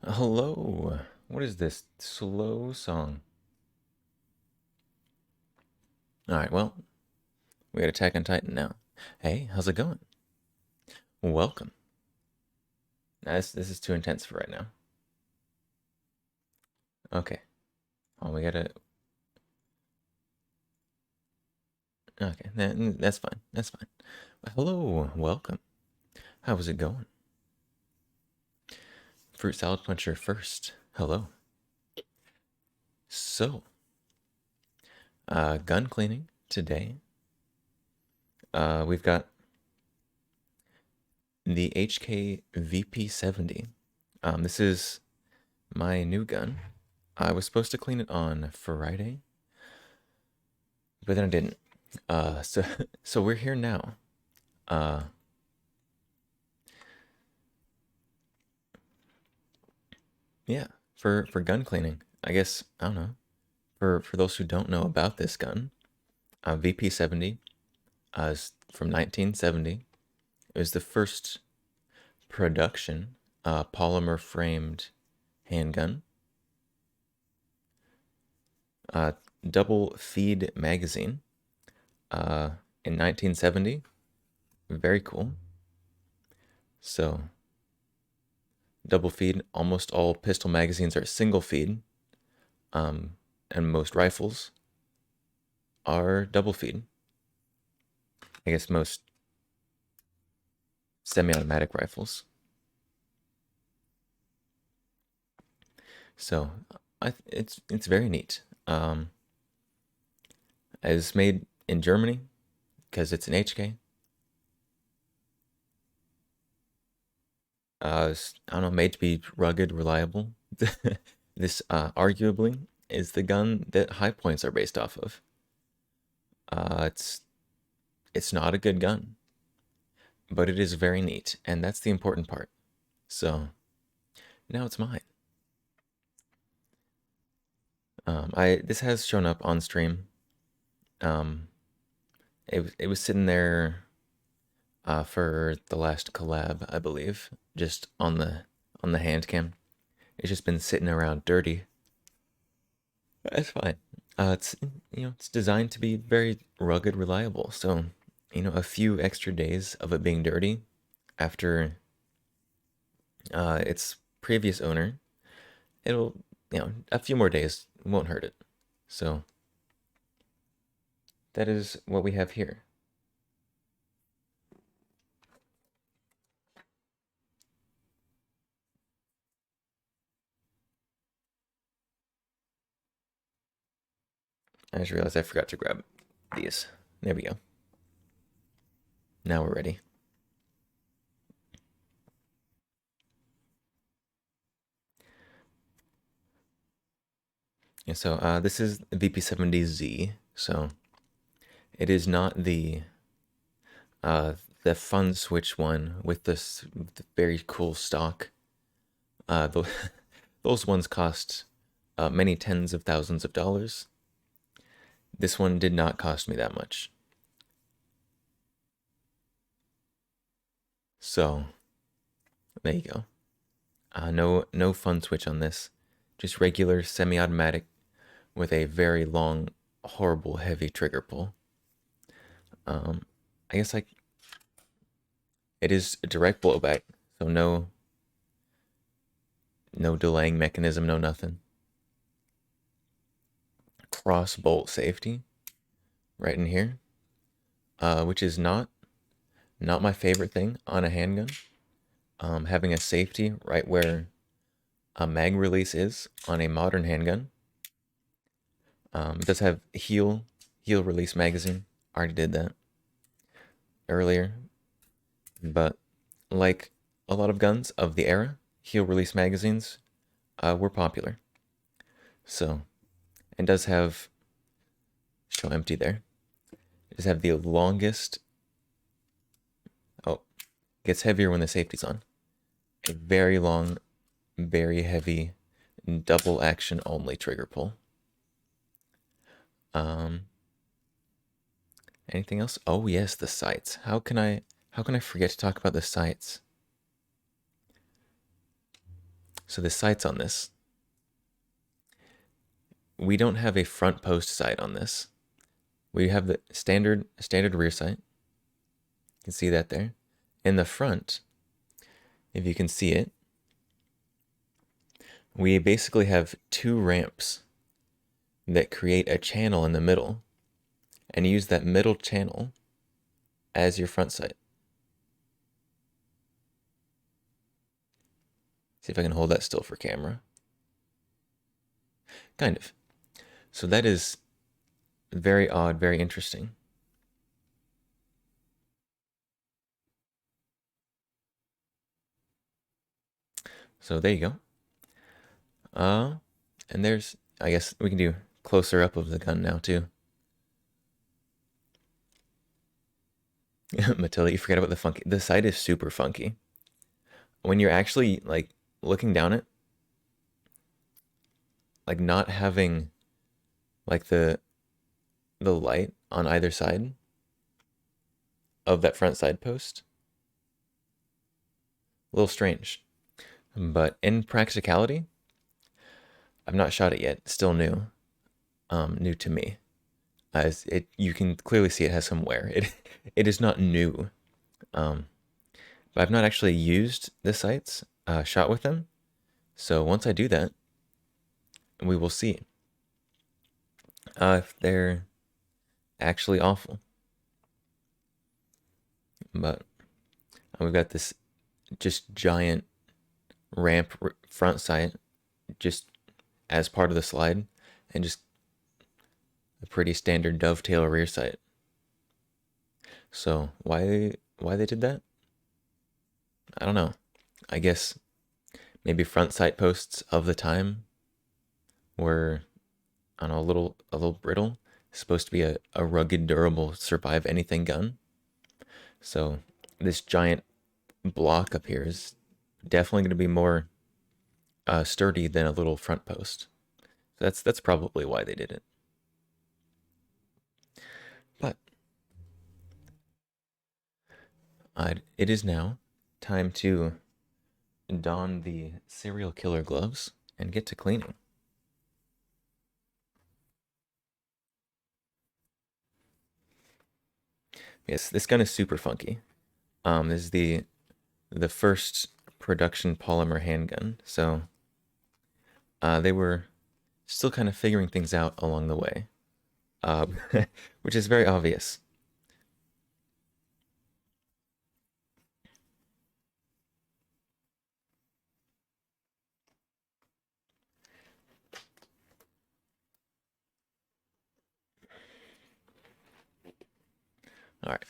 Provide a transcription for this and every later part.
Hello. What is this slow song? All right, well, we got Attack on Titan now. Hey, how's it going? Welcome. Nah, this is too intense for right now. Okay. Oh, we gotta. Okay, that's fine. That's fine. Well, hello. Welcome. How is it going? Fruit Salad Puncher first. Hello. So, gun cleaning today. We've got the HK VP70. This is my new gun. I was supposed to clean it on Friday, but then I didn't. So so we're here now. Uh, yeah, for gun cleaning. I guess I don't know. For those who don't know about this gun, VP70 is from 1970. It was the first production polymer framed handgun. Uh, Double feed magazine. In 1970. Very cool. So double feed. Almost all pistol magazines are single feed. Um, and most rifles are double feed. I guess most semi-automatic rifles. So it's very neat. It's made in Germany because it's an HK. I don't know, made to be rugged, reliable. This arguably is the gun that High Points are based off of. Uh, it's it's not a good gun, but it is very neat, and that's the important part. So now it's mine. I This has shown up on stream. Um, it was sitting there for the last collab, I believe, just on the hand cam. It's just been sitting around dirty. That's fine. It's it's designed to be very rugged, reliable. So a few extra days of it being dirty after its previous owner, it'll a few more days won't hurt it. So that is what we have here. I just realized I forgot to grab these. There we go. Now we're ready. Yeah, so this is VP70Z. So it is not uh, the fun switch one with the very cool stock. The, those ones cost many tens of thousands of dollars. This one did not cost me that much. So there you go. No fun switch on this. Just regular semi-automatic with a very long, horrible, heavy trigger pull. I guess like it is a direct blowback, so no delaying mechanism, no nothing. Cross bolt safety right in here, which is not my favorite thing on a handgun. Having a safety right where a mag release is on a modern handgun. It does have heel release magazine. Already did that earlier, but like a lot of guns of the era, heel release magazines were popular. So it does have show empty there. It does have the longest. Oh, gets heavier when the safety's on. A very long, very heavy, double action only trigger pull. Um, Anything else? Oh yes, the sights. How can I forget to talk about the sights? So the sights on this, we don't have a front post sight on this. We have the standard rear sight. You can see that there. In the front, if you can see it, we basically have two ramps that create a channel in the middle and use that middle channel as your front sight. See if I can hold that still for camera. Kind of. So that is very odd, very interesting. So there you go. And there's, I guess we can do closer up of the gun now too. Matilda, you forget about the funky. The sight is super funky. When you're actually like looking down it, like not having like the light on either side of that front side post, a little strange. But in practicality, I've not shot it yet. Still new, new to me. As it, you can clearly see it has some wear. It is not new, but I've not actually used the sights, shot with them. So once I do that, we will see if they're actually awful. But we've got this just giant ramp front sight just as part of the slide, and just a pretty standard dovetail rear sight. So why they did that? I don't know. I guess maybe front sight posts of the time were, I don't know, a little brittle. It's supposed to be a rugged, durable, survive anything gun. So this giant block up here is definitely going to be more sturdy than a little front post. So that's probably why they did it. But it is now time to don the serial killer gloves and get to cleaning. Yes, this gun is super funky. This is the first production polymer handgun, so they were still kind of figuring things out along the way, which is very obvious. All right,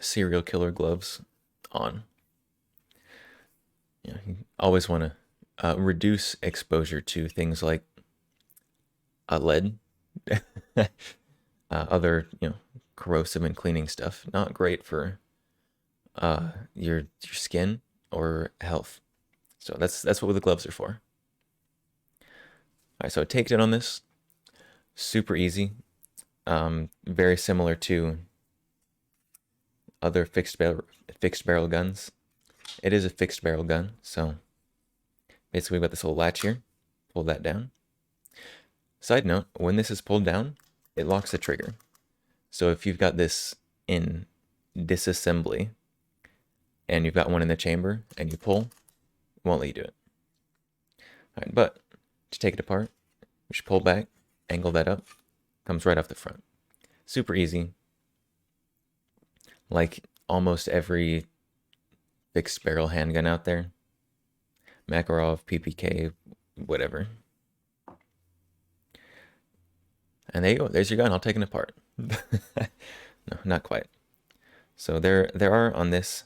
serial killer gloves on. You always want to reduce exposure to things like lead, other corrosive and cleaning stuff. Not great for your skin or health. So that's what the gloves are for. All right, so I take it on this. Super easy. Very similar to other fixed barrel guns. It is a fixed barrel gun, so basically we've got this little latch here. Pull that down. Side note, when this is pulled down, it locks the trigger. So if you've got this in disassembly and you've got one in the chamber and you pull, it won't let you do it. All right, but to take it apart, we should pull back, angle that up, comes right off the front. Super easy. Like almost every fixed barrel handgun out there. Makarov, PPK, whatever. And there you go. There's your gun all taken apart. No, not quite. So there are on this,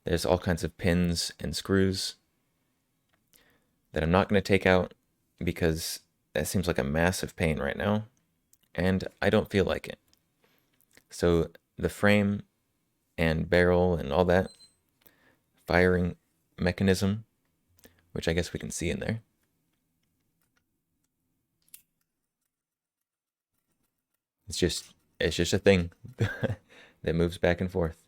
there's all kinds of pins and screws that I'm not going to take out because that seems like a massive pain right now, and I don't feel like it. So the frame and barrel and all that, firing mechanism, which I guess we can see in there. It's just a thing that moves back and forth.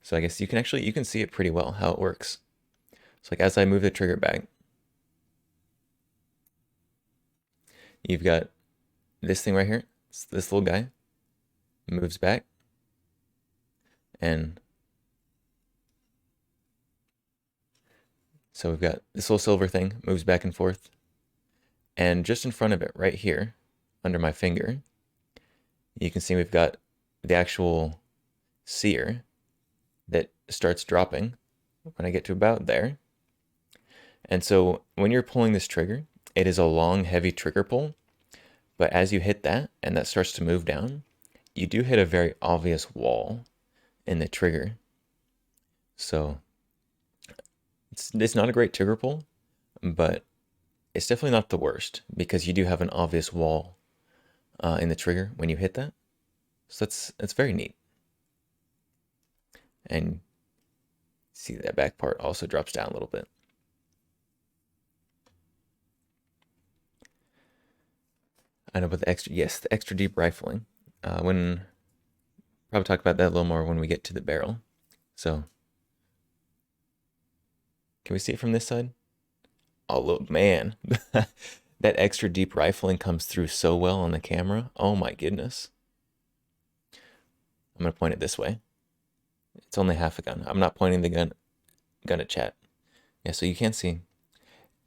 So I guess you can see it pretty well how it works. So like as I move the trigger back, you've got this thing right here. It's this little guy moves back, and so we've got this little silver thing moves back and forth, and just in front of it right here under my finger, you can see we've got the actual sear that starts dropping when I get to about there. And so when you're pulling this trigger, it is a long, heavy trigger pull. But as you hit that and that starts to move down, you do hit a very obvious wall in the trigger. So it's not a great trigger pull, but it's definitely not the worst because you do have an obvious wall in the trigger when you hit that. So that's very neat. And see that back part also drops down a little bit. I know, but the extra deep rifling. When probably talk about that a little more when we get to the barrel. So can we see it from this side? Oh, look, man, that extra deep rifling comes through so well on the camera. Oh my goodness. I'm gonna point it this way. It's only half a gun. I'm not pointing the gun at chat. Yeah, so you can see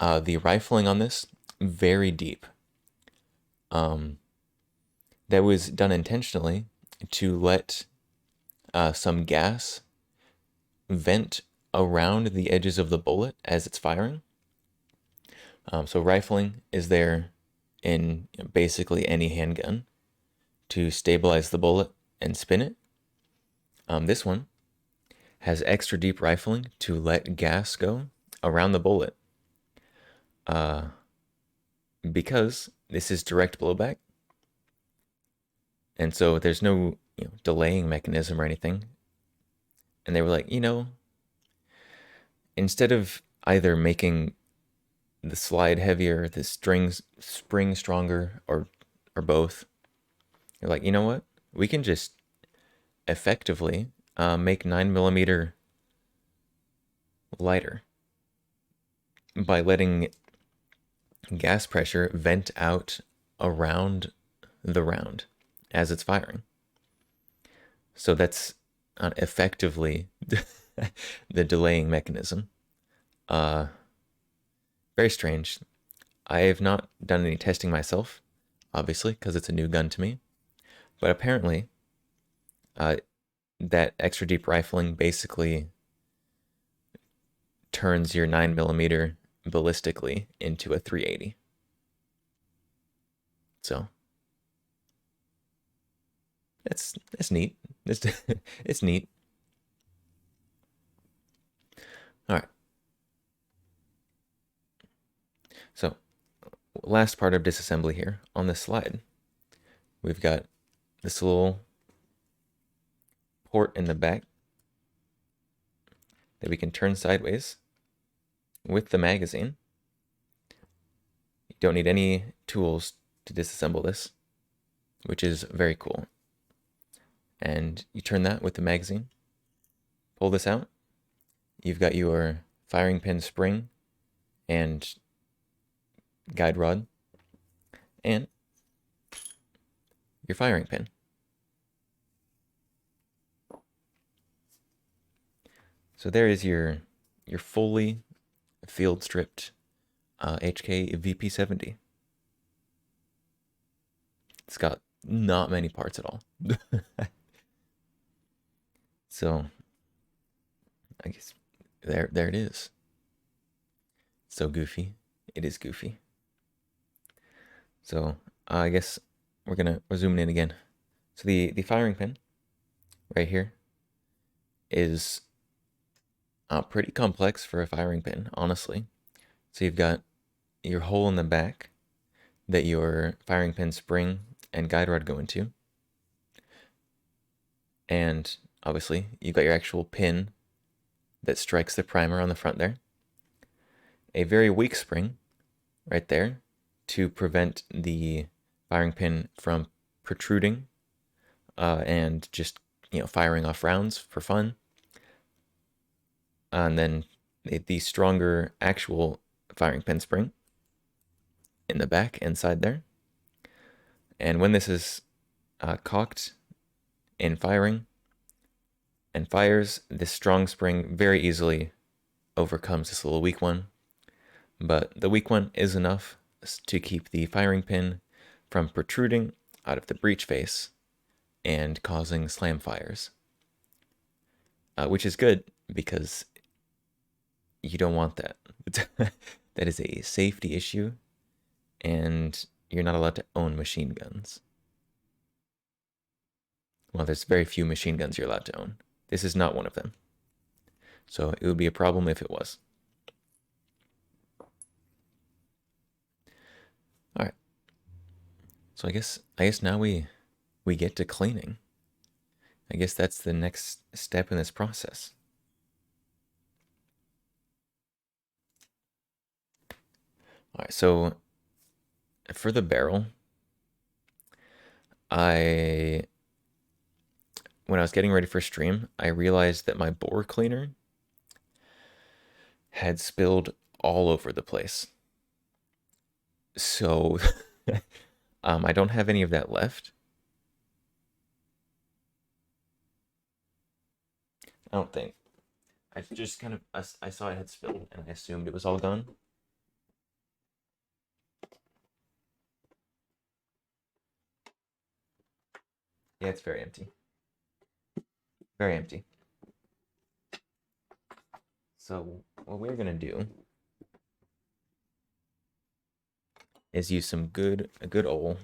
the rifling on this very deep. That was done intentionally to let some gas vent around the edges of the bullet as it's firing. So rifling is there in basically any handgun to stabilize the bullet and spin it. This one has extra deep rifling to let gas go around the bullet. Because this is direct blowback. And so there's no delaying mechanism or anything. And they were like, instead of either making the slide heavier, the spring stronger, or both, you're like, you know what? We can just effectively make 9mm lighter by letting gas pressure vent out around the round as it's firing. So that's effectively the delaying mechanism. Very strange. I have not done any testing myself, obviously, because it's a new gun to me. But apparently, that extra deep rifling basically turns your 9mm ballistically into a 380. So it's neat. It's neat. All right. So last part of disassembly here on this slide, we've got this little port in the back that we can turn sideways with the magazine. You don't need any tools to disassemble this, which is very cool. And you turn that with the magazine, pull this out. You've got your firing pin spring and guide rod and your firing pin. So there is your fully field stripped HK VP70. It's got not many parts at all. So I guess there it is. So goofy. It is goofy. So I guess we're zooming in again. So the firing pin right here is pretty complex for a firing pin, honestly. So you've got your hole in the back that your firing pin spring and guide rod go into. And obviously you've got your actual pin that strikes the primer on the front there. A very weak spring right there to prevent the firing pin from protruding and just firing off rounds for fun. And then the stronger actual firing pin spring in the back inside there. And when this is cocked in firing and fires, this strong spring very easily overcomes this little weak one. But the weak one is enough to keep the firing pin from protruding out of the breech face and causing slam fires, which is good because you don't want that. That is a safety issue, and you're not allowed to own machine guns. Well, there's very few machine guns you're allowed to own. This is not one of them. So it would be a problem if it was. All right. So I guess now we get to cleaning. I guess that's the next step in this process. All right, so for the barrel, when I was getting ready for stream, I realized that my bore cleaner had spilled all over the place. So I don't have any of that left. I don't think. I just kind of I saw it had spilled and I assumed it was all gone. Yeah, it's very empty. Very empty. So what we're gonna do is use some a good old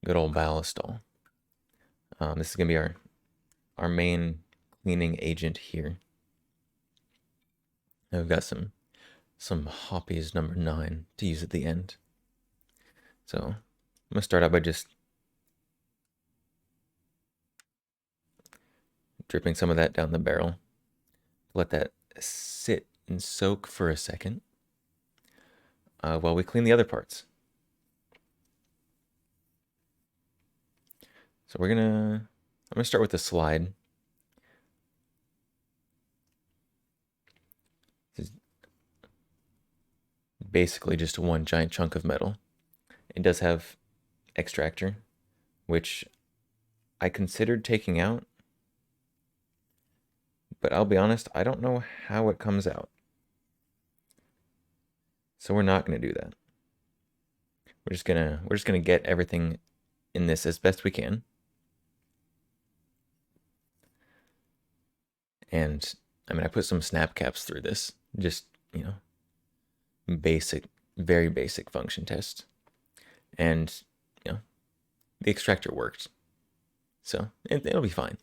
Ballistol. This is gonna be our main cleaning agent here. And we've got some Hoppies number 9 to use at the end. So I'm gonna start out by just dripping some of that down the barrel. Let that sit and soak for a second while we clean the other parts. So I'm gonna start with the slide. This is basically just one giant chunk of metal. It does have extractor, which I considered taking out, but I'll be honest, I don't know how it comes out. So we're not gonna do that. We're just gonna get everything in this as best we can. And I mean, I put some snap caps through this, just, basic, very basic function test. And, the extractor worked. So it'll be fine.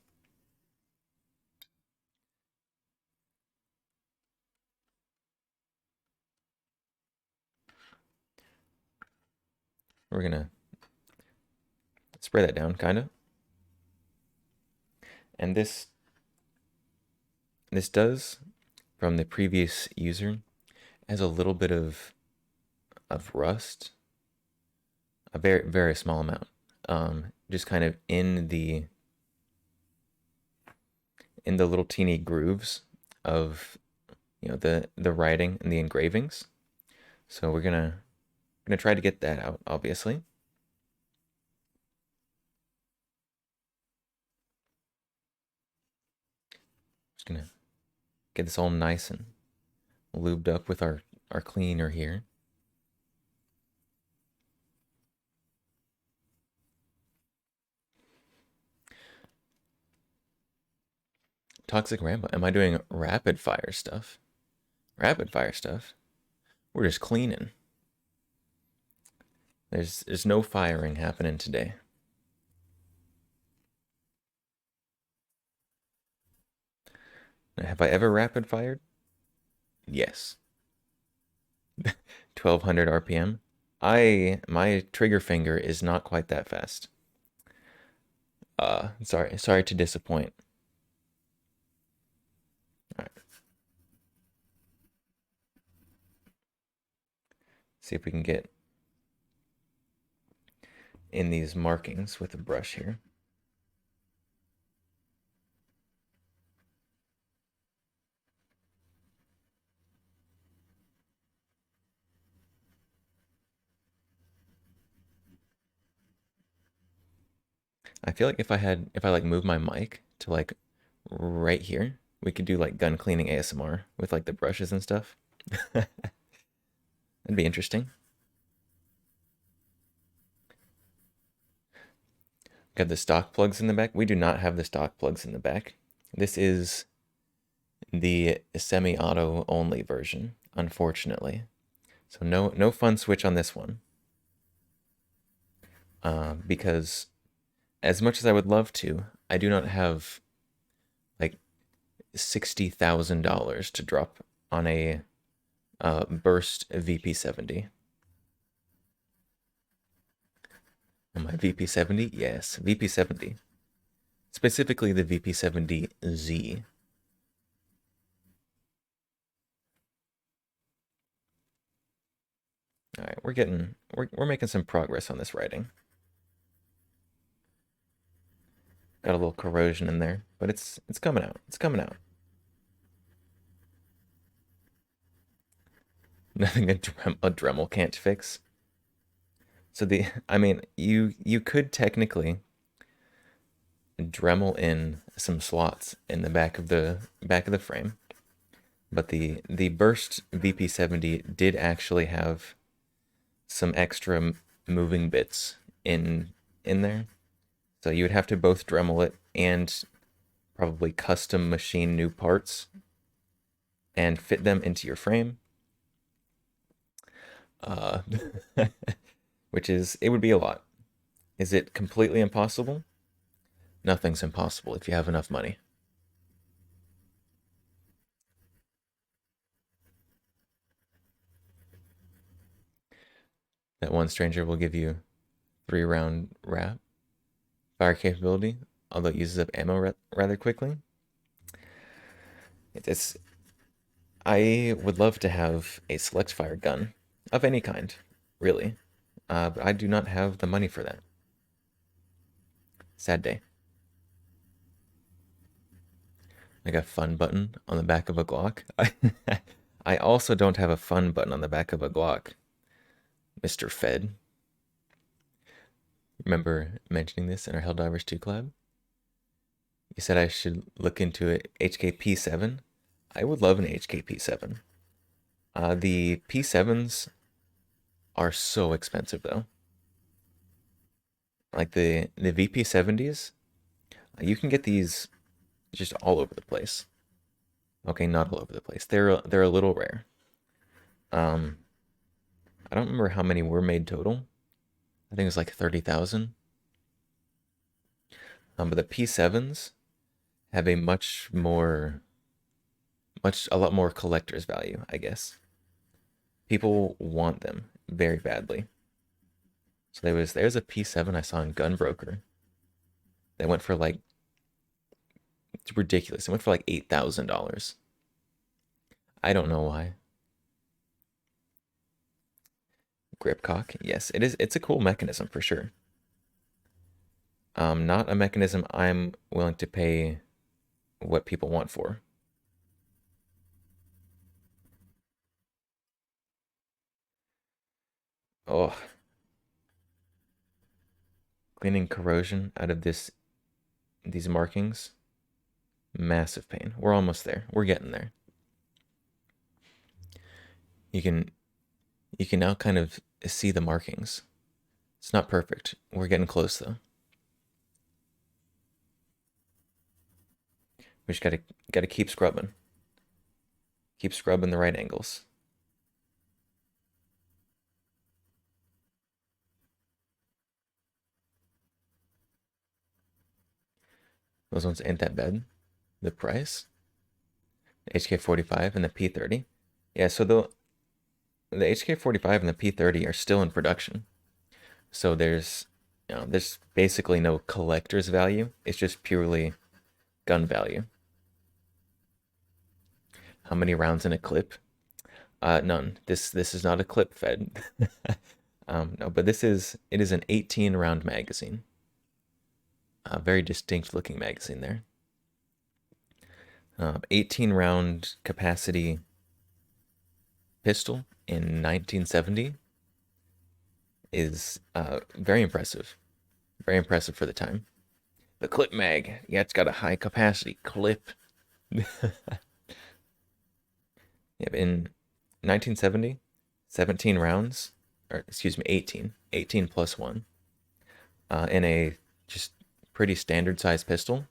We're gonna spray that down, kind of. And this does, from the previous user, has a little bit of rust, a very, very small amount, just kind of in the little teeny grooves of the writing and the engravings. So we're gonna try to get that out, obviously. Just gonna get this all nice and lubed up with our cleaner here. Toxic Rambo. Am I doing rapid fire stuff? Rapid fire stuff? We're just cleaning. There's no firing happening today. Now, have I ever rapid fired? Yes. 1200 RPM. My trigger finger is not quite that fast. Sorry to disappoint. All right. See if we can get in these markings with a brush here. I feel like if I like move my mic to like right here, we could do like gun cleaning ASMR with like the brushes and stuff. That'd be interesting. Got the stock plugs in the back. We do not have the stock plugs in the back. This is the semi-auto only version, unfortunately. So no fun switch on this one. Because as much as I would love to, I do not have like $60,000 to drop on a burst VP70. On my VP70, yes, VP70. Specifically the VP70Z. All right, we're making some progress on this writing. Got a little corrosion in there, but it's coming out. It's coming out. Nothing a Dremel can't fix. So I mean, you could technically Dremel in some slots in the back of the frame, but the burst VP70 did actually have some extra moving bits in there. So you would have to both Dremel it and probably custom machine new parts and fit them into your frame. Uh, which is, it would be a lot. Is it completely impossible? Nothing's impossible if you have enough money. That one stranger will give you 3-round wrap. Fire capability, although it uses up ammo rather quickly. It's I would love to have a select fire gun of any kind, really. But I do not have the money for that. Sad day. Like a fun button on the back of a Glock. I also don't have a fun button on the back of a Glock, Mr. Fed. Remember mentioning this in our Helldivers 2 collab? You said I should look into it. HKP7. I would love an HKP7. The P7s are so expensive though. Like the VP70s, you can get these just all over the place. Okay, not all over the place. They're a little rare. Um, I don't remember how many were made total. I think it was like 30,000. But the P7s have a a lot more collector's value, I guess. People want them very badly. So there's a P7 I saw in Gunbroker that went for like, it's ridiculous. It went for like $8,000. I don't know why. Gripcock, yes, it is. It's a cool mechanism for sure. Not a mechanism I'm willing to pay what people want for. Oh, cleaning corrosion out of these markings. Massive pain. We're almost there. We're getting there. You can you can now kind of see the markings. It's not perfect. We're getting close though. We just gotta keep scrubbing. Keep scrubbing the right angles. Those ones ain't that bad. The price? The HK45 and the P30. Yeah, so the HK45 and the P30 are still in production. So there's basically no collector's value. It's just purely gun value. How many rounds in a clip? None. This is not a clip fed. No, but it is an 18 round magazine. A very distinct looking magazine there. 18 round capacity pistol in 1970 is very impressive. Very impressive for the time. The clip mag. Yeah, it's got a high capacity clip. Yeah, in 1970, 17 rounds, or excuse me, 18, 18 plus one, in a just pretty standard size pistol.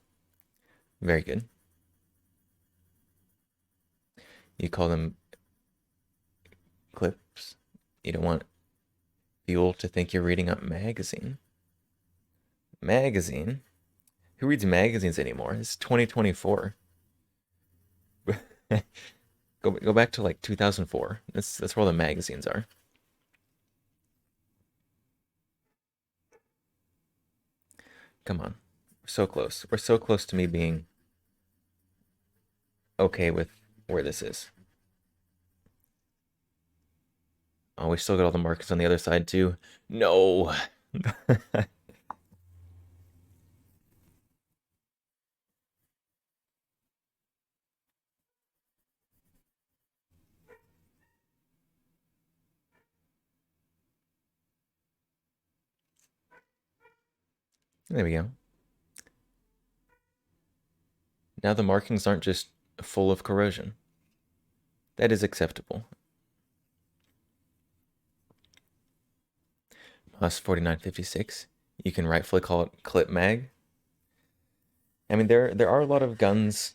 Very good. You call them clips. You don't want Fuel to think you're reading a magazine. Magazine? Who reads magazines anymore? It's 2024. Go back to like 2004. That's where all the magazines are. Come on. We're so close. We're so close to me being okay with where this is. Oh, we still got all the markers on the other side too. No. There we go. Now the markings aren't just full of corrosion. That is acceptable. MOS 4956. You can rightfully call it clip mag. I mean, there are a lot of guns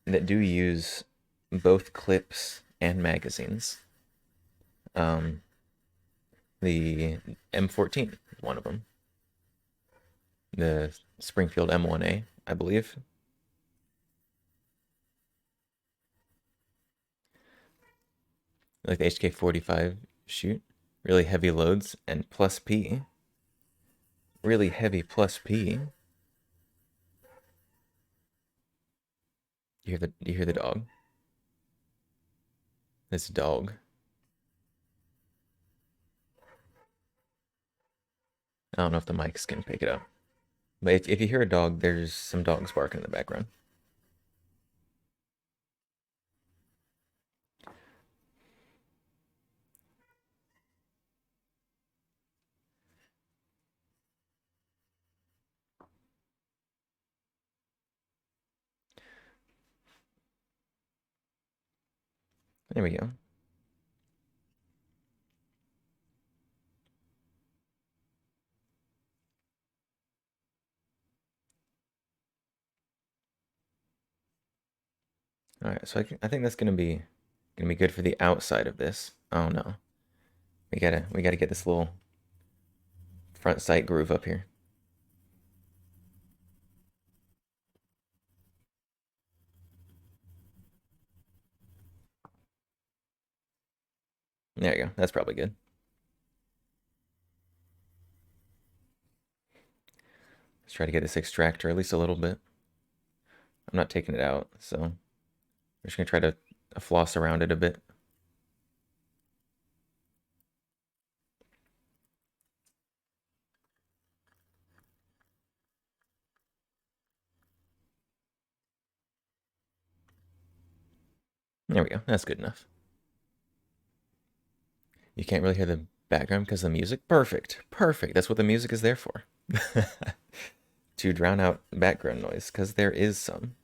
that do use both clips and magazines. Um, the M14 is one of them. The Springfield M1A, I believe. Like the HK45 shoot. Really heavy loads and plus P. Really heavy plus P. You hear the dog? This dog. I don't know if the mics can pick it up. But if you hear a dog, there's some dogs barking in the background. There we go. All right, so I think that's gonna be good for the outside of this. Oh no, we gotta get this little front sight groove up here. There you go. That's probably good. Let's try to get this extractor at least a little bit. I'm not taking it out, so I'm just gonna try to floss around it a bit. There we go. That's good enough. You can't really hear the background because of the music? Perfect. Perfect. That's what the music is there for. To drown out background noise, because there is some.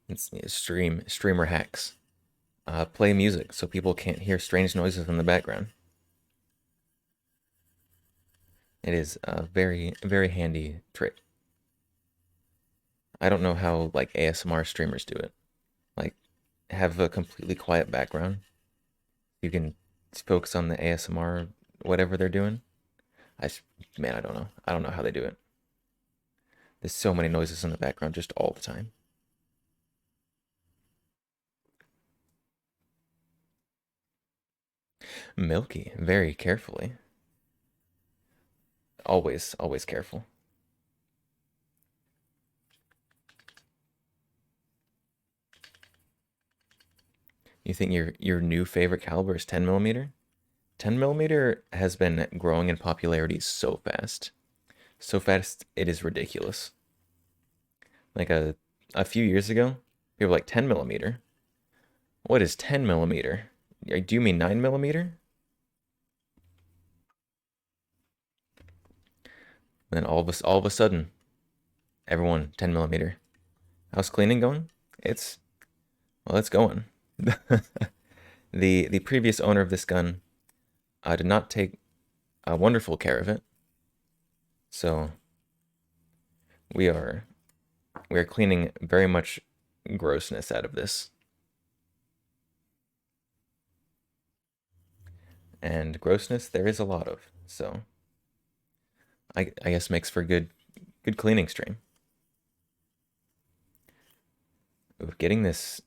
It's streamer hacks. Play music so people can't hear strange noises in the background. It is a very, very handy trick. I don't know how like ASMR streamers do it. Like have a completely quiet background. You can focus on the ASMR, whatever they're doing. Man, I don't know. I don't know how they do it. There's so many noises in the background just all the time. Milky, very carefully. Always, always careful. You think your new favorite caliber is 10 millimeter? 10 millimeter has been growing in popularity so fast. So fast it is ridiculous. Like a few years ago, people were like 10 millimeter. What is 10 millimeter? Do you mean 9 millimeter? And then all of a sudden, everyone 10 millimeter. How's cleaning going? It's well, it's going. The previous owner of this gun did not take wonderful care of it, so we are cleaning very much grossness out of this, and grossness there is a lot of. So I guess makes for good cleaning stream. Ooh, getting this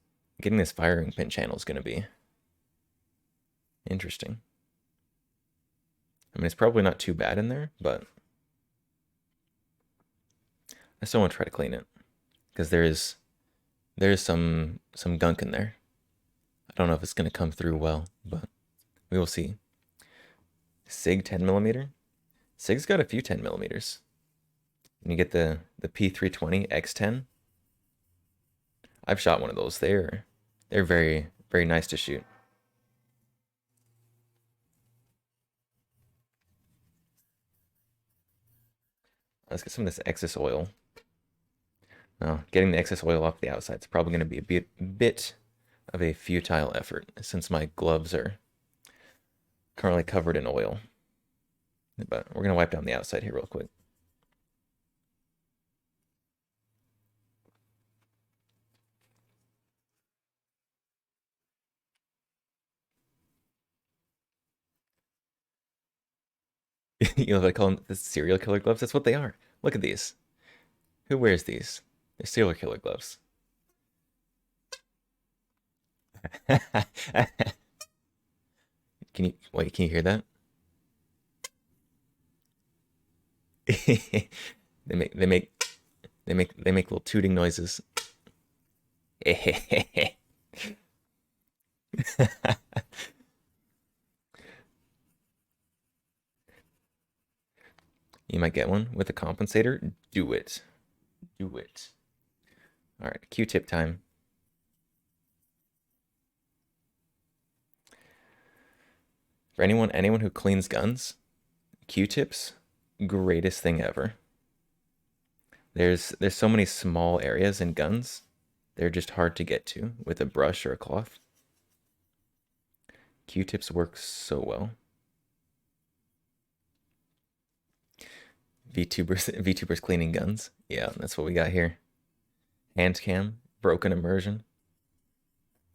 firing pin channel is gonna be interesting. I mean, it's probably not too bad in there, but I still want to try to clean it because there is some gunk in there. I don't know if it's gonna come through well, but we will see. SIG 10 millimeter. SIG's got a few 10 millimeters. And you get the P320 X10. I've shot one of those. They're very very nice to shoot. Let's get some of this excess oil. Now, getting the excess oil off the outside is probably going to be a bit of a futile effort since my gloves are currently covered in oil. But we're going to wipe down the outside here real quick. You know what I call them? The serial killer gloves? That's what they are. Look at these. Who wears these? They're serial killer gloves. Can you wait? Can you hear that? they make they make they make little tooting noises. You might get one with a compensator. Do it. Do it. All right, Q-tip time. For anyone who cleans guns, Q-tips, greatest thing ever. There's so many small areas in guns. They're just hard to get to with a brush or a cloth. Q-tips work so well. VTubers cleaning guns. Yeah, that's what we got here. Hand cam, broken immersion.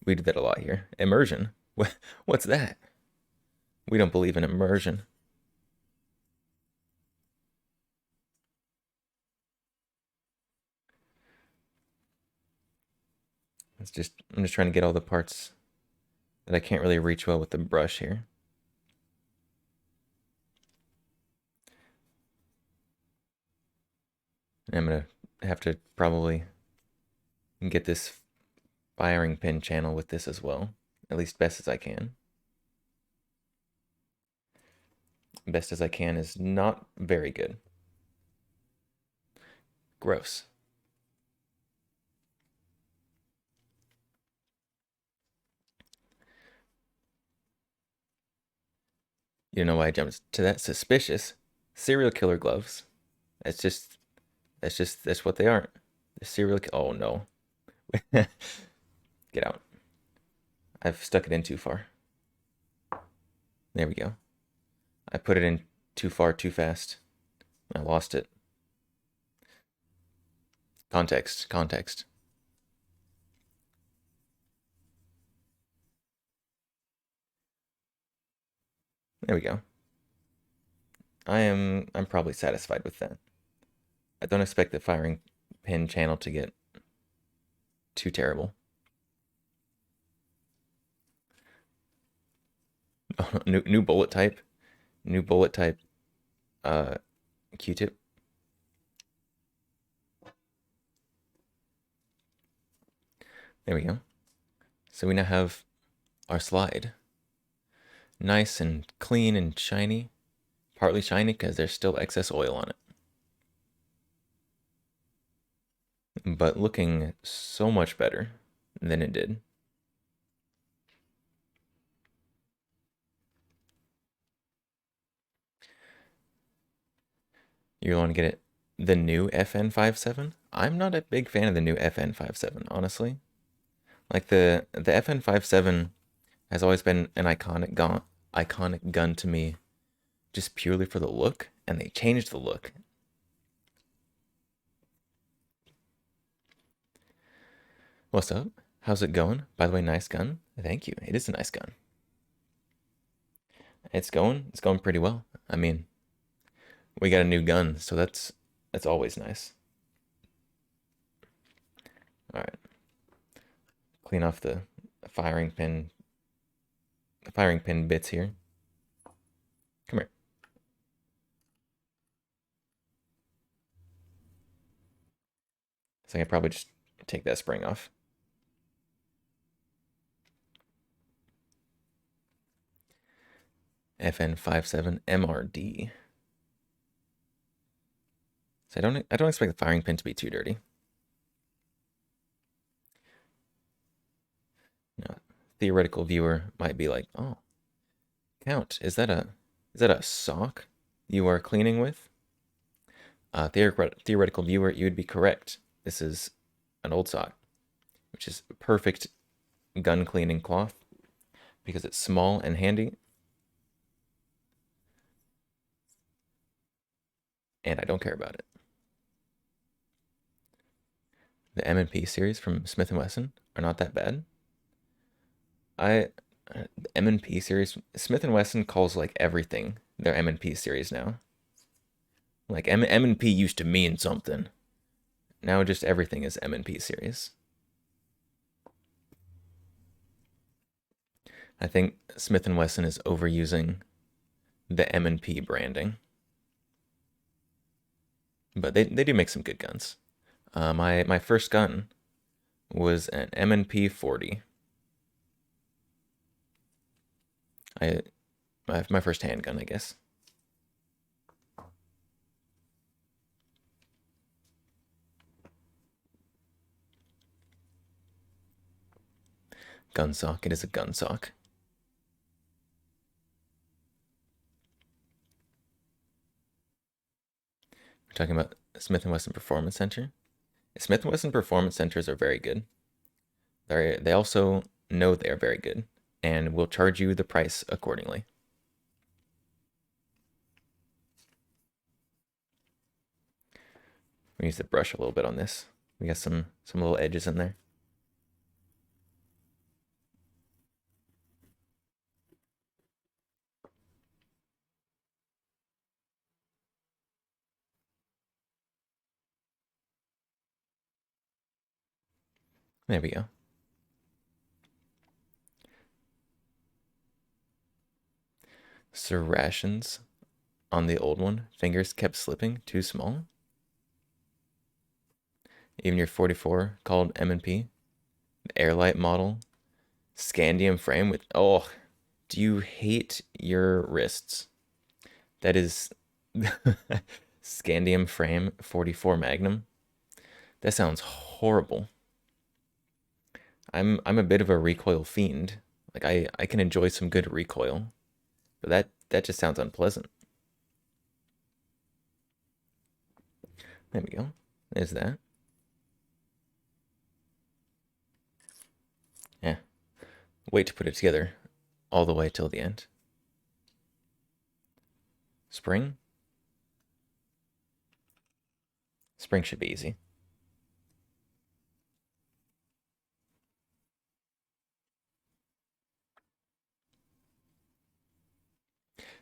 We do that a lot here. Immersion? What's that? We don't believe in immersion. I'm just trying to get all the parts that I can't really reach well with the brush here. And I'm gonna have to probably get this firing pin channel with this as well, at least best as I can. Best as I can is not very good. Gross. You know why I jumped to that? Suspicious. Serial killer gloves. That's just that's what they aren't. The serial oh no. Get out. I've stuck it in too far. There we go. I put it in too far too fast. I lost it. Context, context. There we go. I'm probably satisfied with that. I don't expect the firing pin channel to get too terrible. Oh, new bullet type. New bullet type uh Q-tip. There we go. So we now have our slide. Nice and clean and shiny. Partly shiny because there's still excess oil on it. But looking so much better than it did. You want to get it, the new FN57? I'm not a big fan of the new FN57, honestly. Like the FN57 has always been an iconic gun to me, just purely for the look, and they changed the look. What's up? How's it going? By the way, nice gun. Thank you. It is a nice gun. It's going pretty well. I mean, we got a new gun, so that's always nice. All right. Clean off the firing pin bits here. Come here. So I can probably just take that spring off. FN57 MRD. So I don't expect the firing pin to be too dirty. No, theoretical viewer might be like, "Oh, Count, is that a sock you are cleaning with?" Theoretical viewer, you would be correct. This is an old sock, which is perfect gun cleaning cloth because it's small and handy. And I don't care about it. The M&P series from Smith & Wesson are not that bad. The M&P series, Smith & Wesson calls like everything their M&P series now. Like M&P used to mean something. Now just everything is M&P series. I think Smith & Wesson is overusing the M&P branding. But they do make some good guns. My first gun was an M&P 40. My first handgun, I guess. Gun sock. It is a gun sock. We're talking about Smith & Wesson Performance Center. Smith & Wesson Performance Centers are very good. They also know they are very good and will charge you the price accordingly. We use the brush a little bit on this. We got some little edges in there. There we go. Serrations on the old one. Fingers kept slipping. Too small. Even your 44 called M&P. The Airlight model. Scandium frame with... Oh, do you hate your wrists? That is... Scandium frame 44 Magnum. That sounds horrible. I'm a bit of a recoil fiend. Like I can enjoy some good recoil, but that just sounds unpleasant. There we go. There's that. Yeah. Wait to put it together all the way till the end. Spring. Spring should be easy.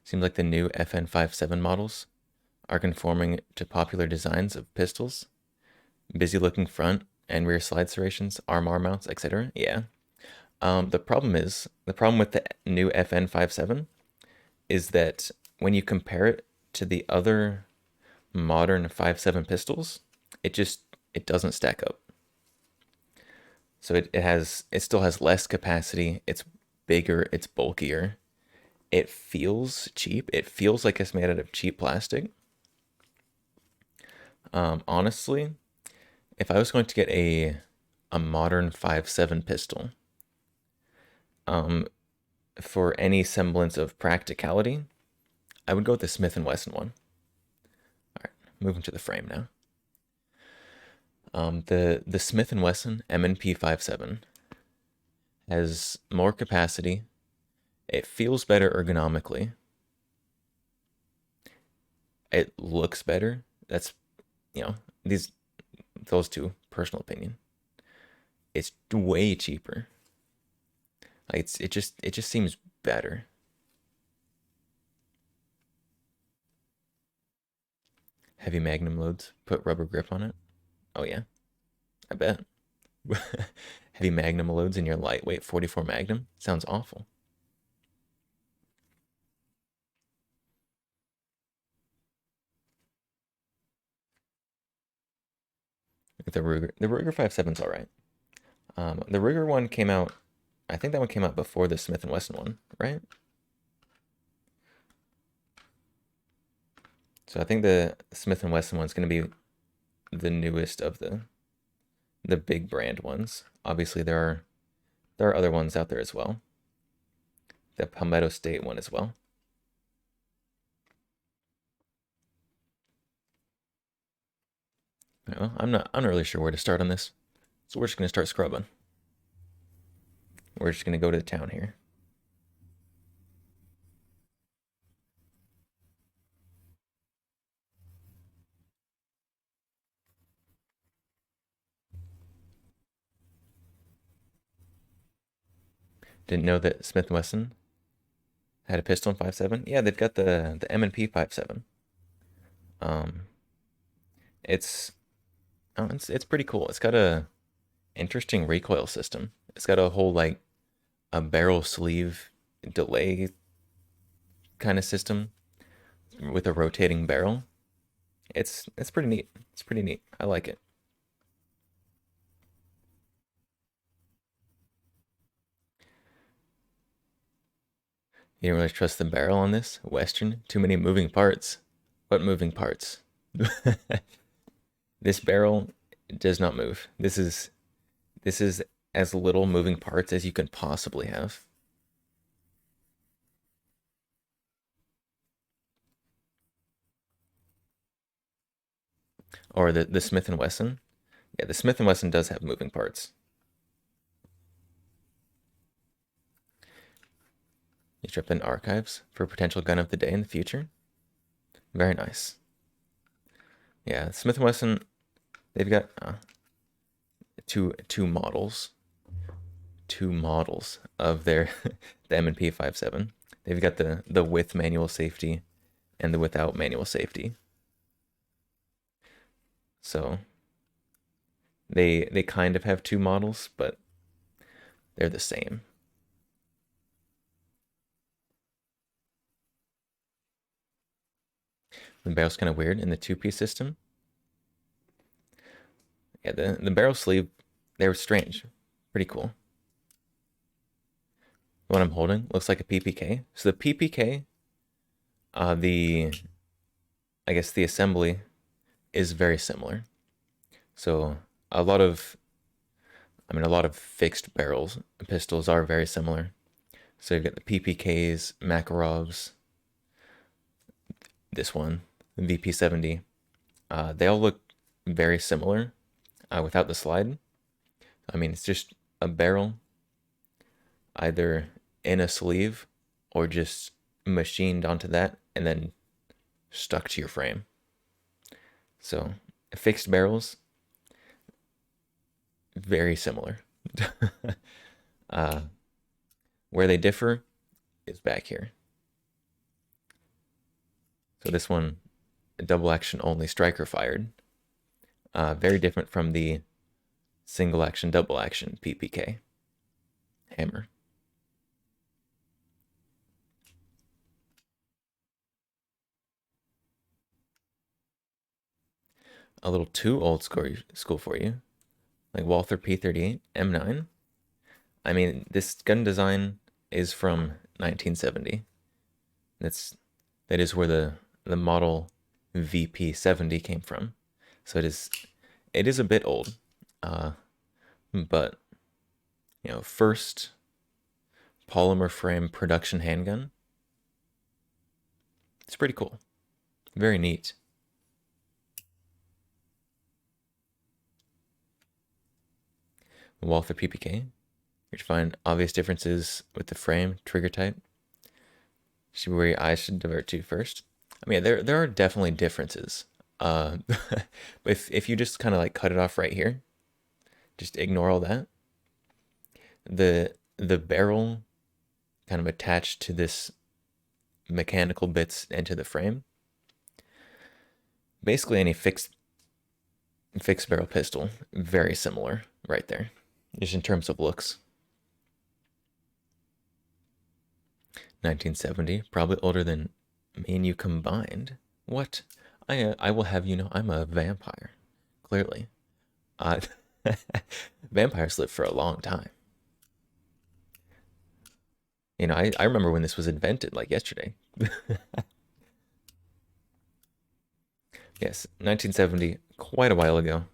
Seems like the new FN57 models are conforming to popular designs of pistols, busy looking front and rear slide serrations, armor mounts, etc. Yeah. The problem with the new FN57 is that when you compare it to the other modern 5.7 pistols, it doesn't stack up. So it still has less capacity. It's bigger. It's bulkier. It feels cheap. It feels like it's made out of cheap plastic. Honestly, if I was going to get a modern 5.7 pistol, for any semblance of practicality, I would go with the Smith & Wesson one. All right, moving to the frame now. The Smith & Wesson M&P 57 has more capacity. It feels better ergonomically. It looks better. That's, you know, those two, personal opinion. It's way cheaper. Like it just seems better. Heavy magnum loads, put rubber grip on it. Oh yeah, I bet. Heavy magnum loads in your lightweight 44 Magnum sounds awful. The Ruger 57's all right. The Ruger one came out. I think that one came out before the Smith & Wesson one, right? So I think the Smith & Wesson one's going to be the newest of the big brand ones. Obviously, there are other ones out there as well. The Palmetto State one as well. Well, I'm not really sure where to start on this, so we're just gonna start scrubbing. We're just gonna go to the town here. Didn't know that Smith & Wesson had a pistol in 5.7. Yeah, they've got the M&P 5.7. Um, it's it's pretty cool. It's got a interesting recoil system. It's got a whole like a barrel sleeve delay kind of system with a rotating barrel. It's pretty neat. It's pretty neat. I like it. You didn't really trust the barrel on this Western. Too many moving parts. What moving parts? This barrel does not move. This is as little moving parts as you can possibly have. Or the Smith & Wesson. Yeah, the Smith & Wesson does have moving parts. You strap in archives for potential gun of the day in the future. Very nice. Yeah, Smith & Wesson, they've got two models. Two models of their the M&P 57. They've got the with manual safety and the without manual safety. So they kind of have two models, but they're the same. The barrel's kind of weird in the two-piece system. Yeah, the barrel sleeve, they were strange. Pretty cool. What I'm holding looks like a PPK. So the PPK, the I guess the assembly is very similar. So a lot of a lot of fixed barrels pistols are very similar. So you've got the PPKs, Makarovs, this one, VP70. They all look very similar without the slide. I mean, it's just a barrel either in a sleeve or just machined onto that and then stuck to your frame. So fixed barrels, very similar. uh, where they differ is back here. So this one, double action only striker fired. Very different from the single action, double action PPK hammer. A little too old school for you, like Walther P38 M9. I mean, this gun design is from 1970. That is where the model VP70 came from. So it is a bit old, but first polymer frame production handgun. It's pretty cool, very neat. Walther PPK. You should find obvious differences with the frame, trigger type. Should be where your eyes should divert to first. I mean, there are definitely differences. But if you just kind of like cut it off right here, just ignore all that. The barrel kind of attached to this mechanical bits into the frame. Basically, any fixed barrel pistol, very similar right there, just in terms of looks. 1970, probably older than me and you combined. What? I will have you know I'm a vampire. Clearly, uh, vampires live for a long time. You know, I remember when this was invented, like yesterday. Yes, 1970, quite a while ago.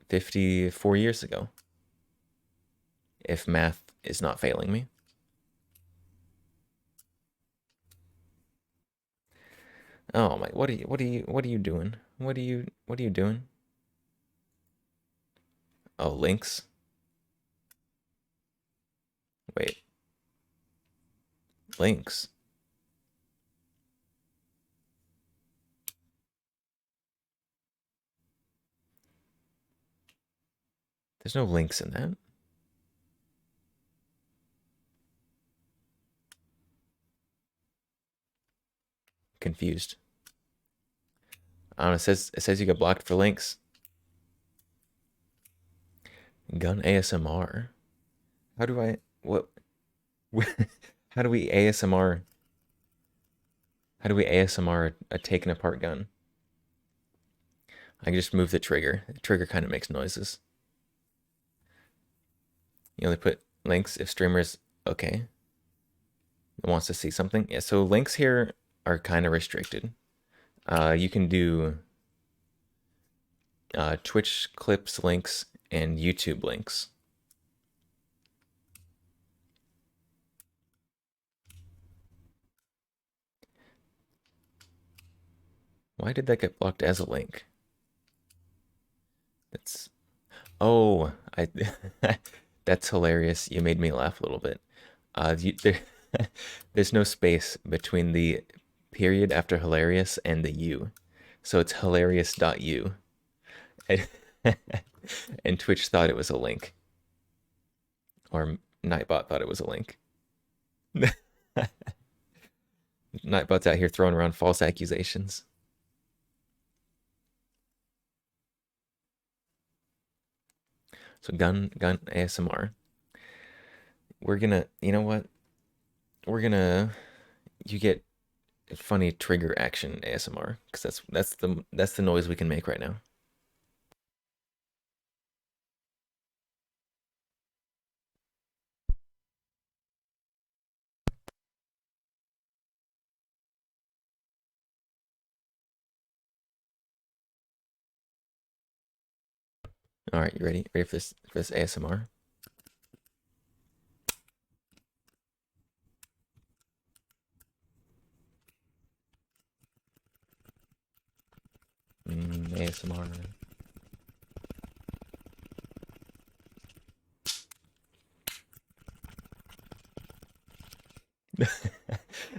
54 years ago, if math is not failing me. Oh my, what are you doing? What are you doing? Oh, links. Wait, links. There's no links in that. Confused. I don't know, it says you got blocked for links. Gun ASMR. How do I what how do we ASMR a taken apart gun? I can just move the trigger. The trigger kind of makes noises. You only put links if streamers okay wants to see something. Yeah, so links here are kind of restricted. You can do Twitch clips links and YouTube links. Why did that get blocked as a link? That's oh, I that's hilarious. You made me laugh a little bit. There's no space between the period after hilarious and the U. So it's hilarious.u. And, and Twitch thought it was a link. Or Nightbot thought it was a link. Nightbot's out here throwing around false accusations. So gun ASMR. We're gonna, you know what? You get funny trigger action ASMR because that's the noise we can make right now. All right, you ready? Ready for this ASMR? ASMR.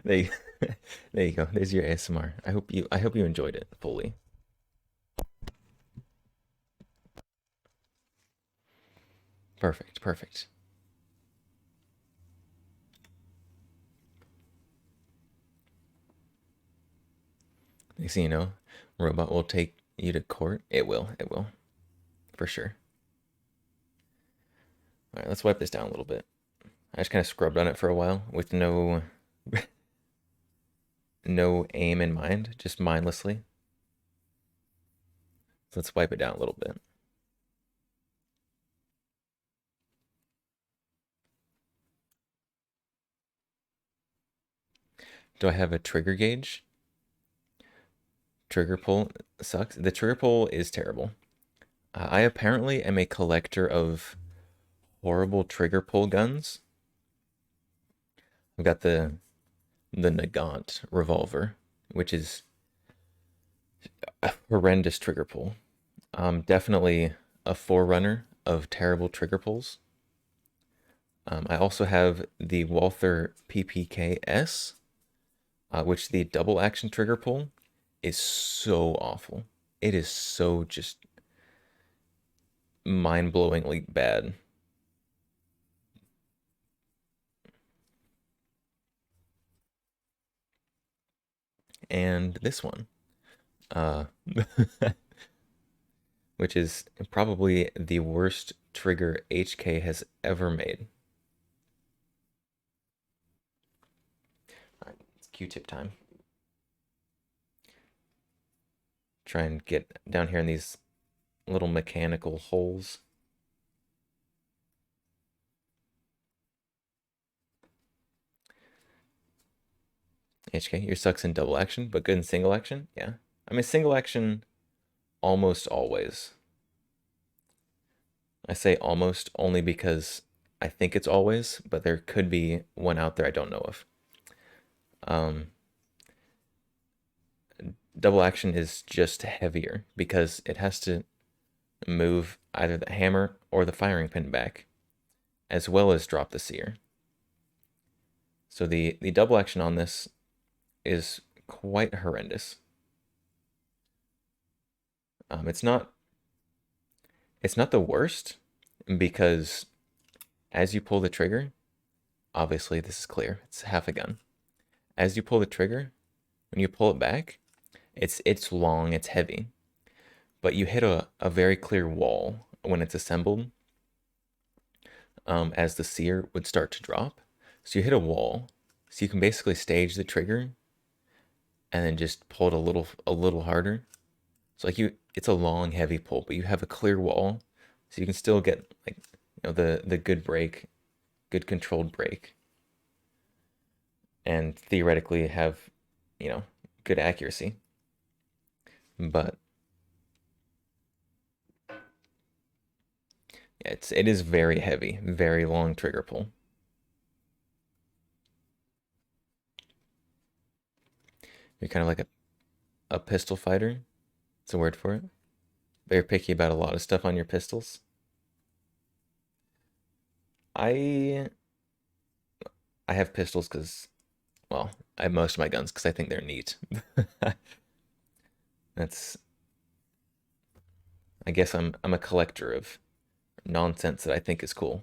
there you, there you go. There's your ASMR. I hope you enjoyed it fully. Perfect, perfect. Next thing you know, robot will take you to court. It will, for sure. All right, let's wipe this down a little bit. I just kind of scrubbed on it for a while with no no aim in mind, just mindlessly. So let's wipe it down a little bit. Do I have a trigger gauge? Trigger pull sucks. The trigger pull is terrible. I apparently am a collector of horrible trigger pull guns. I've got the Nagant revolver, which is a horrendous trigger pull. Definitely a forerunner of terrible trigger pulls. I also have the Walther PPKS, which the double action trigger pull is so awful. It is so just mind-blowingly bad. And this one, uh, which is probably the worst trigger HK has ever made. All right, it's Q-tip time. Try and get down here in these little mechanical holes. HK, your sucks in double action, but good in single action? Yeah. I mean, single action almost always. I say almost only because I think it's always, but there could be one out there I don't know of. Um, double action is just heavier because it has to move either the hammer or the firing pin back, as well as drop the sear. So the double action on this is quite horrendous. It's not the worst because as you pull the trigger, obviously this is clear, it's half a gun. As you pull the trigger, when you pull it back, it's long, it's heavy, but you hit a very clear wall when it's assembled, as the sear would start to drop. So you hit a wall, so you can basically stage the trigger and then just pull it a little harder. So like it's a long, heavy pull, but you have a clear wall, so you can still get like the good break, good controlled break, and theoretically have good accuracy. But yeah, it is very heavy, very long trigger pull. You're kind of like a pistol fighter. It's a word for it. Very picky about a lot of stuff on your pistols. I I have pistols because, well, I have most of my guns because I think they're neat. That's I guess I'm a collector of nonsense that I think is cool.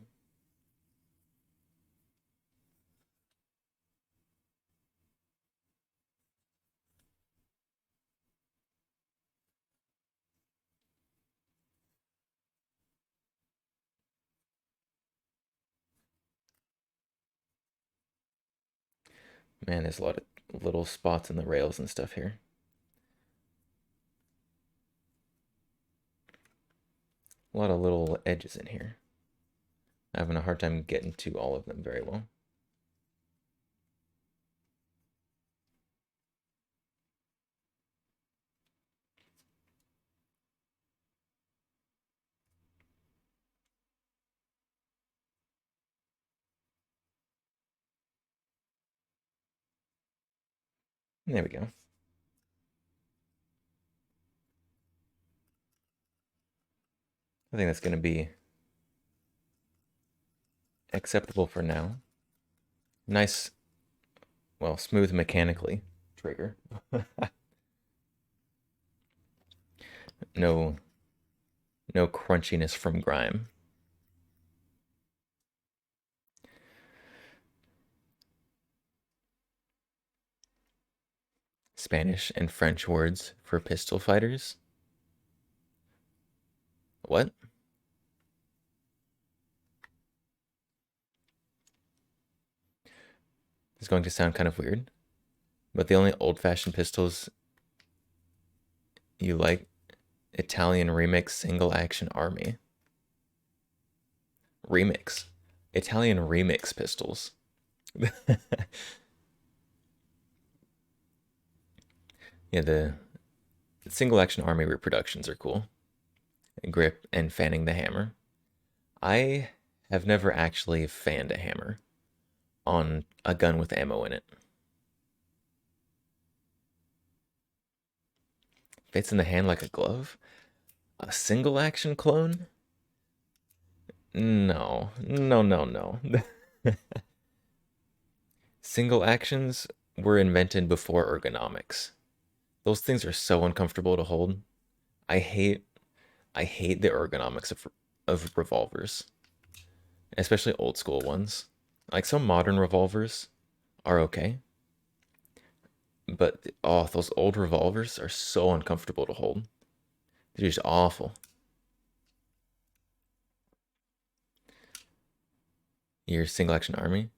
Man, there's a lot of little spots in the rails and stuff here. A lot of little edges in here. I'm having a hard time getting to all of them very well. There we go. I think that's going to be acceptable for now. Nice, well, smooth mechanically trigger. No, no crunchiness from grime. Spanish and French words for pistol fighters. What? It's going to sound kind of weird, but the only old-fashioned pistols you like, Italian remix single action army. Remix. Italian remix pistols. Yeah, the single action army reproductions are cool. Grip and fanning the hammer. I have never actually fanned a hammer on a gun with ammo in it. Fits in the hand like a glove. A single action clone? No, no, no, no. Single actions were invented before ergonomics. Those things are so uncomfortable to hold. I hate I hate the ergonomics of revolvers, especially old school ones. Like some modern revolvers are okay, but oh, those old revolvers are so uncomfortable to hold. They're just awful. Your single action army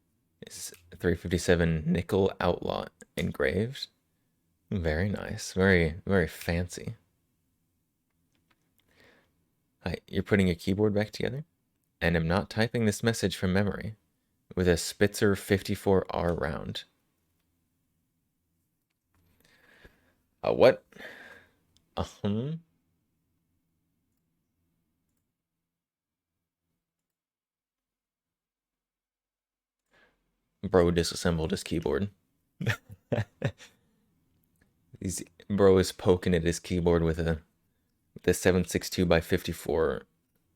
is 357 nickel outlaw engraved. Very nice. Very, very fancy. Hi, you're putting your keyboard back together? And I'm not typing this message from memory with a Spitzer 54R round. What? Uh-huh. Bro disassembled his keyboard. Bro is poking at his keyboard with the 762 by 54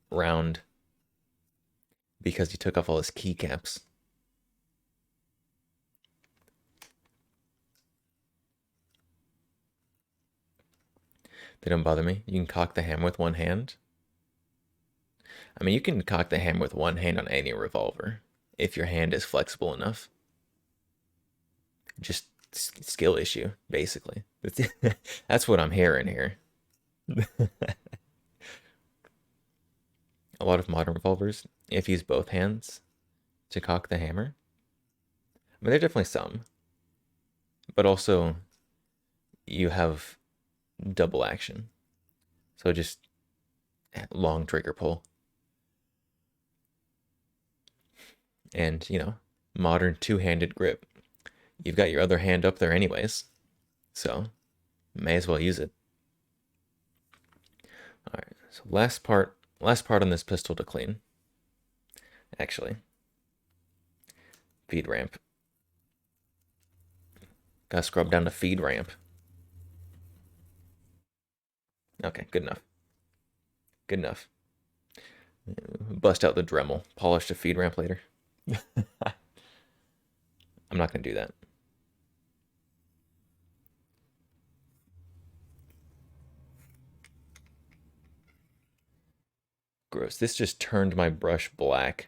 round because he took off all his keycaps. They don't bother me. You can cock the hammer with one hand. I mean, you can cock the hammer with one hand on any revolver if your hand is flexible enough. Just skill issue, basically. That's what I'm hearing here. A lot of modern revolvers, if you use both hands to cock the hammer. I mean, there are definitely some, but also you have double action. So just long trigger pull. And, modern two-handed grip. You've got your other hand up there anyways, so may as well use it. All right, so last part on this pistol to clean. Actually, feed ramp. Gotta scrub down to feed ramp. Okay, good enough. Good enough. Bust out the Dremel, polish the feed ramp later. I'm not gonna do that. Gross. This just turned my brush black.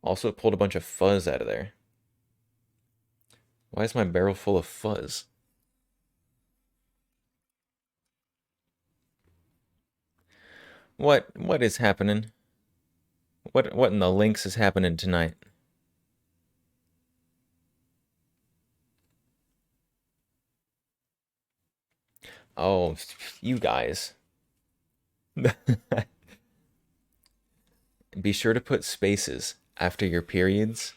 Also, it pulled a bunch of fuzz out of there. Why is my barrel full of fuzz? What is happening? What in the links is happening tonight? Oh, you guys. Be sure to put spaces after your periods,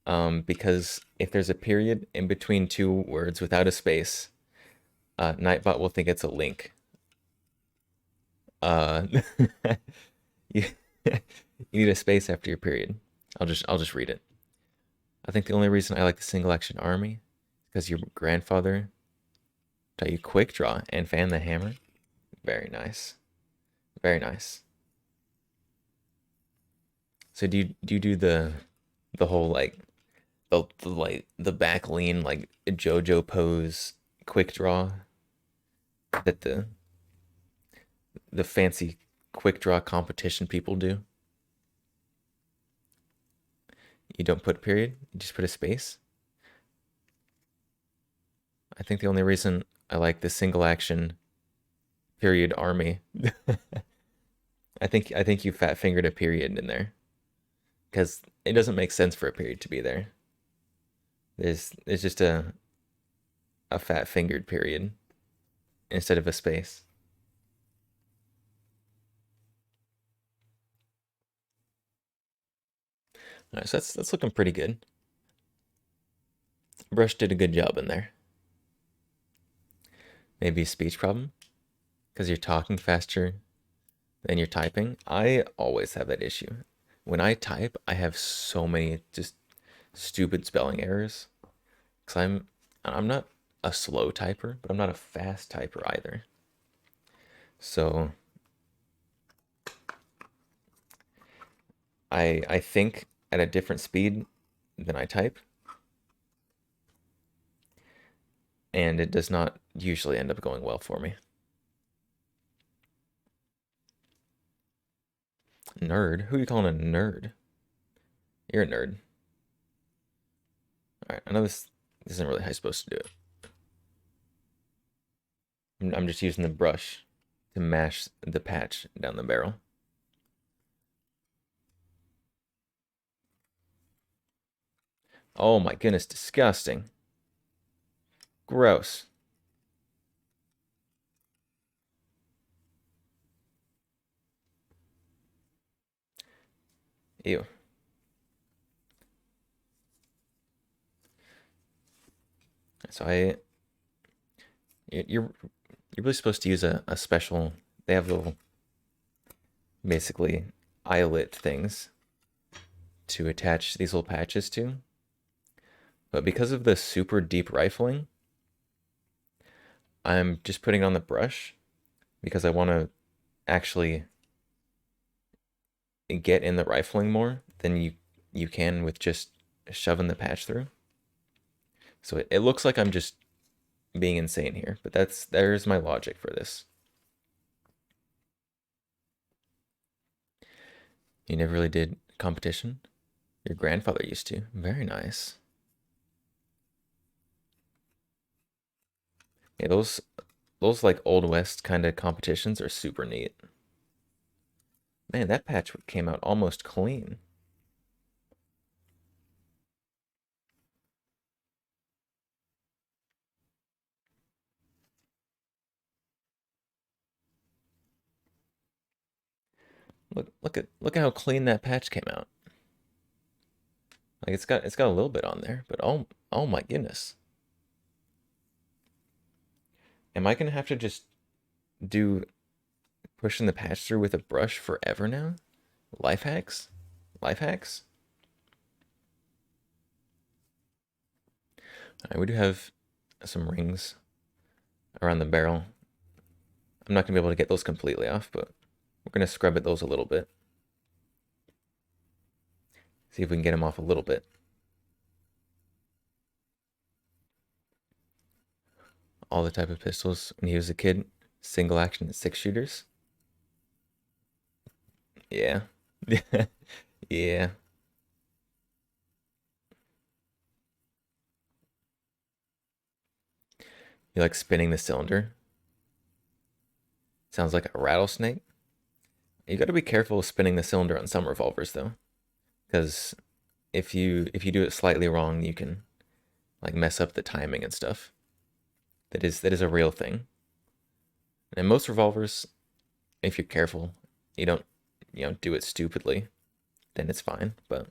because if there's a period in between two words without a space, Nightbot will think it's a link. Uh, you, you need a space after your period. I'll just read it. I think the only reason I like the single action army is because your grandfather taught you quick draw and fan the hammer. Very nice. Very nice. So do you do the whole like the back lean like JoJo pose quick draw that the fancy quick draw competition people do? You don't put a period, you just put a space. I think the only reason I like the single action period army, I think you fat fingered a period in there because it doesn't make sense for a period to be there. There's just a fat fingered period instead of a space. All right, so that's looking pretty good. Brush did a good job in there. Maybe a speech problem because you're talking faster than you're typing. I always have that issue. When I type, I have so many just stupid spelling errors because I'm not a slow typer, but I'm not a fast typer either. So I think at a different speed than I type, and it does not usually end up going well for me. Nerd? Who are you calling a nerd? You're a nerd. Alright, I know this isn't really how you're supposed to do it. I'm just using the brush to mash the patch down the barrel. Oh my goodness, disgusting. Gross. Ew. So you're really supposed to use a special, they have little, basically, eyelet things to attach these little patches to. But because of the super deep rifling, I'm just putting on the brush because I want to actually get in the rifling more than you can with just shoving the patch through. So it looks like I'm just being insane here, but there's my logic for this. You never really did competition? Your grandfather used to. Very nice. Yeah, those like Old West kind of competitions are super neat. Man, that patch came out almost clean. Look at how clean that patch came out. Like it's got a little bit on there, but oh my goodness. Am I gonna have to just do pushing the patch through with a brush forever now? Life hacks? Life hacks? Alright, we do have some rings around the barrel. I'm not gonna be able to get those completely off, but we're gonna scrub at those a little bit. See if we can get them off a little bit. All the type of pistols when he was a kid, single action 6-shooters. Yeah. Yeah. You like spinning the cylinder? Sounds like a rattlesnake. You got to be careful with spinning the cylinder on some revolvers though, because if you do it slightly wrong, you can like mess up the timing and stuff. That is a real thing. And most revolvers, if you're careful, you don't do it stupidly, then it's fine. But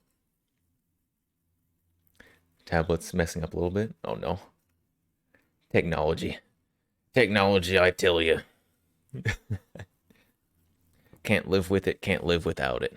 tablet's messing up a little bit. Oh no. Technology. Technology, I tell you. Can't live with it, can't live without it.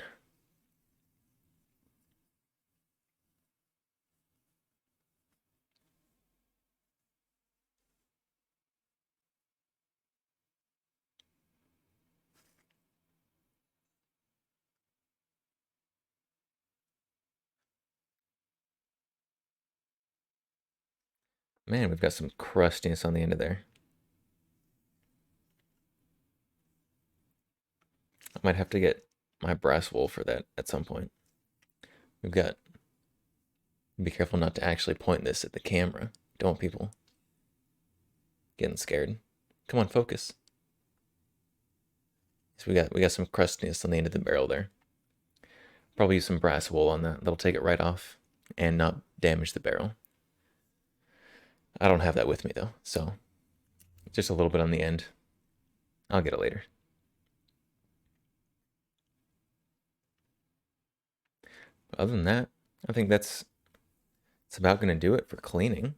Man, we've got some crustiness on the end of there. I might have to get my brass wool for that at some point. We've got. Be careful not to actually point this at the camera. Don't want people getting scared. Come on, focus. So we got some crustiness on the end of the barrel there. Probably use some brass wool on that. That'll take it right off and not damage the barrel. I don't have that with me though, so just a little bit on the end. I'll get it later. Other than that, I think it's about gonna do it for cleaning.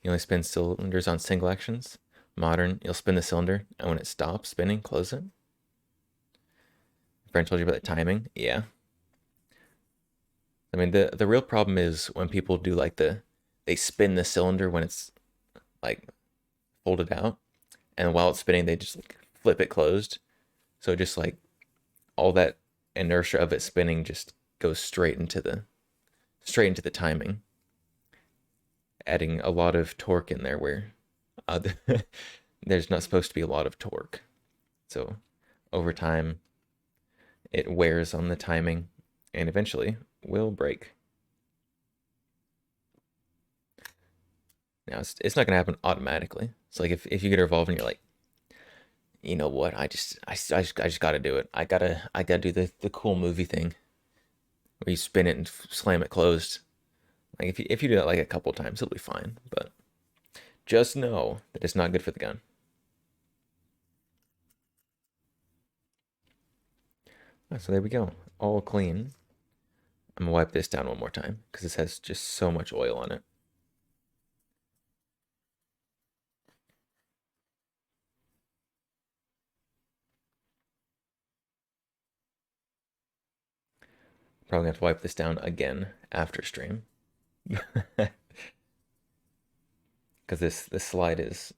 You only spin cylinders on single actions. Modern, you'll spin the cylinder, and when it stops spinning, close it. Friend told you about the timing. Yeah. I mean, the real problem is when people do like they spin the cylinder when it's like folded out, and while it's spinning, they just like flip it closed. So just like all that inertia of it spinning just goes straight into the timing, adding a lot of torque in there where uh, there's not supposed to be a lot of torque. So over time, it wears on the timing and eventually will break. Now it's not gonna happen automatically. It's like if you get a revolve and you're like, you know what, I just gotta do it. I gotta do the cool movie thing where you spin it and slam it closed. Like if you do that like a couple times, it'll be fine. But just know that it's not good for the gun. So there we go, all clean. I'm gonna wipe this down one more time because this has just so much oil on it. Probably gonna have to wipe this down again after stream because this slide is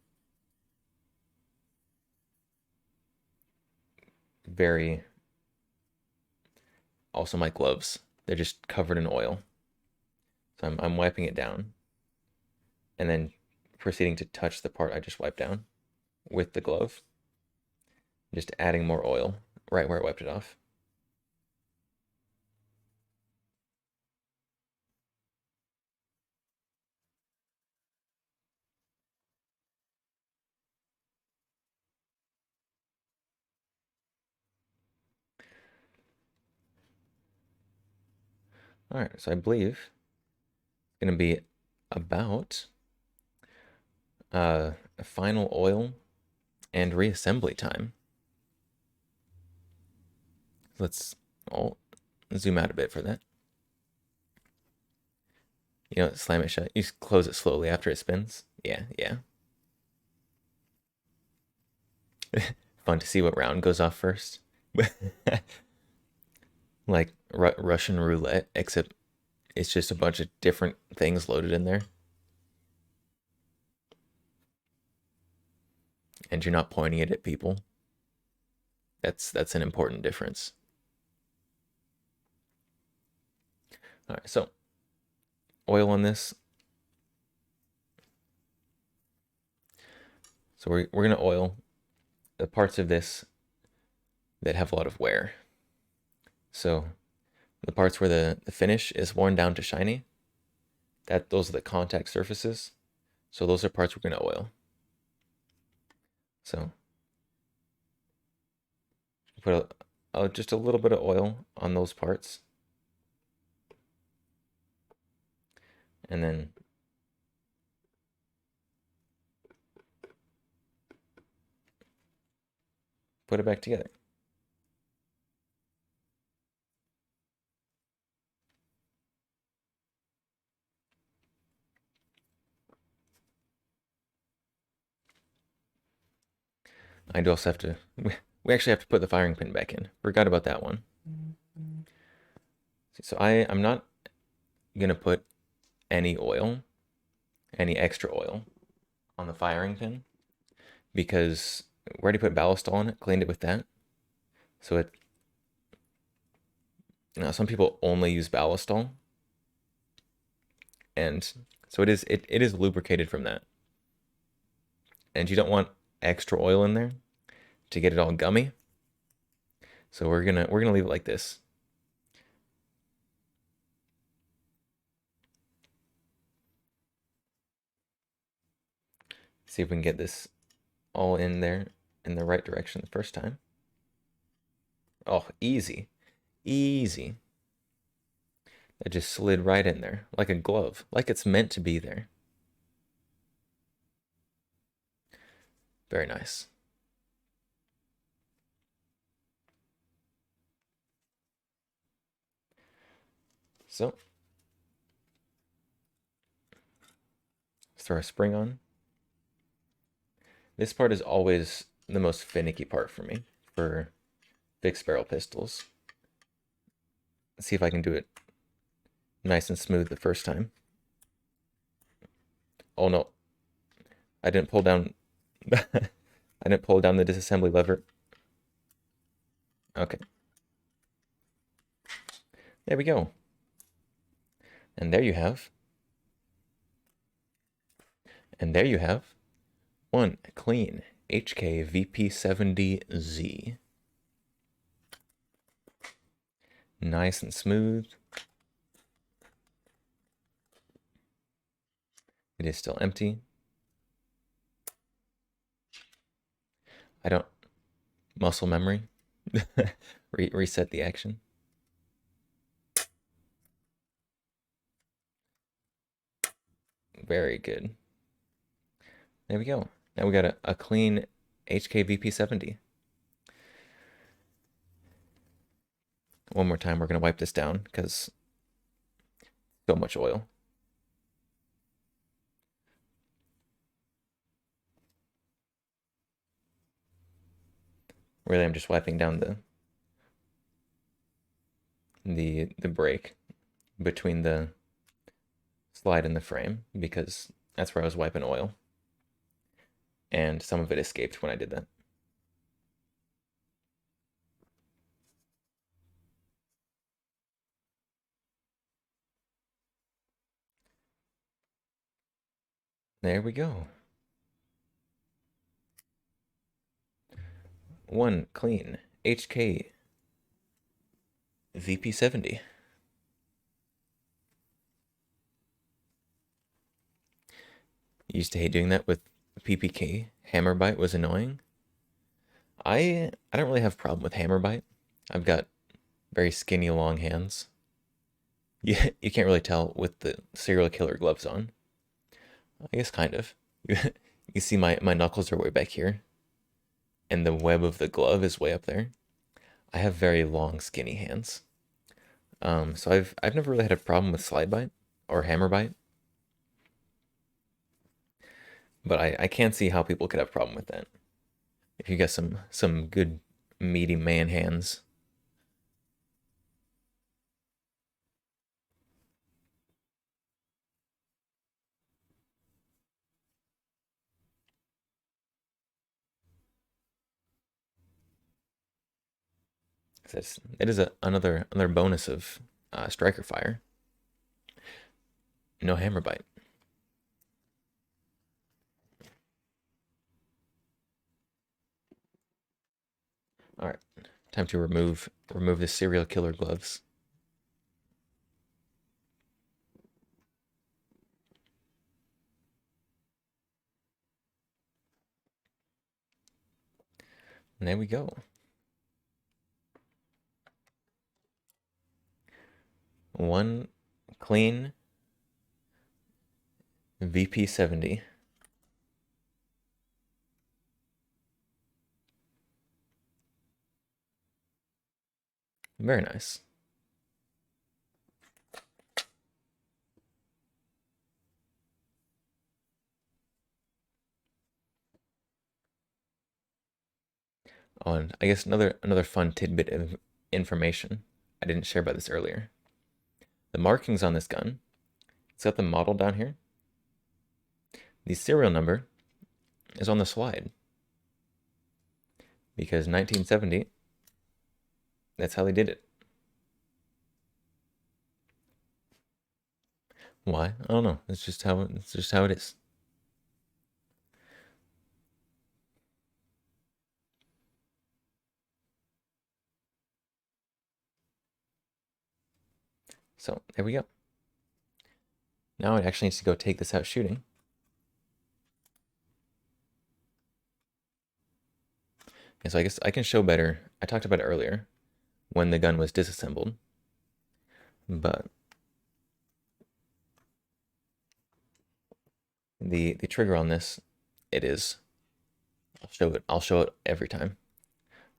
very. Also, my gloves, they're just covered in oil. So I'm wiping it down and then proceeding to touch the part I just wiped down with the glove. Just adding more oil right where I wiped it off. All right, so I believe it's going to be about a final oil and reassembly time. Let's zoom out a bit for that. You know, slam it shut. You just close it slowly after it spins. Yeah, yeah. Fun to see what round goes off first. Like Russian roulette, except it's just a bunch of different things loaded in there. And you're not pointing it at people. That's an important difference. All right, so oil on this. So we're gonna oil the parts of this that have a lot of wear. So the parts where the finish is worn down to shiny, those are the contact surfaces. So those are parts we're gonna oil. So put just a little bit of oil on those parts. And then put it back together. I do also have to, we actually have to put the firing pin back in. Forgot about that one. So I'm not gonna put any extra oil on the firing pin because we already put Ballistol on it, cleaned it with that. So some people only use Ballistol, and so it is lubricated from that. And you don't want extra oil in there to get it all gummy. So we're gonna leave it like this. See if we can get this all in there in the right direction the first time. Oh, easy. Easy. That just slid right in there like a glove, like it's meant to be there. Very nice. So let's throw our spring on. This part is always the most finicky part for me for fixed barrel pistols. Let's see if I can do it nice and smooth the first time. Oh no, I didn't pull down. I didn't pull down the disassembly lever. Okay. There we go. And there you have. And there you have one clean HK VP70Z. Nice and smooth. It is still empty. I don't... Muscle memory. Reset the action. Very good. There we go. Now we got a clean HK VP70. One more time, we're going to wipe this down because so much oil. Really, I'm just wiping down the break between the slide and the frame because that's where I was wiping oil. And some of it escaped when I did that. There we go. One clean HK VP70. Used to hate doing that with PPK. Hammer bite was annoying. I don't really have a problem with hammer bite. I've got very skinny long hands. You can't really tell with the serial killer gloves on. I guess kind of. You see my knuckles are way back here. And the web of the glove is way up there. I have very long, skinny hands. So I've never really had a problem with slide bite or hammer bite. But I can't see how people could have a problem with that. If you got some good meaty man hands. It is another bonus of striker fire. No hammer bite. All right, time to remove the serial killer gloves. And there we go. One clean VP70. Very nice. Oh, and I guess another fun tidbit of information. I didn't share about this earlier. The markings on this gun, it's got the model down here. The serial number is on the slide. Because 1970, that's how they did it. Why? I don't know. It's just how it is. So there we go. Now it actually needs to go take this out shooting. And so I guess I can show better. I talked about it earlier when the gun was disassembled. But the trigger on this, it is. I'll show it every time.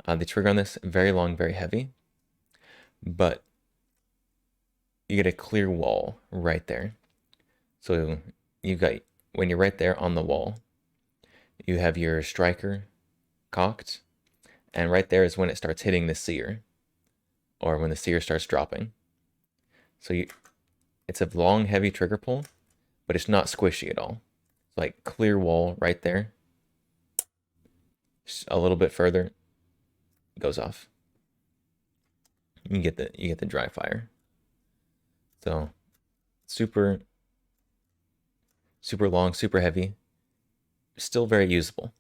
The trigger on this, very long, very heavy. But you get a clear wall right there. So you've got, when you're right there on the wall, you have your striker cocked, and right there is when it starts hitting the sear, or when the sear starts dropping. So it's a long, heavy trigger pull, but it's not squishy at all. It's like clear wall right there. Just a little bit further, goes off. You get the dry fire. So super super long, super heavy, still very usable.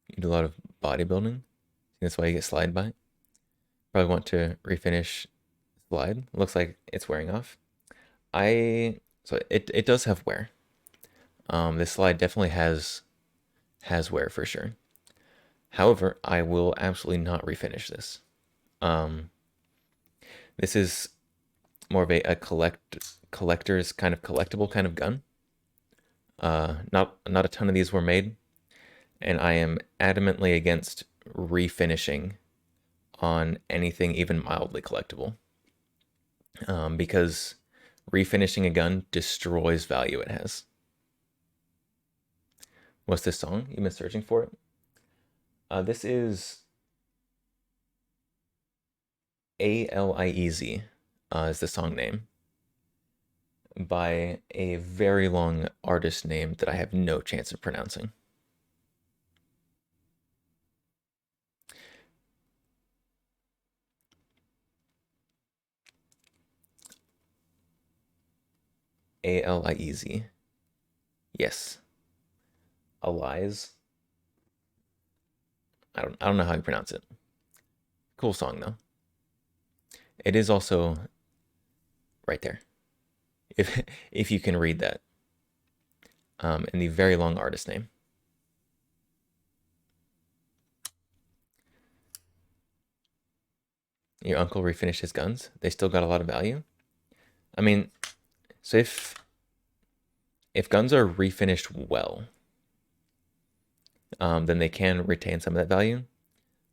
You do a lot of bodybuilding. That's why you get slide by. Probably want to refinish slide. Looks like it's wearing off. So it does have wear. This slide definitely has wear for sure. However, I will absolutely not refinish this. This is more of a collector's kind of collectible kind of gun. Not a ton of these were made, and I am adamantly against refinishing on anything even mildly collectible, because refinishing a gun destroys value it has. What's this song? You've been searching for it? This is ALIEZ, is the song name, by a very long artist name that I have no chance of pronouncing. ALIEZ. Yes. Alize. I don't know how you pronounce it. Cool song though. It is also right there. If you can read that. And the very long artist name. Your uncle refinished his guns. They still got a lot of value. I mean, so if guns are refinished well, then they can retain some of that value.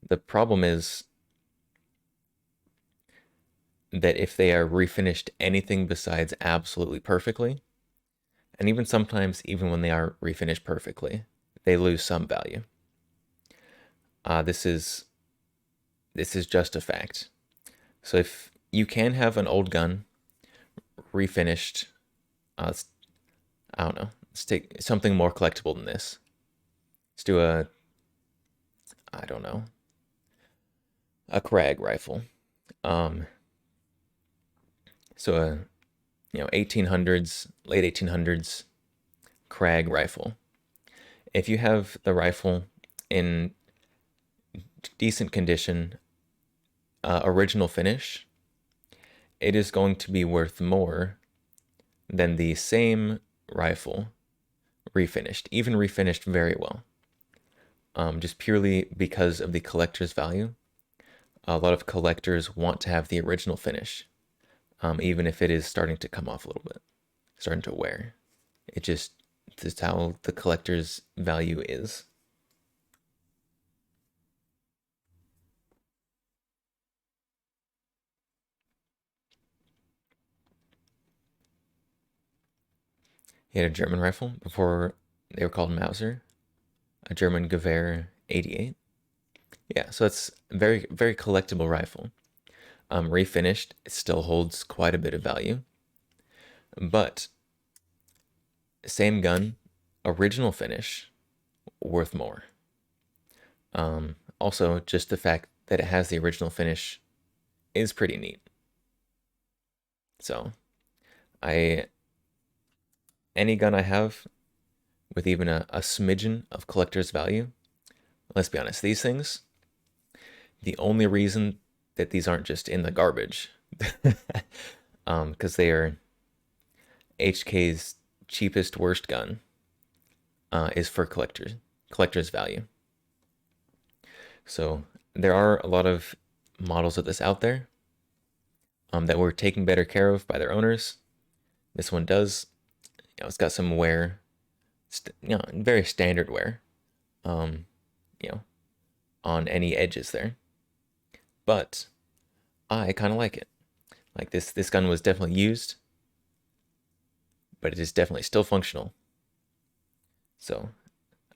The problem is that if they are refinished anything besides absolutely perfectly, and even sometimes even when they are refinished perfectly, they lose some value. This is just a fact. So if you can have an old gun refinished, I don't know. Let's take something more collectible than this. Let's do I don't know, a Krag rifle. So a 1800s, late 1800s Krag rifle. If you have the rifle in decent condition, original finish, it is going to be worth more than the same rifle refinished, even refinished very well. Just purely because of the collector's value. A lot of collectors want to have the original finish, even if it is starting to come off a little bit, starting to wear. It's how the collector's value is. He had a German rifle before they were called Mauser, a German Gewehr 88. Yeah, so it's very, very collectible rifle. Refinished, it still holds quite a bit of value. But same gun, original finish, worth more. Also, just the fact that it has the original finish is pretty neat. So, any gun I have with even a smidgen of collector's value, let's be honest, these things, the only reason that these aren't just in the garbage, because they are HK's cheapest, worst gun, is for collector's value. So there are a lot of models of this out there, that were taken better care of by their owners. This one does. It's got some wear, very standard wear, you know, on any edges there. But I kind of like it. Like this gun was definitely used, but it is definitely still functional. So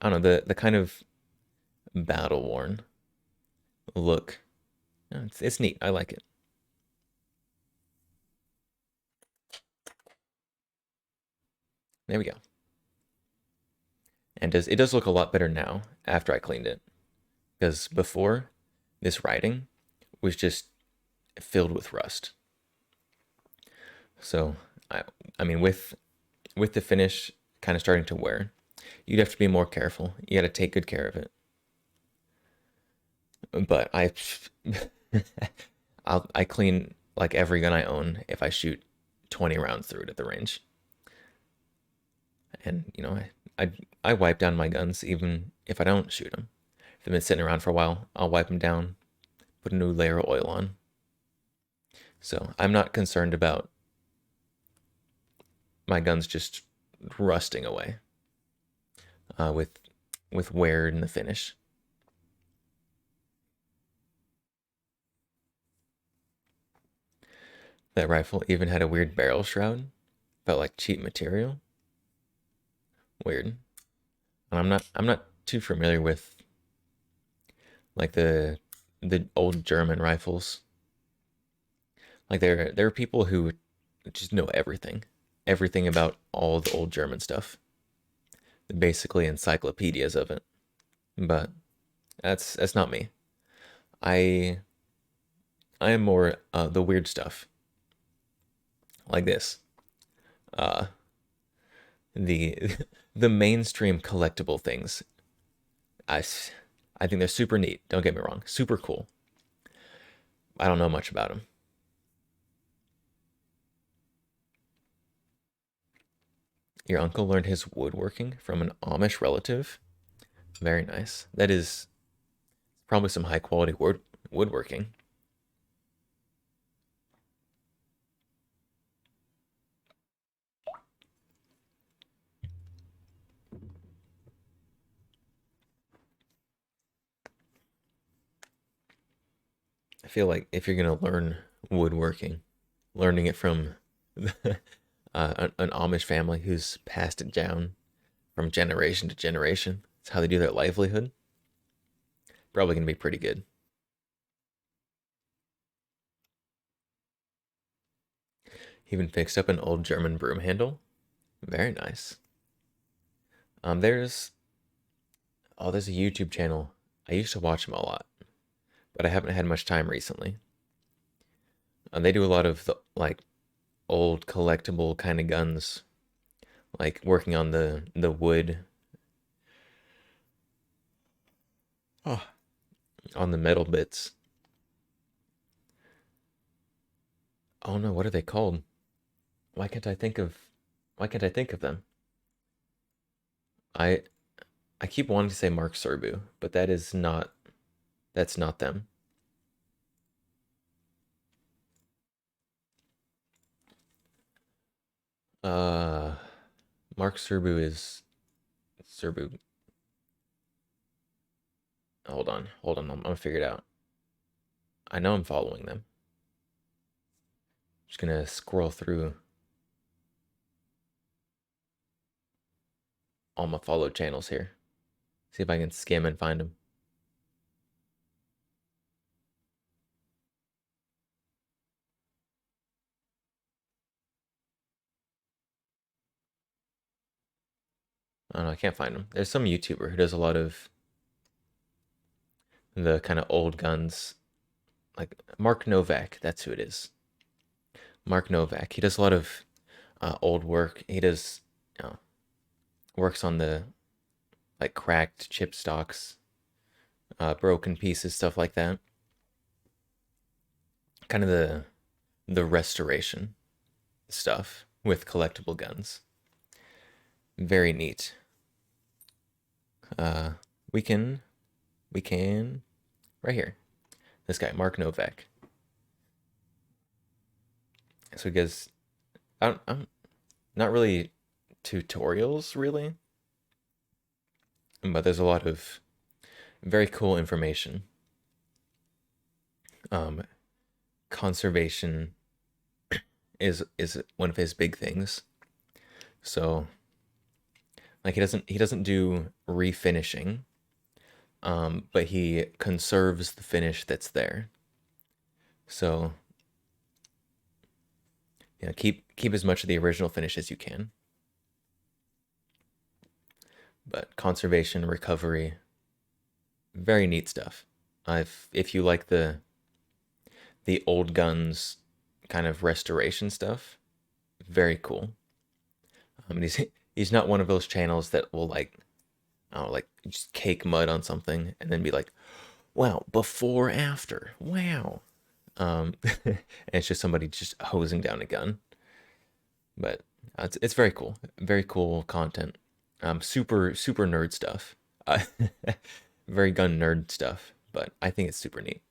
I don't know, the kind of battle worn look. It's neat. I like it. There we go. and it does look a lot better now after I cleaned it, because before, this writing was just filled with rust. So I I mean with the finish kind of starting to wear, you'd have to be more careful. You got to take good care of it. But I clean like every gun I own if I shoot 20 rounds through it at the range. And I wipe down my guns even if I don't shoot them. If they've been sitting around for a while, I'll wipe them down, put a new layer of oil on. So I'm not concerned about my guns just rusting away with wear in the finish. That rifle even had a weird barrel shroud. Felt like cheap material. Weird. And I'm not too familiar with like the old German rifles. Like there are people who just know everything about all the old German stuff. Basically encyclopedias of it. But that's not me. I I am more the weird stuff like this. Uh, the the mainstream collectible things. I I think they're super neat. Don't get me wrong, super cool. I don't know much about them. Your uncle learned his woodworking from an Amish relative. Very nice. That is probably some high quality woodworking. I feel like if you're gonna learn woodworking, learning it from an Amish family who's passed it down from generation to generation, it's how they do their livelihood. Probably gonna be pretty good. Even fixed up an old German broom handle. Very nice. There's there's a YouTube channel. I used to watch them a lot, but I haven't had much time recently. They do a lot of like old collectible kind of guns, like working on the wood, oh, on the metal bits. Oh no, what are they called? Why can't I think of why can't I think of them? I I keep wanting to say Mark Serbu, but that's not them. Uh Mark Serbu is Serbu. Hold on, I'm gonna figure it out. I know I'm following them. Just gonna scroll through all my followed channels here. See if I can skim and find them. I don't know, I can't find them. There's some YouTuber who does a lot of the kind of old guns, like Mark Novak. That's who it is. Mark Novak. He does a lot of old work. He does, you know, works on the like cracked chip stocks, broken pieces, stuff like that. Kind of the restoration stuff with collectible guns. Very neat. Uh, we can we can right here. This guy, Mark Novak. So he goes, I'm not really tutorials really, but there's a lot of very cool information. Um, Conservation is one of his big things. So like he doesn't do refinishing, but he conserves the finish that's there. So keep as much of the original finish as you can. But conservation, recovery, very neat stuff. If you like the old guns kind of restoration stuff, very cool. He's not one of those channels that will like, I don't know, like just cake mud on something and then be like, wow, before after, wow. And it's just somebody just hosing down a gun. But it's very cool content. Super nerd stuff. Uh, very gun nerd stuff, but I think it's super neat.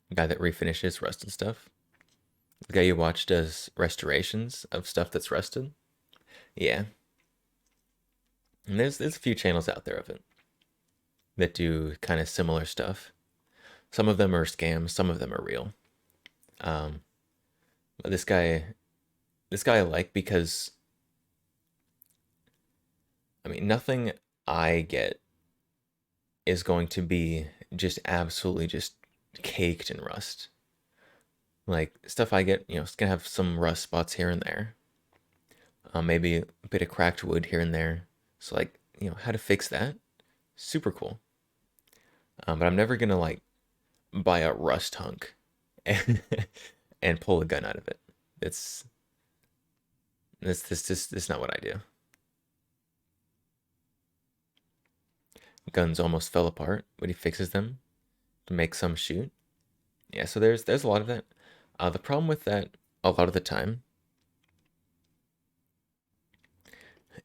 The guy that refinishes rusted stuff. The guy you watch does restorations of stuff that's rusted. Yeah, and there's a few channels out there of it that do kind of similar stuff. Some of them are scams, some of them are real. Um, but this guy I like because I mean nothing I get is going to be just absolutely just caked in rust. Like stuff I get, it's gonna have some rust spots here and there. Maybe a bit of cracked wood here and there. So like, how to fix that? Super cool. But I'm never gonna like buy a rust hunk and, and pull a gun out of it. It's this not what I do. Guns almost fell apart, but he fixes them to make some shoot. Yeah, so there's a lot of that. The problem with that a lot of the time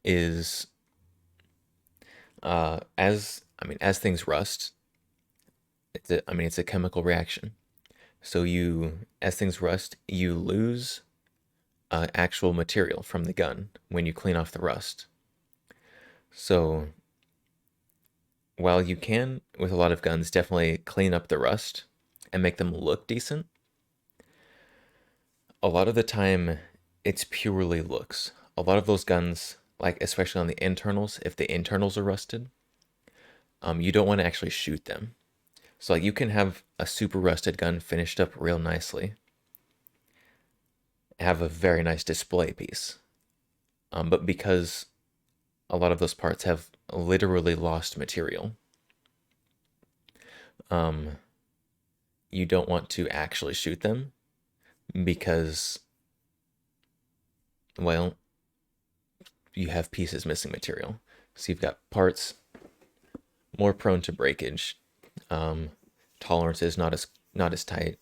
is as things rust, it's a chemical reaction. So as things rust, you lose actual material from the gun when you clean off the rust. So while you can, with a lot of guns, definitely clean up the rust and make them look decent, a lot of the time it's purely looks. A lot of those guns, like especially on the internals, if the internals are rusted, you don't want to actually shoot them. So like you can have a super rusted gun finished up real nicely, have a very nice display piece. But because a lot of those parts have literally lost material, um, you don't want to actually shoot them because, well, you have pieces missing material. So you've got parts more prone to breakage. Um, Tolerance is not as tight.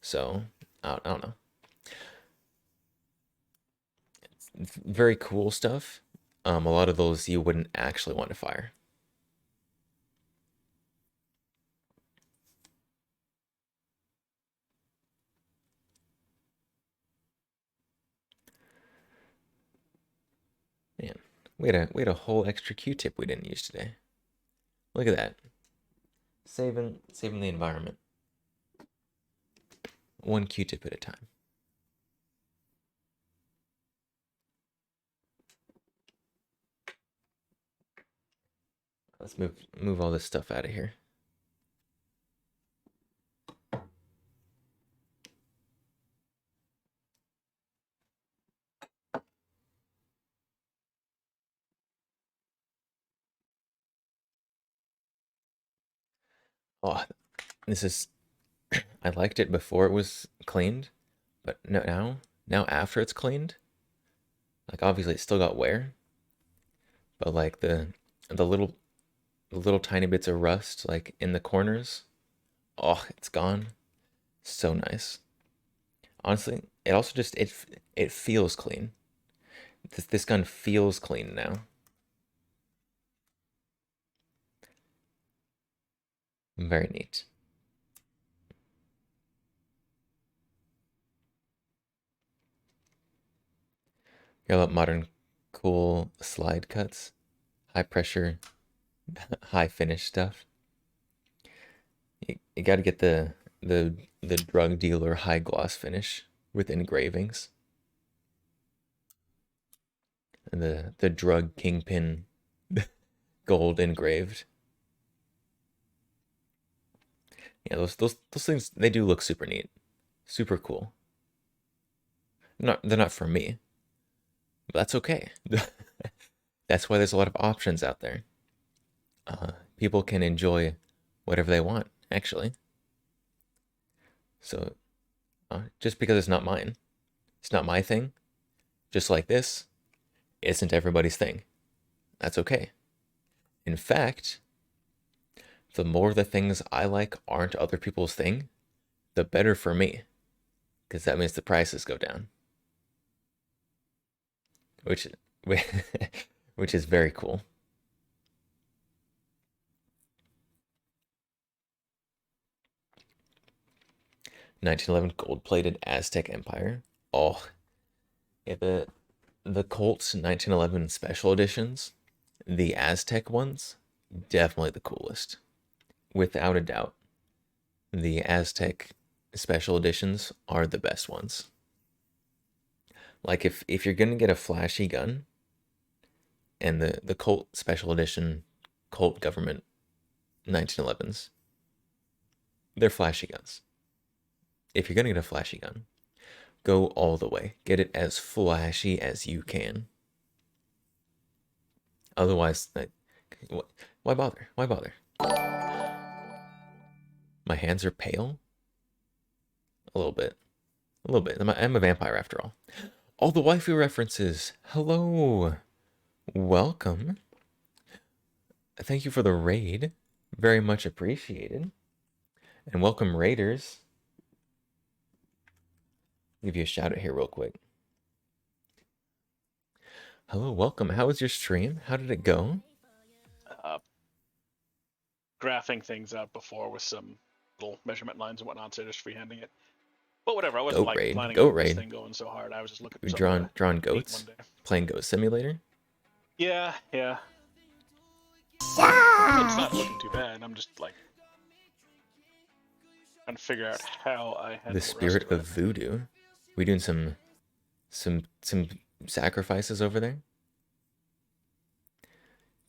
So I don't know. Very cool stuff. A lot of those you wouldn't actually want to fire. Man, we had a whole extra Q-tip we didn't use today. Look at that. Saving the environment. One Q-tip at a time. Let's move all this stuff out of here. Oh, this is I liked it before it was cleaned, but no, now after it's cleaned, like obviously it's still got wear, but like the little the little tiny bits of rust like in the corners, oh, it's gone. So nice. Honestly, it also just it feels clean. This gun feels clean now. Very neat. You got modern cool slide cuts, high pressure, high finish stuff. You got to get the drug dealer high gloss finish with engravings, and the drug kingpin gold engraved. Yeah, those things they do look super neat, super cool. They're not for me, but that's okay. That's why there's a lot of options out there. People can enjoy whatever they want, actually. So just because it's not mine, it's not my thing, just like this isn't everybody's thing. That's okay. In fact, the more the things I like aren't other people's thing, the better for me, because that means the prices go down, which which is very cool. 1911 gold-plated Aztec Empire. Oh, yeah, the Colts 1911 special editions, the Aztec ones, definitely the coolest, without a doubt. The Aztec special editions are the best ones. Like if you're gonna get a flashy gun, and the Colt special edition, Colt government 1911s, they're flashy guns. If you're gonna get a flashy gun, go all the way. Get it as flashy as you can. Otherwise, why bother? Why bother? My hands are pale. A little bit. A little bit. I'm a vampire after all. All the waifu references. Hello. Welcome. Thank you for the raid. Very much appreciated. And welcome, raiders. Give you a shout out here real quick. Hello, welcome. How was your stream? How did it go? Graphing things out before with some little measurement lines and whatnot, so just freehanding it. But whatever, I wasn't planning on this thing going so hard. I was just looking for something drawn goats? Playing Goat Simulator? Yeah. It's not looking too bad. I'm just like trying to figure out how I had the spirit of voodoo. We doing some sacrifices over there?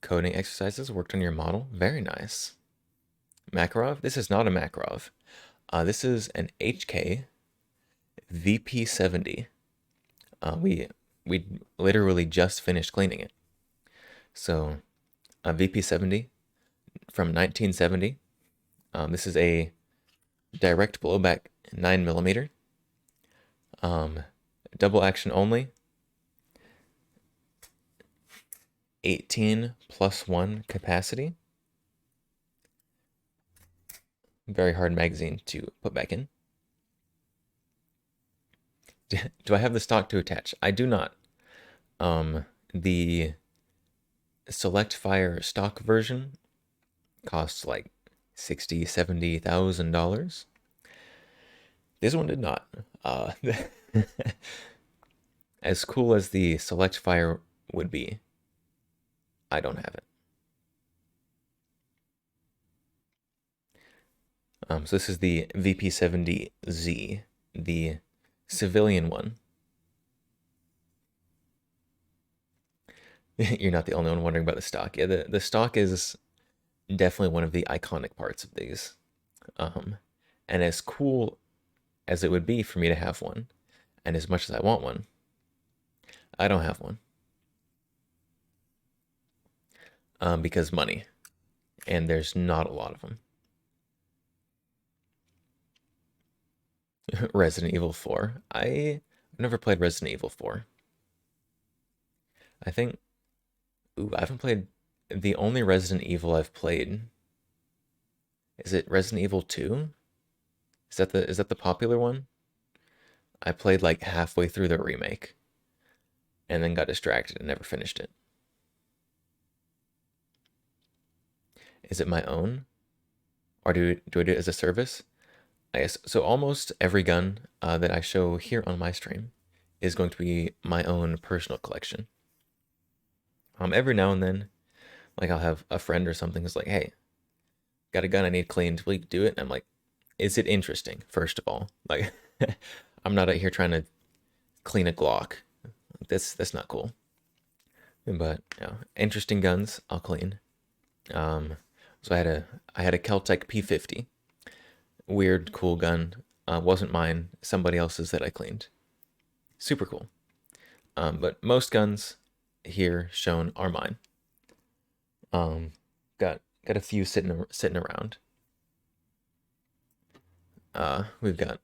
Coding exercises worked on your model. Very nice. Makarov? This is not a Makarov. This is an HK VP70. We literally just finished cleaning it. So, a VP70 from 1970. This is a direct blowback 9mm. Double action only. 18+1 capacity. Very hard magazine to put back in. Do I have the stock to attach? I do not. The Select Fire stock version costs like $60,000-$70,000. This one did not. As cool as the Select Fire would be, I don't have it. So this is the VP70Z, the civilian one. You're not the only one wondering about the stock. Yeah, the stock is definitely one of the iconic parts of these. And as cool as it would be for me to have one, and as much as I want one, I don't have one. Because money. And there's not a lot of them. Resident Evil 4. I've never played Resident Evil 4. I think... Ooh, I haven't played... The only Resident Evil I've played... Is it Resident Evil 2? Is that the popular one? I played like halfway through the remake. And then got distracted and never finished it. Is it my own? Or do I do it as a service? I guess, so almost every gun that I show here on my stream is going to be my own personal collection. Every now and then, like I'll have a friend or something who's like, hey, got a gun I need cleaned, will you do it? And I'm like, is it interesting, first of all? Like, I'm not out here trying to clean a Glock. That's not cool. But, interesting guns, I'll clean. So I had a Keltec P50. Weird, cool gun. Wasn't mine, somebody else's that I cleaned. Super cool. But most guns here shown are mine. Got a few sitting around. We've got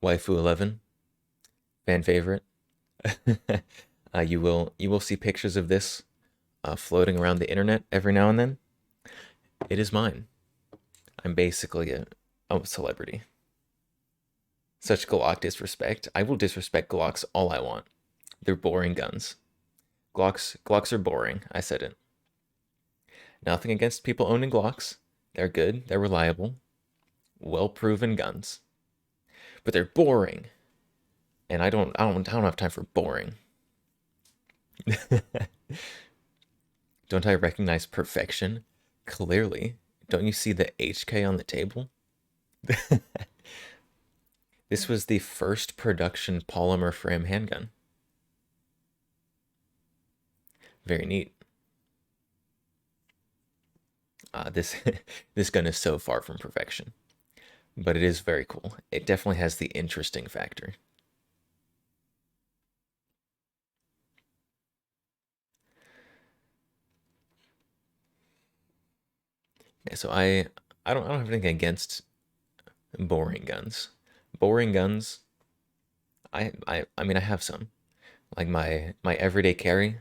Waifu 11, fan favorite. You will see pictures of this floating around the internet every now and then. It is mine. I'm basically a celebrity. Such Glock disrespect. I will disrespect Glocks all I want. They're boring guns. Glocks are boring. I said it. Nothing against people owning Glocks. They're good. They're reliable. Well-proven guns. But they're boring. And I don't have time for boring. Don't I recognize perfection? Clearly. Don't you see the HK on the table? This was the first production polymer frame handgun. Very neat. This gun is so far from perfection, but it is very cool. It definitely has the interesting factor. Yeah, so I don't have anything against boring guns. Boring guns. I mean I have some, like my everyday carry,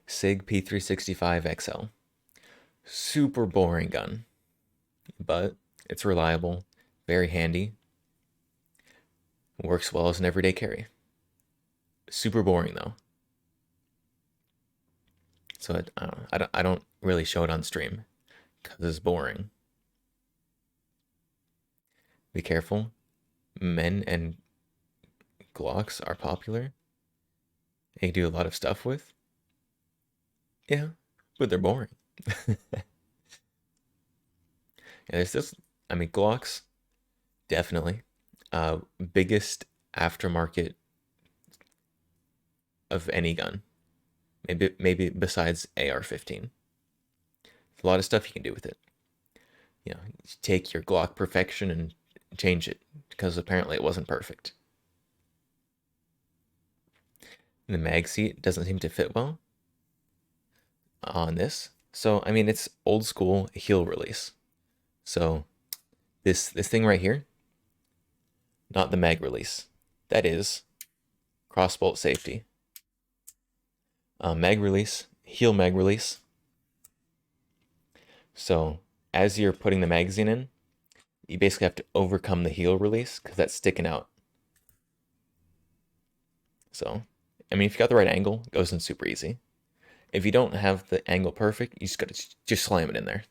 Sig P365 XL. Super boring gun, but it's reliable, very handy, works well as an everyday carry. Super boring though. So I don't really show it on stream because it's boring. Be careful. Men and Glocks are popular. They do a lot of stuff with. Yeah, but they're boring. Yeah, there's this. I mean, Glocks, definitely. Biggest aftermarket of any gun. Maybe besides AR-15. There's a lot of stuff you can do with it. You know, you take your Glock perfection and change it because apparently it wasn't perfect. The mag seat doesn't seem to fit well on this. So, I mean, it's old school heel release. So, this thing right here, not the mag release. That is crossbolt safety. Mag release, heel mag release. So, as you're putting the magazine in, you basically have to overcome the heel release because that's sticking out. So, I mean, if you got the right angle, it goes in super easy. If you don't have the angle perfect, you just gotta just slam it in there.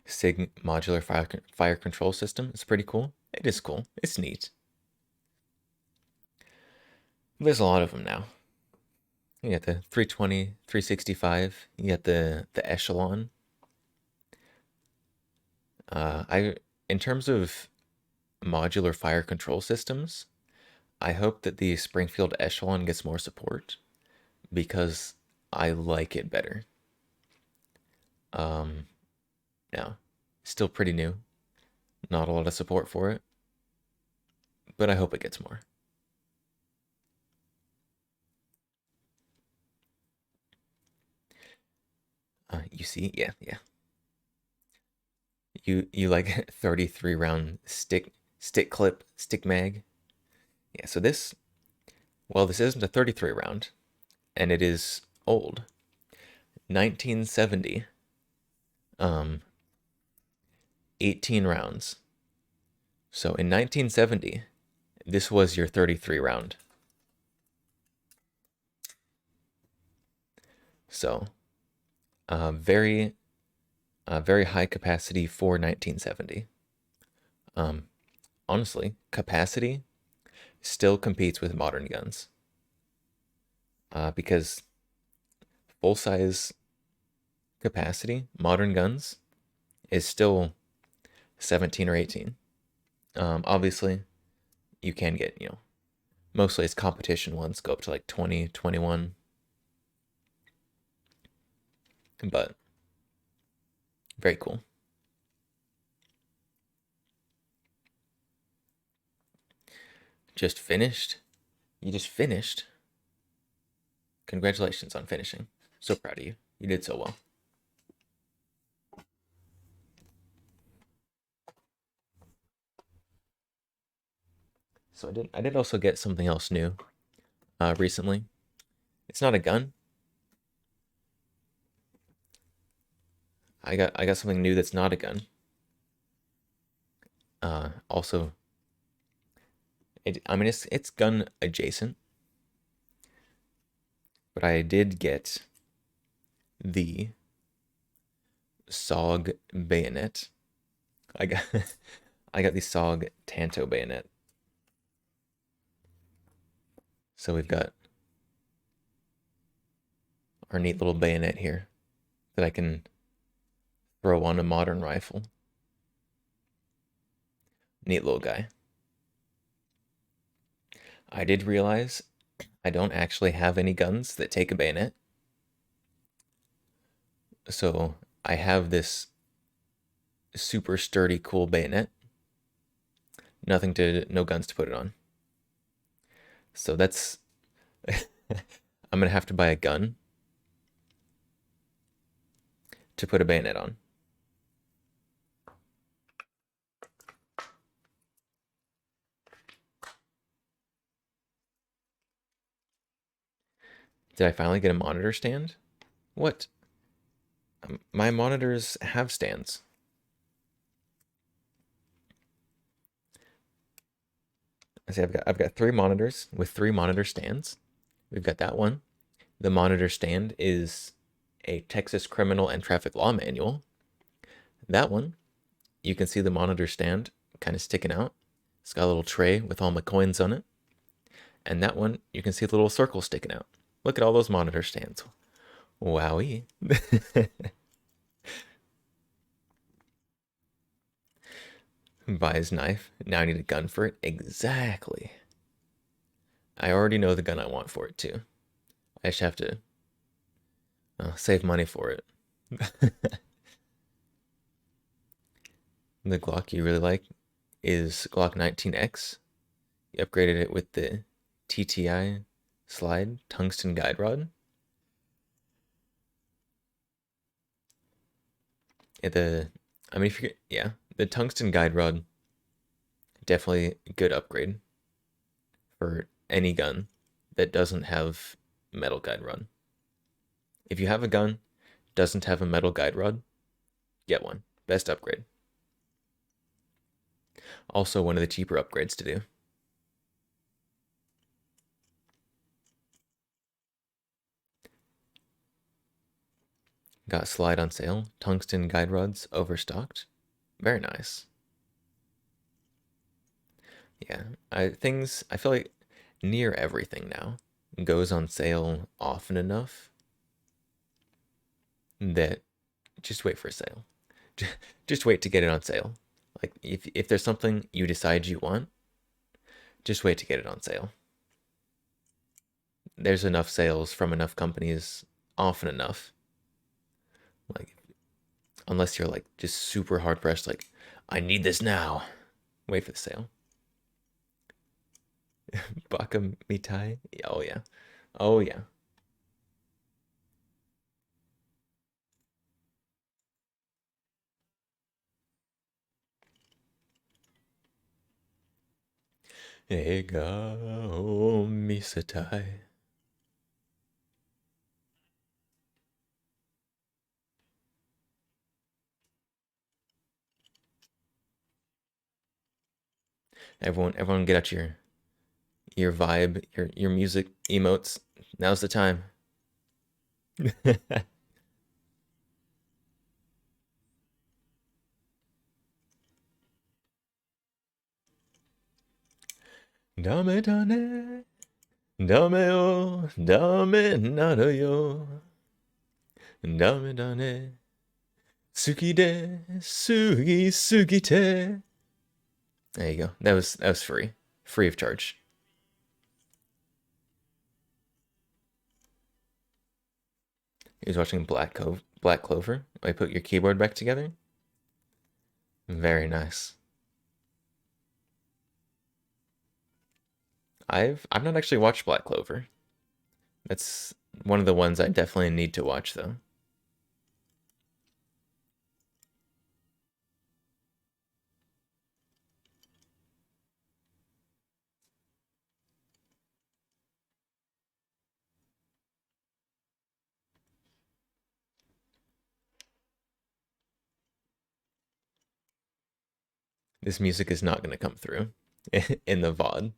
Sig modular fire control system. It's pretty cool. It is cool. It's neat. There's a lot of them now. You got the 320, 365. You got the Echelon. In terms of modular fire control systems, I hope that the Springfield Echelon gets more support because I like it better. Yeah, still pretty new. Not a lot of support for it, but I hope it gets more. You see, yeah. You like 33 round stick clip, stick mag. Yeah, so this isn't a 33 round, and it is old. 1970. 18 rounds. So in 1970, this was your 33 round. So, very high capacity for 1970. Honestly, capacity still competes with modern guns. Because full size capacity, modern guns, is still 17 or 18. Obviously, you can get, mostly it's competition ones go up to like 20, 21. But very cool. Just finished? You just finished? Congratulations on finishing. So proud of you. You did so well. So I did also get something else new recently. It's not a gun. I got something new that's not a gun. Also, I mean it's gun adjacent, but I did get the SOG bayonet. I got I got the SOG Tanto bayonet. So we've got our neat little bayonet here that I can throw on a modern rifle. Neat little guy. I did realize I don't actually have any guns that take a bayonet. So I have this super sturdy, cool bayonet. No guns to put it on. So that's, I'm gonna have to buy a gun to put a bayonet on. Did I finally get a monitor stand? What? My monitors have stands. I see I've got 3 monitors with 3 monitor stands. We've got that one. The monitor stand is a Texas Criminal and Traffic Law Manual. That one, you can see the monitor stand kind of sticking out. It's got a little tray with all my coins on it. And that one, you can see the little circle sticking out. Look at all those monitor stands. Wowie. Buy his knife. Now I need a gun for it. Exactly. I already know the gun I want for it too. I just have to save money for it. The Glock you really like is Glock 19X. You upgraded it with the TTI slide tungsten guide rod. The tungsten guide rod, definitely a good upgrade for any gun that doesn't have metal guide rod. If you have a gun doesn't have a metal guide rod, get one. Best upgrade. Also one of the cheaper upgrades to do. Got slide on sale. Tungsten guide rods overstocked. Very nice. Yeah, I feel like near everything now goes on sale often enough that just wait for a sale. Just wait to get it on sale. Like if there's something you decide you want, just wait to get it on sale. There's enough sales from enough companies often enough. Like unless you're like just super hard pressed, like I need this now. Wait for the sale. Baka mitai? Oh yeah. Oh yeah. Ega o misatai. Everyone get out your vibe, your music emotes. Now's the time. Dame dane, dame o, dame nada yo. Dame dane, suki de, sugi sugite. There you go. That was free of charge. He was watching Black Clover. I put your keyboard back together. Very nice. I've not actually watched Black Clover. That's one of the ones I definitely need to watch though. This music is not going to come through in the VOD.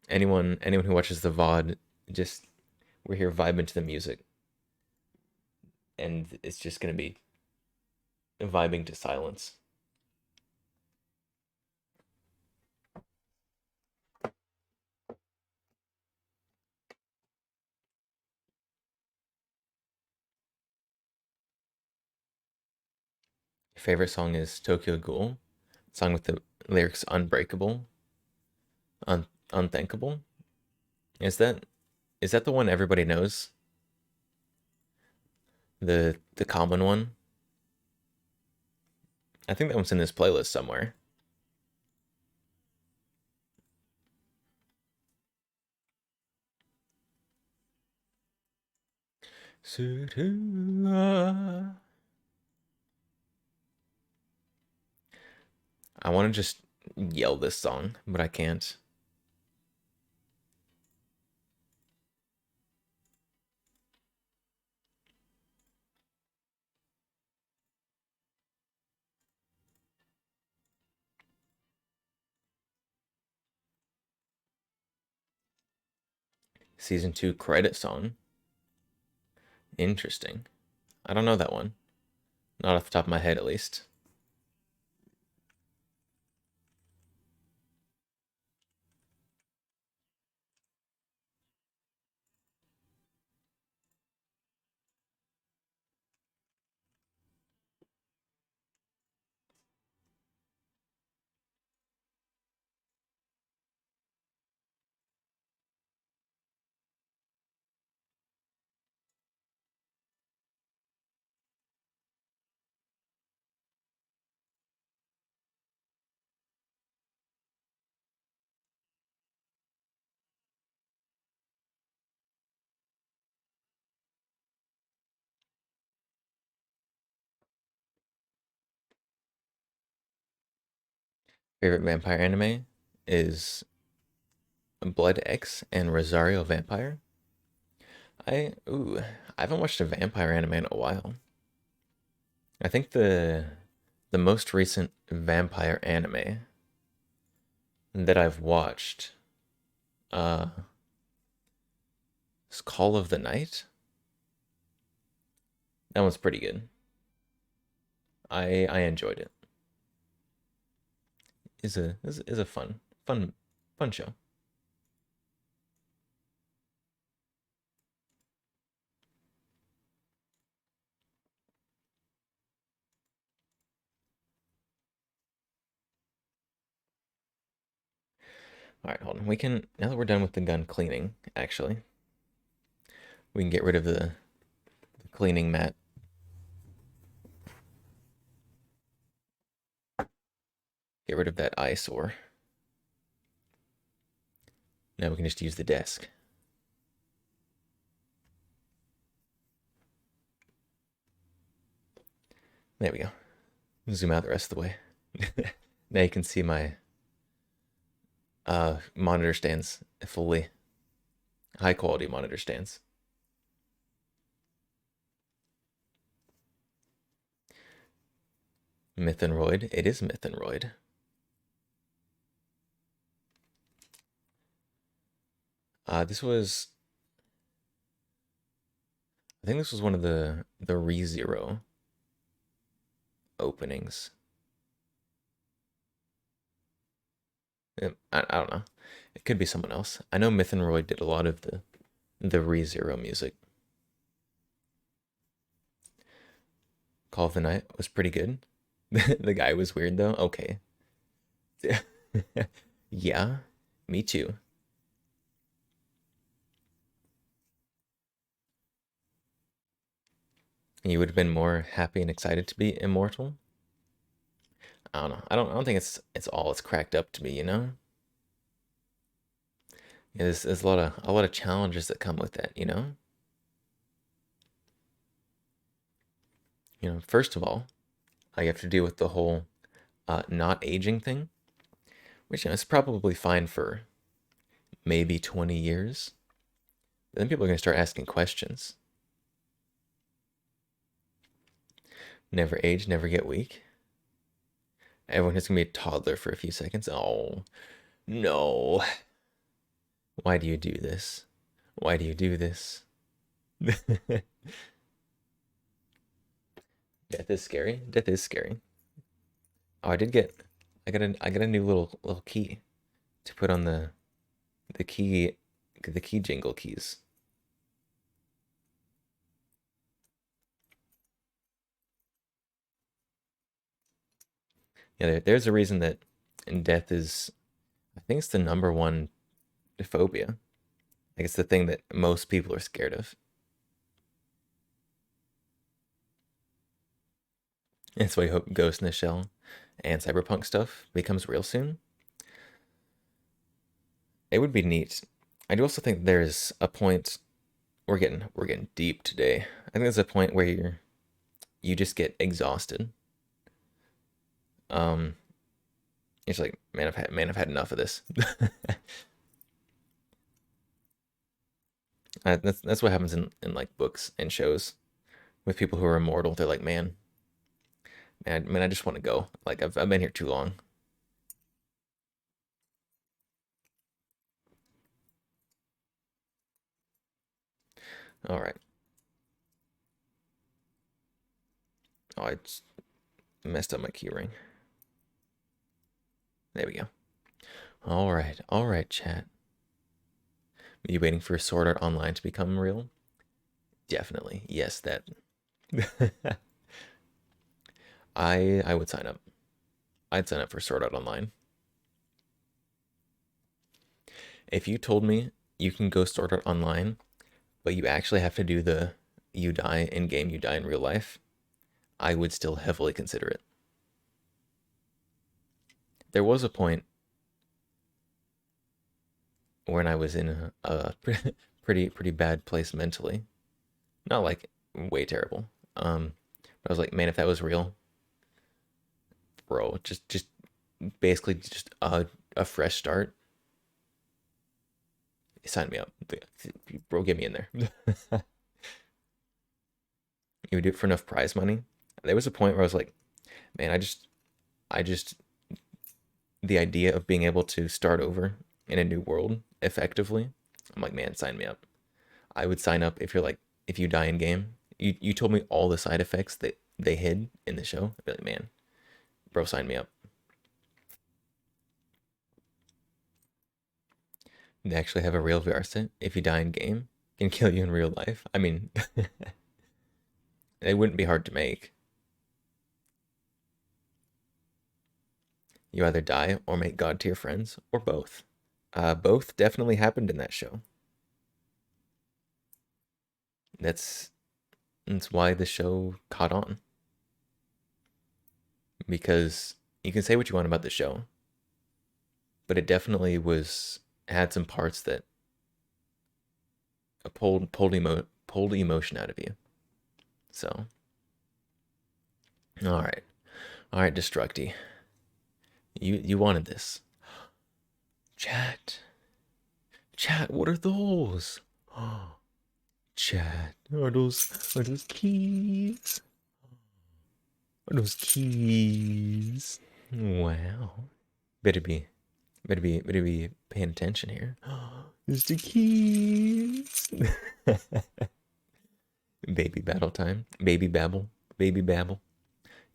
anyone who watches the VOD, just we're here vibing to the music, and it's just going to be vibing to silence. Your favorite song is Tokyo Ghoul, song with the lyrics unbreakable, unthinkable. Is that the one everybody knows? The common one? I think that one's in this playlist somewhere. I want to just yell this song, but I can't. Season 2 credit song. Interesting. I don't know that one. Not off the top of my head, at least. Favorite vampire anime is Blood X and Rosario Vampire. I haven't watched a vampire anime in a while. I think the most recent vampire anime that I've watched is Call of the Night. That one's pretty good. I enjoyed it. Is a fun show. All right, hold on. We can, now that we're done with the gun cleaning, actually, we can get rid of the cleaning mat. Get rid of that eyesore. Now we can just use the desk. There we go. Zoom out the rest of the way. Now you can see my monitor stands fully. High quality monitor stands. Mythenroid. It is Mythenroid. This was, I think this was one of the ReZero openings. I don't know. It could be someone else. I know Mythenroid did a lot of the ReZero music. Call of the Night was pretty good. The guy was weird though. Okay. Yeah, me too. You would have been more happy and excited to be immortal. I don't know. I don't think it's all it's cracked up to be, you know? Yeah, there's a lot of challenges that come with that, you know? First of all, you have to deal with the whole not aging thing, which is probably fine for maybe 20 years. But then people are going to start asking questions. Never age, never get weak. Everyone is going to be a toddler for a few seconds. Oh, no. Why do you do this? Why do you do this? Death is scary. Death is scary. Oh, I got a new little key to put on the key jingle keys. Yeah, there's a reason that death is, I think it's the number one phobia. Like it's the thing that most people are scared of. That's why I hope Ghost in the Shell and Cyberpunk stuff becomes real soon. It would be neat. I do also think there's a point, we're getting deep today. I think there's a point where you just get exhausted. Um it's like, man, I've had enough of this. That's what happens in like books and shows with people who are immortal. They're like, man, I just want to go. Like I've been here too long. All right. Oh, I just messed up my keyring. There we go. All right, chat. Are you waiting for Sword Art Online to become real? Definitely. Yes, that. I would sign up. I'd sign up for Sword Art Online. If you told me you can go Sword Art Online, but you actually have to do the you die in game, you die in real life, I would still heavily consider it. There was a point when I was in a pretty bad place mentally. Not like way terrible. But I was like, man, if that was real, bro, just basically just a fresh start. Sign me up, bro. Get me in there. You would do it for enough prize money. There was a point where I was like, man, I just the idea of being able to start over in a new world effectively. I'm like, man, sign me up. I would sign up if you're like, if you die in game. You told me all the side effects that they hid in the show. I'd be like, man, bro, sign me up. They actually have a real VR set. If you die in game, can kill you in real life. I mean, it wouldn't be hard to make. You either die or make God tier friends, or both. Both definitely happened in that show. That's that's why the show caught on. Because you can say what you want about the show, but it definitely had some parts that pulled emotion out of you. So, all right, Destructy, you wanted this. Chat, what are those? Chat, are those keys? Are those keys? Wow. Better be paying attention here. There's the keys. Baby battle time. Baby babble. Baby babble.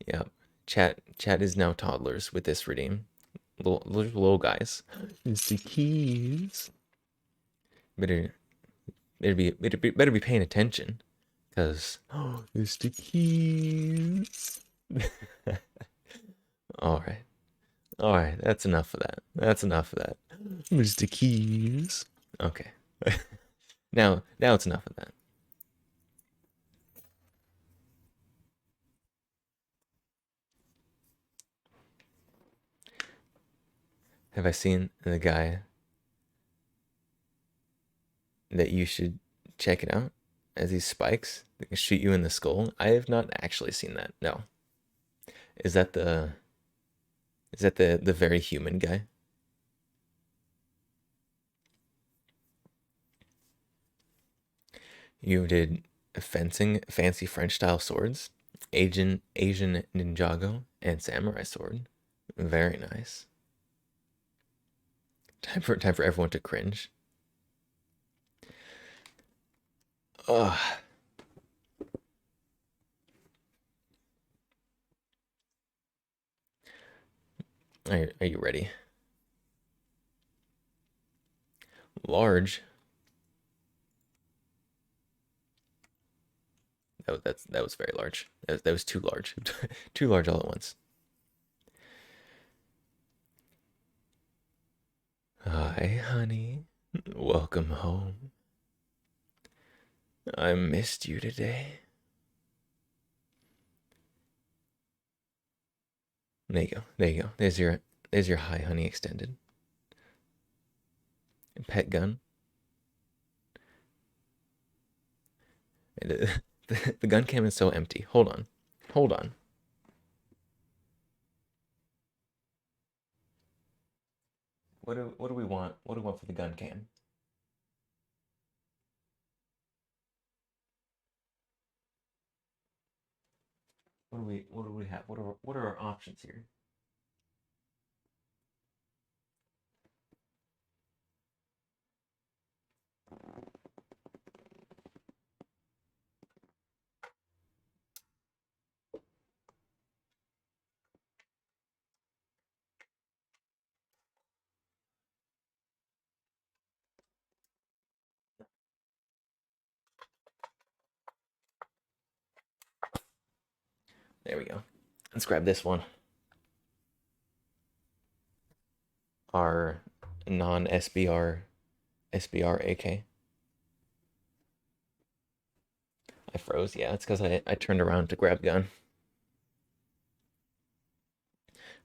Yeah. Chat is now toddlers with this redeem. Little guys. There's the keys. Better better be paying attention. Cause there's the keys. Alright. Alright, that's enough of that. That's enough of that. There's the keys. Okay. Now it's enough of that. Have I seen the guy that you should check it out, as these spikes that can shoot you in the skull. I have not actually seen that. No. Is that the very human guy? You did fencing, fancy French style swords, Asian Ninjago, and samurai sword. Very nice. Time for everyone to cringe. Ugh. Are you ready? Large. That was very large. That was too large. Too large all at once. Hi, honey. Welcome home. I missed you today. There you go. There you go. There's your hi, honey extended. Pet gun. The gun cam is so empty. Hold on. Hold on. What do we want? What do we want for the gun cam? What do we have? What are our options here? There we go. Let's grab this one. Our non-SBR AK. I froze. Yeah, it's because I turned around to grab the gun.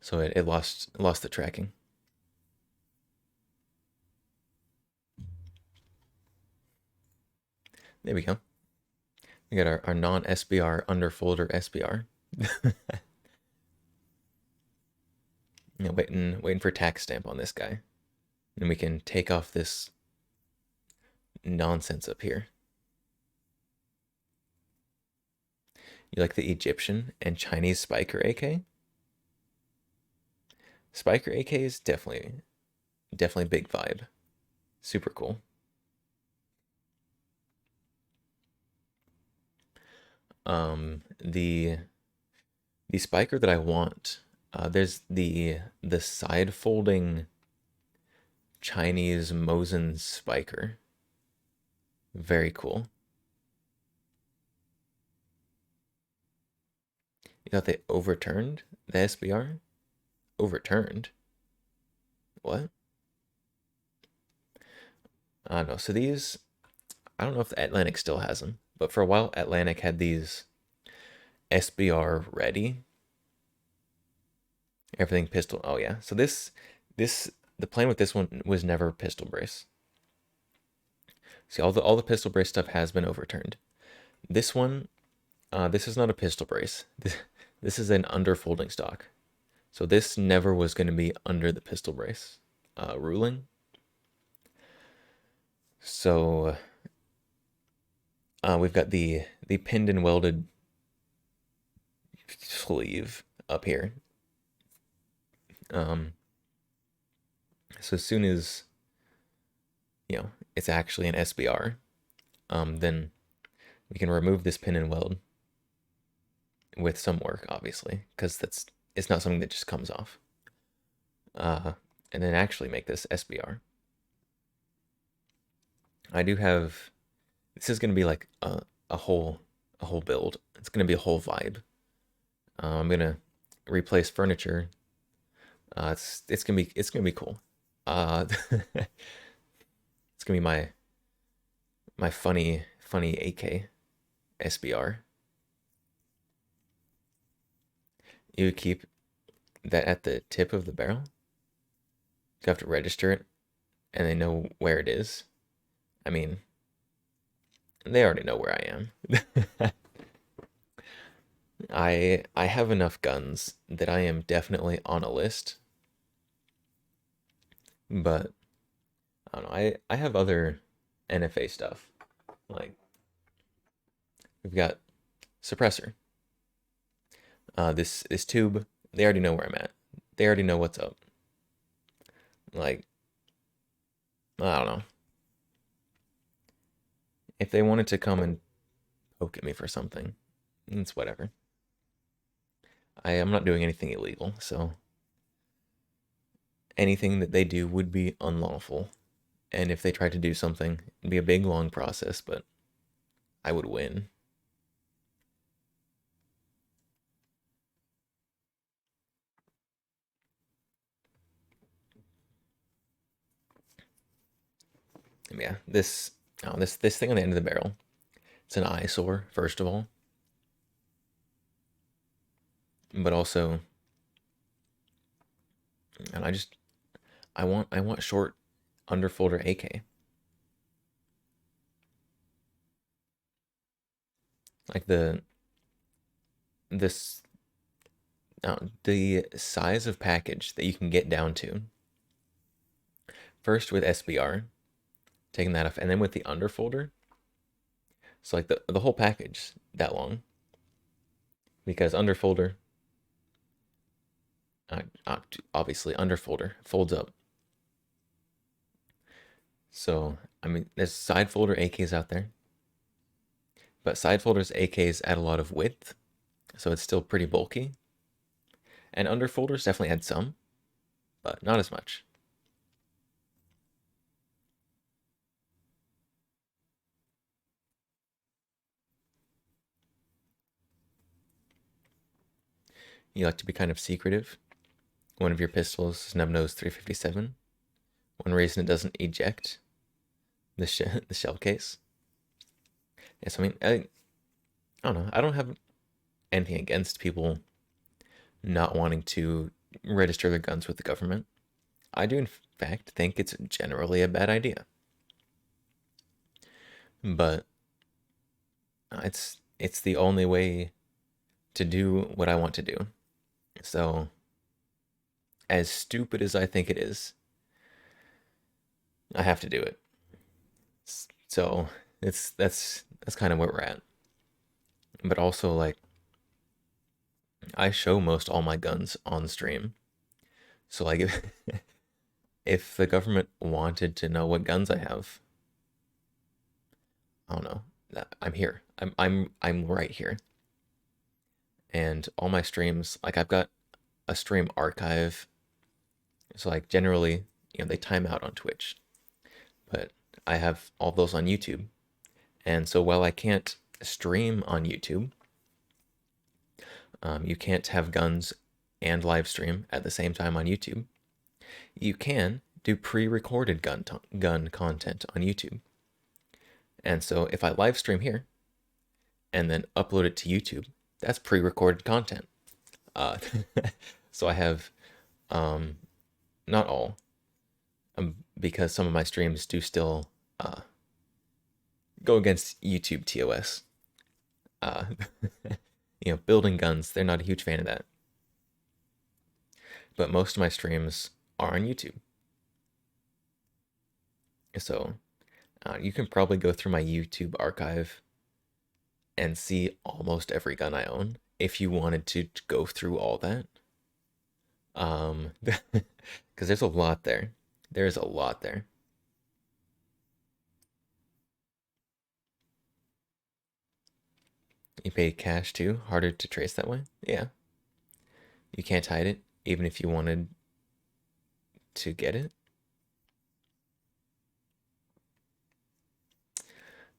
So it lost the tracking. There we go. We got our non-SBR underfolder SBR. Yeah, waiting for tax stamp on this guy. And we can take off this nonsense up here. You like the Egyptian and Chinese Spiker AK? Spiker AK is definitely big vibe. Super cool. The spiker that I want, there's the side folding Chinese Mosin spiker. Very cool. You thought they overturned the SBR? Overturned? What? I don't know. So these, I don't know if the Atlantic still has them, but for a while Atlantic had these SBR ready. Everything pistol. Oh yeah. So the plan with this one was never pistol brace. See, all the pistol brace stuff has been overturned. This one, this is not a pistol brace. This is an underfolding stock. So this never was going to be under the pistol brace ruling. So we've got the pinned and welded sleeve up here. So as soon as it's actually an SBR, then we can remove this pin and weld with some work, obviously, because it's not something that just comes off. And then actually make this SBR. I do have. This is gonna be like a whole build. It's gonna be a whole vibe. I'm gonna replace furniture. It's gonna be cool. It's gonna be my funny AK SBR. You keep that at the tip of the barrel. You have to register it, and they know where it is. I mean, They already know where I am. I have enough guns that I am definitely on a list, but I don't know. I have other NFA stuff. Like we've got suppressor. This tube, they already know where I'm at. They already know what's up. Like I don't know. If they wanted to come and poke at me for something, it's whatever. I am not doing anything illegal, so anything that they do would be unlawful. And if they tried to do something, it'd be a big, long process, but I would win. Yeah, this thing on the end of the barrel, it's an eyesore, first of all. But also, and I want short underfolder AK. Like this the size of package that you can get down to. First with SBR, taking that off, and then with the underfolder. So like the whole package that long. Because underfolder, obviously underfolder folds up. So I mean, there's side folder AKs out there, but side folders AKs add a lot of width, so it's still pretty bulky. And underfolders definitely add some, but not as much. You like to be kind of secretive. One of your pistols is Snub-Nose 357. One reason it doesn't eject the shell case. Yes, I mean, I don't know. I don't have anything against people not wanting to register their guns with the government. I do, in fact, think it's generally a bad idea. But it's the only way to do what I want to do. So, as stupid as I think it is, I have to do it. So that's kind of where we're at. But also, like, I show most all my guns on stream. So like if the government wanted to know what guns I have, I don't know. I'm here. I'm right here. And all my streams, like I've got a stream archive. So like generally, they time out on Twitch. But I have all those on YouTube. And so while I can't stream on YouTube, you can't have guns and live stream at the same time on YouTube. You can do pre-recorded gun content on YouTube. And so if I live stream here and then upload it to YouTube, that's pre-recorded content. So I have, not all, because some of my streams do still go against YouTube TOS. Building guns, they're not a huge fan of that. But most of my streams are on YouTube. So you can probably go through my YouTube archive and see almost every gun I own if you wanted to go through all that. Because there's a lot there. There's a lot there. You pay cash too? Harder to trace that way? Yeah. You can't hide it, even if you wanted to get it.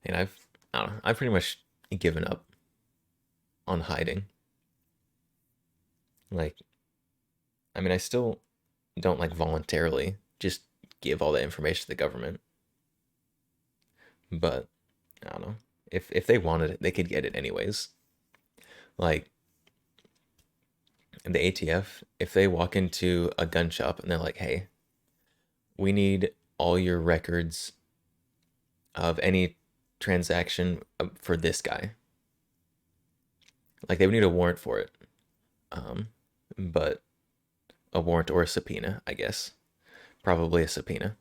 And I don't know, I've pretty much given up on hiding. Like, I mean, I still don't like voluntarily just give all the information to the government. But I don't know. If they wanted it, they could get it anyways. Like the ATF, if they walk into a gun shop and they're like, "Hey, we need all your records of any transaction for this guy. Like, they would need a warrant for it. But a warrant or a subpoena, I guess. Probably a subpoena.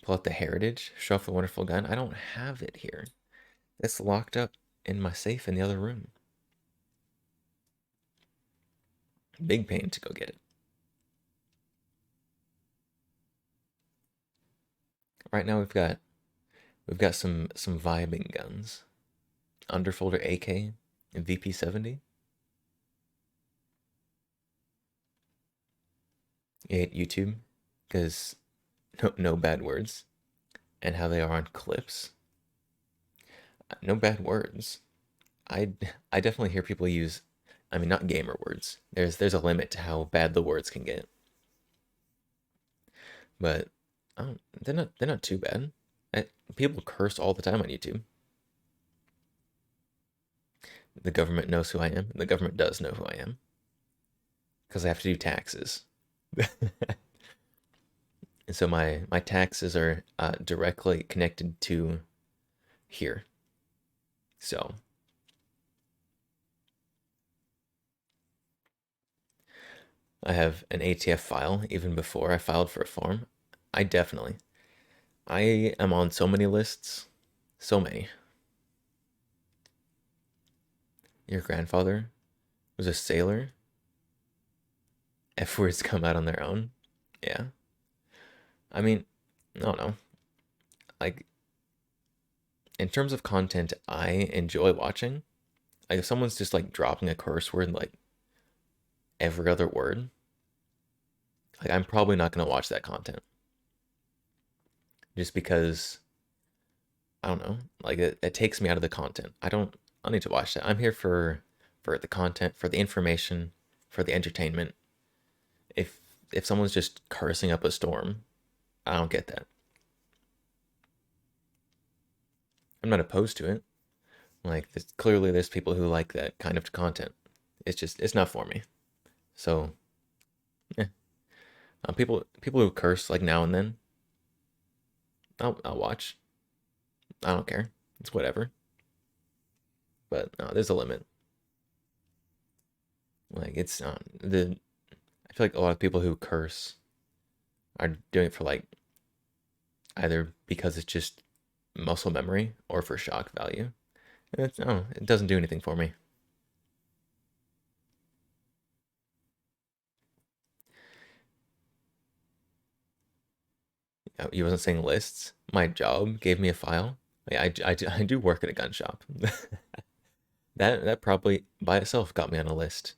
Pull out the heritage, show off the wonderful gun. I don't have it here. It's locked up in my safe in the other room. Big pain to go get it. Right now we've got some vibing guns. Underfolder AK and VP70. You hate YouTube because no bad words, and how they are on clips. No bad words. I definitely hear people use, I mean, not gamer words. There's a limit to how bad the words can get. But they're not too bad. People curse all the time on YouTube. The government knows who I am. The government does know who I am. Because I have to do taxes. And so my taxes are directly connected to here. So I have an ATF file even before I filed for a form. I am on so many lists. So many. Your grandfather was a sailor. F words come out on their own. Yeah. I mean, I don't know. Like, in terms of content I enjoy watching, like if someone's just like dropping a curse word like every other word, like I'm probably not gonna watch that content. Just because I don't know, like it takes me out of the content. I don't need to watch that. I'm here for the content, for the information, for the entertainment. If someone's just cursing up a storm, I don't get that. I'm not opposed to it. Like, clearly there's people who like that kind of content. It's not for me. So, yeah. People who curse like now and then, I'll watch. I don't care. It's whatever. But no, there's a limit. Like, it's not the. I feel like a lot of people who curse are doing it for like either because it's just muscle memory or for shock value. And it doesn't do anything for me. You wasn't saying lists. My job gave me a file. I do work at a gun shop. That probably by itself got me on a list.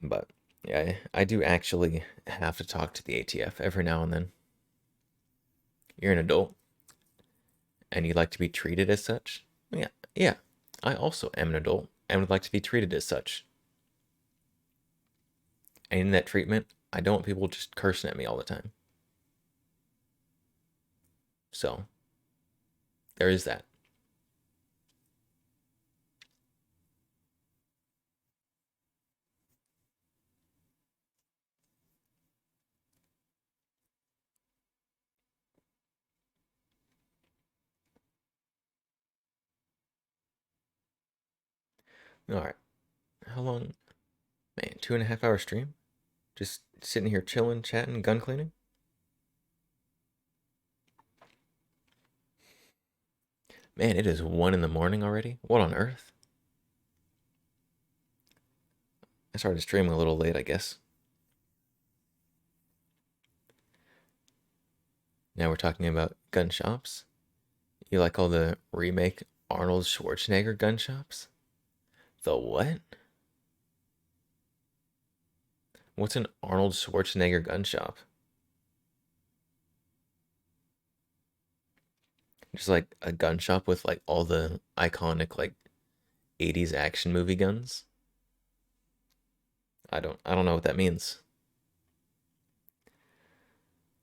But yeah, I do actually have to talk to the ATF every now and then. You're an adult and you'd like to be treated as such? Yeah, yeah. I also am an adult and would like to be treated as such. And in that treatment, I don't want people just cursing at me all the time. So, there is that. All right. How long? Man, 2.5 hour stream? Just sitting here chilling, chatting, gun cleaning? Man, it is 1 in the morning already? What on earth? I started streaming a little late, I guess. Now we're talking about gun shops. You like all the remake Arnold Schwarzenegger gun shops? The what? What's an Arnold Schwarzenegger gun shop? Just like a gun shop with like all the iconic like 80s action movie guns? I don't know what that means.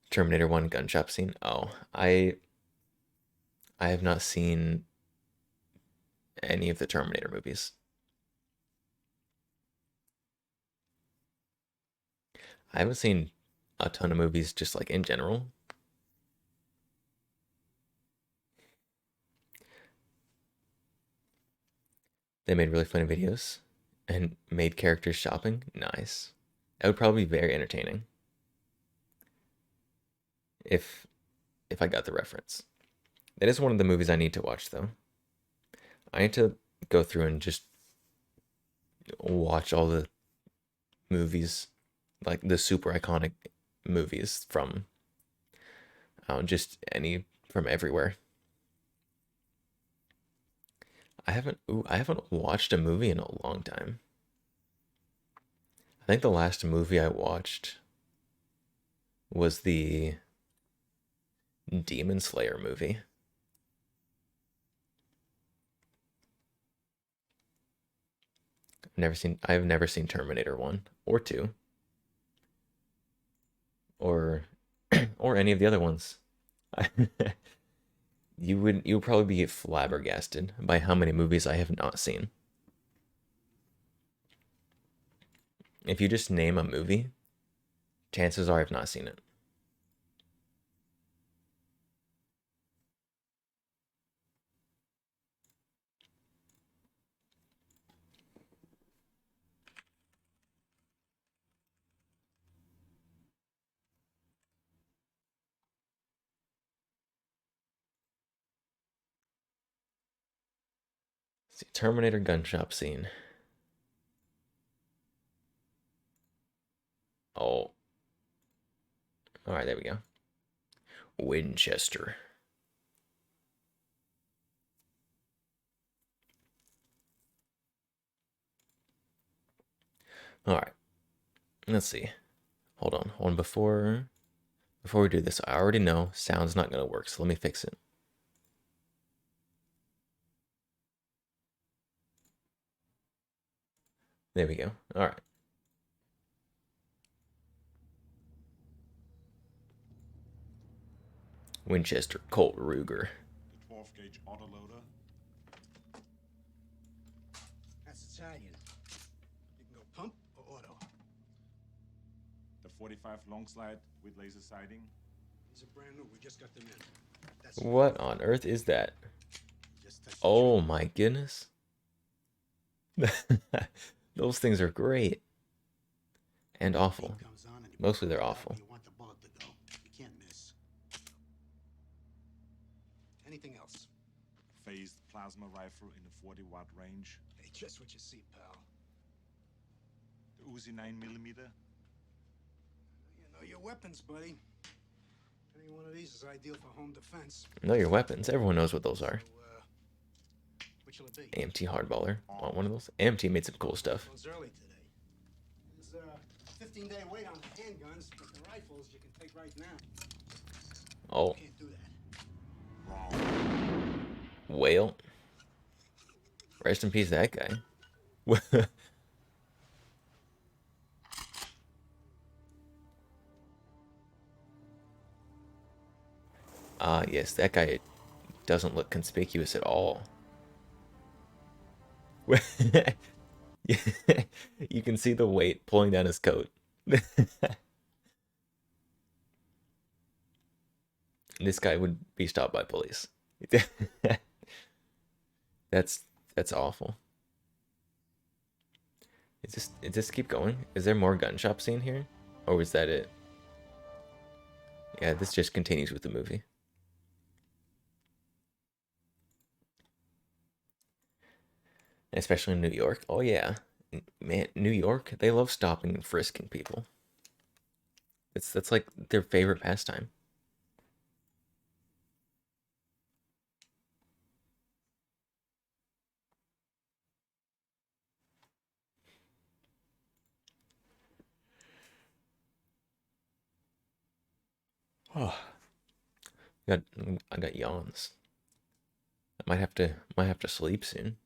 Terminator 1 gun shop scene. Oh, I have not seen any of the Terminator movies. I haven't seen a ton of movies just like in general. They made really funny videos and made characters shopping. Nice. That would probably be very entertaining. If I got the reference. That is one of the movies I need to watch though. I need to go through and just watch all the movies, like the super iconic movies from just any from everywhere. I haven't watched a movie in a long time. I think the last movie I watched was the Demon Slayer movie. I've never seen Terminator 1 or 2 or or any of the other ones. You would probably be flabbergasted by how many movies I have not seen. If you just name a movie, chances are I've not seen it. See, Terminator gun shop scene. Oh. All right, there we go. Winchester. All right. Let's see. Hold on. Before we do this, I already know sound's not gonna work, so let me fix it. There we go. All right. Winchester Colt Ruger. The 12 gauge autoloader. That's Italian. You can go pump or auto. The 45 long slide with laser sighting. These are brand new. We just got them in. That's what on earth is that? Oh my goodness. Those things are great. And awful. Mostly they're awful. You want the bullet to go. You can't miss. Anything else? Phased plasma rifle in the 40-watt range. Hey, just what you see, pal. The Uzi 9mm. You know your weapons, buddy. Any one of these is ideal for home defense. Know your weapons. Everyone knows what those are. So, which will it be? AMT hardballer. Want one of those? AMT made some cool stuff. It's early today. There's a 15-day wait on the handguns, but the rifles you can take right now. Oh. You can't do that. Wrong. Whale. Rest in peace, that guy. Yes, that guy doesn't look conspicuous at all. You can see the weight pulling down his coat. This guy would be stopped by police. That's awful. Is this keep going? Is there more gun shop scene here? Or was that it? Yeah, this just continues with the movie. Especially in New York. Oh yeah. Man, New York, they love stopping and frisking people. That's like their favorite pastime. Oh. I got yawns. I might have to sleep soon.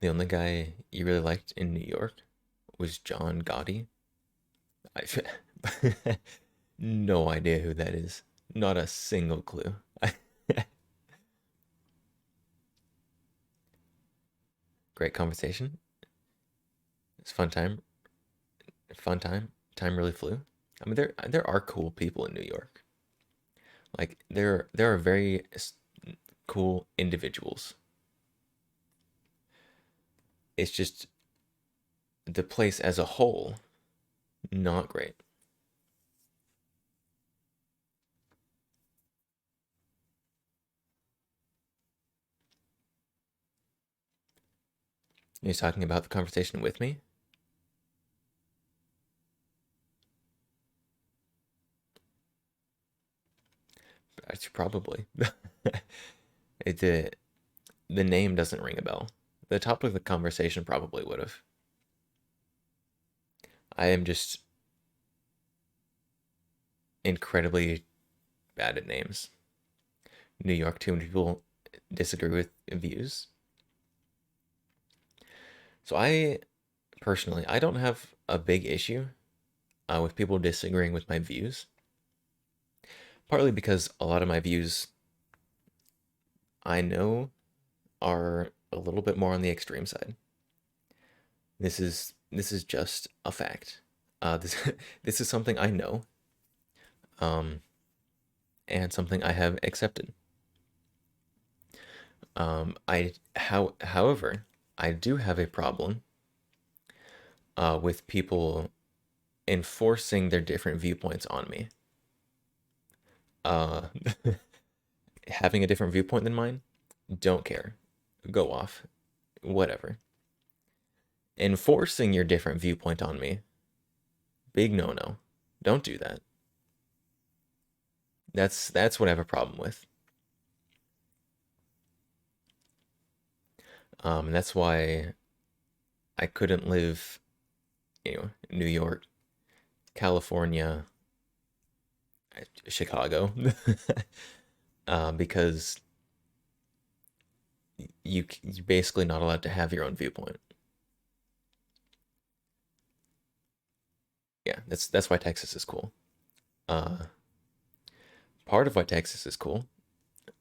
The only guy you really liked in New York was John Gotti. I no idea who that is. Not a single clue. Great conversation. It's fun time. Fun time. Time really flew. I mean, there are cool people in New York. Like there are very cool individuals. It's just the place as a whole, not great. Are you talking about the conversation with me? Probably. The name doesn't ring a bell. The topic of the conversation probably would have. I am just incredibly bad at names. New York, too many people disagree with views. So I personally, I don't have a big issue with people disagreeing with my views. Partly because a lot of my views I know are a little bit more on the extreme side. This is just a fact. This is something I know, and something I have accepted. However, I do have a problem with people enforcing their different viewpoints on me. Having a different viewpoint than mine, don't care. Go off. Whatever. Enforcing your different viewpoint on me, big no-no. Don't do that. That's what I have a problem with. And that's why I couldn't live, New York, California, Chicago, because you're basically not allowed to have your own viewpoint. Yeah, that's why Texas is cool. Part of why Texas is cool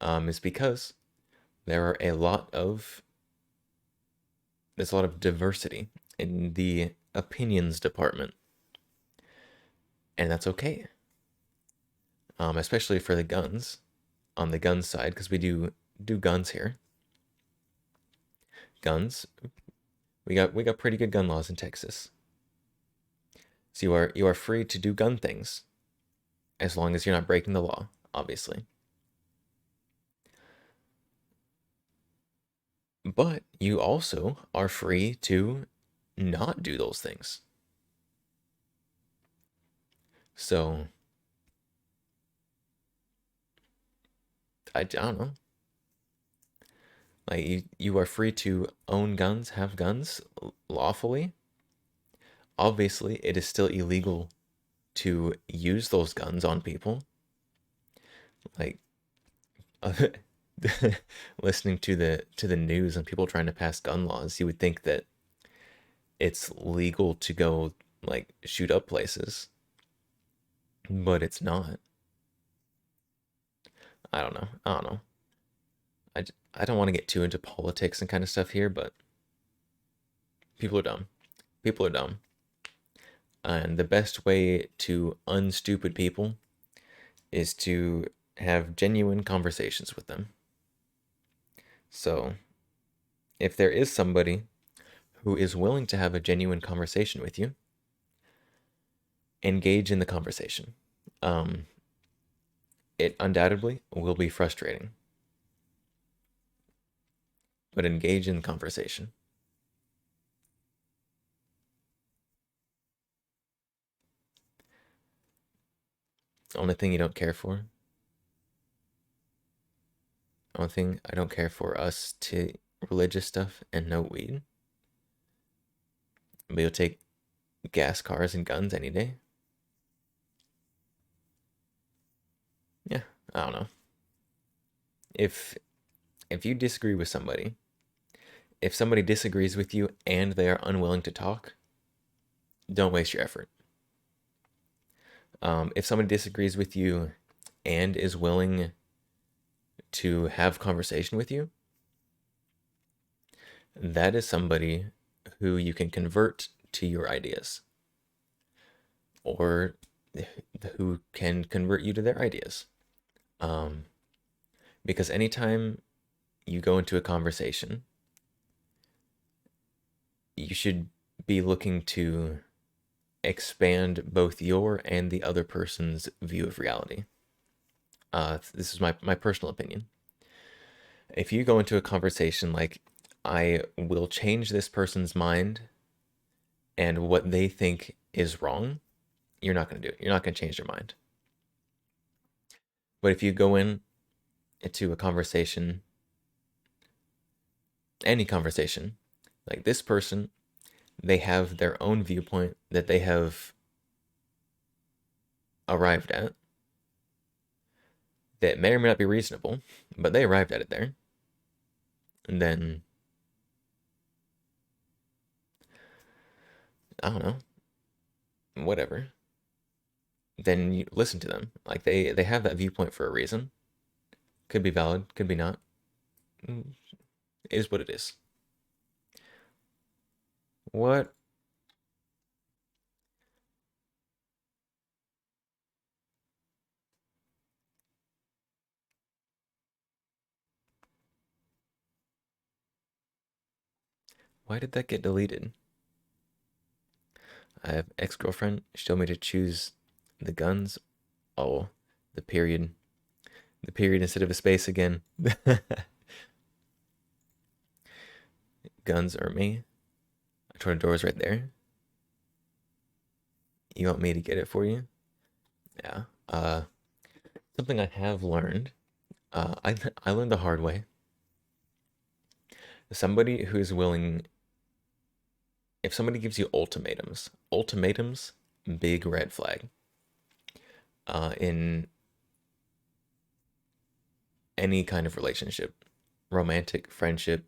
is because there's a lot of diversity in the opinions department, and that's okay. Especially for the guns, on the gun side, because we do guns here. Guns, we got pretty good gun laws in Texas. So you are free to do gun things, as long as you're not breaking the law, obviously. But you also are free to not do those things. So I don't know. Like you are free to own guns, have guns lawfully. Obviously, it is still illegal to use those guns on people. Like listening to the news and people trying to pass gun laws, you would think that it's legal to go like shoot up places, but it's not. I don't know. I don't want to get too into politics and kind of stuff here, but people are dumb. People are dumb. And the best way to unstupid people is to have genuine conversations with them. So, if there is somebody who is willing to have a genuine conversation with you, engage in the conversation. It undoubtedly will be frustrating, but engage in conversation. Only thing you don't care for? Only thing I don't care for us to religious stuff and no weed. But you'll take gas cars and guns any day. Yeah, I don't know. If you disagree with somebody, if somebody disagrees with you and they are unwilling to talk, don't waste your effort. If somebody disagrees with you and is willing to have conversation with you, that is somebody who you can convert to your ideas. Or who can convert you to their ideas. Because anytime you go into a conversation, you should be looking to expand both your and the other person's view of reality. This is my personal opinion. If you go into a conversation like, I will change this person's mind and what they think is wrong, you're not going to do it. You're not going to change their mind. But if you go into a conversation, any conversation, like this person, they have their own viewpoint that they have arrived at that may or may not be reasonable, but they arrived at it there. And then, I don't know, whatever. Then you listen to them. Like they have that viewpoint for a reason. Could be valid, could be not. It is what it is. What? Why did that get deleted? I have ex-girlfriend. She told me to choose the guns. Oh, the period. The period instead of a space again. Guns are me. I told the door's right there. You want me to get it for you? Yeah. Something I have learned. I learned the hard way. Somebody who's willing. If somebody gives you ultimatums, big red flag. In any kind of relationship, romantic, friendship,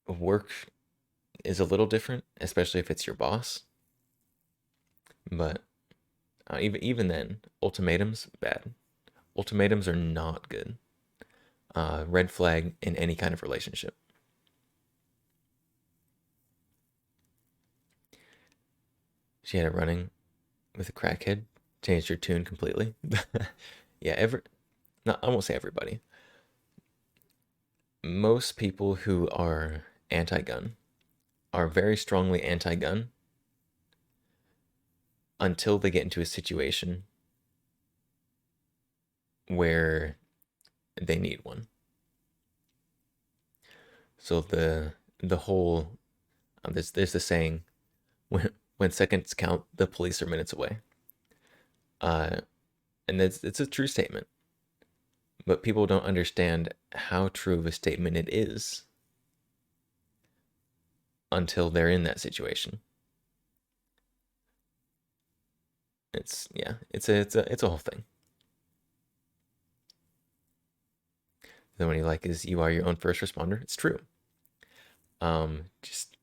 work is a little different, especially if it's your boss. But even then, ultimatums, bad. Ultimatums are not good. Red flag in any kind of relationship. She had it running with a crackhead, changed her tune completely. Yeah, no, I won't say everybody. Most people who are anti-gun are very strongly anti-gun until they get into a situation where they need one. So the whole there's the saying, when seconds count, the police are minutes away. And it's a true statement. But people don't understand how true of a statement it is until they're in that situation. It's a whole thing. The one you like is you are your own first responder. It's true. Just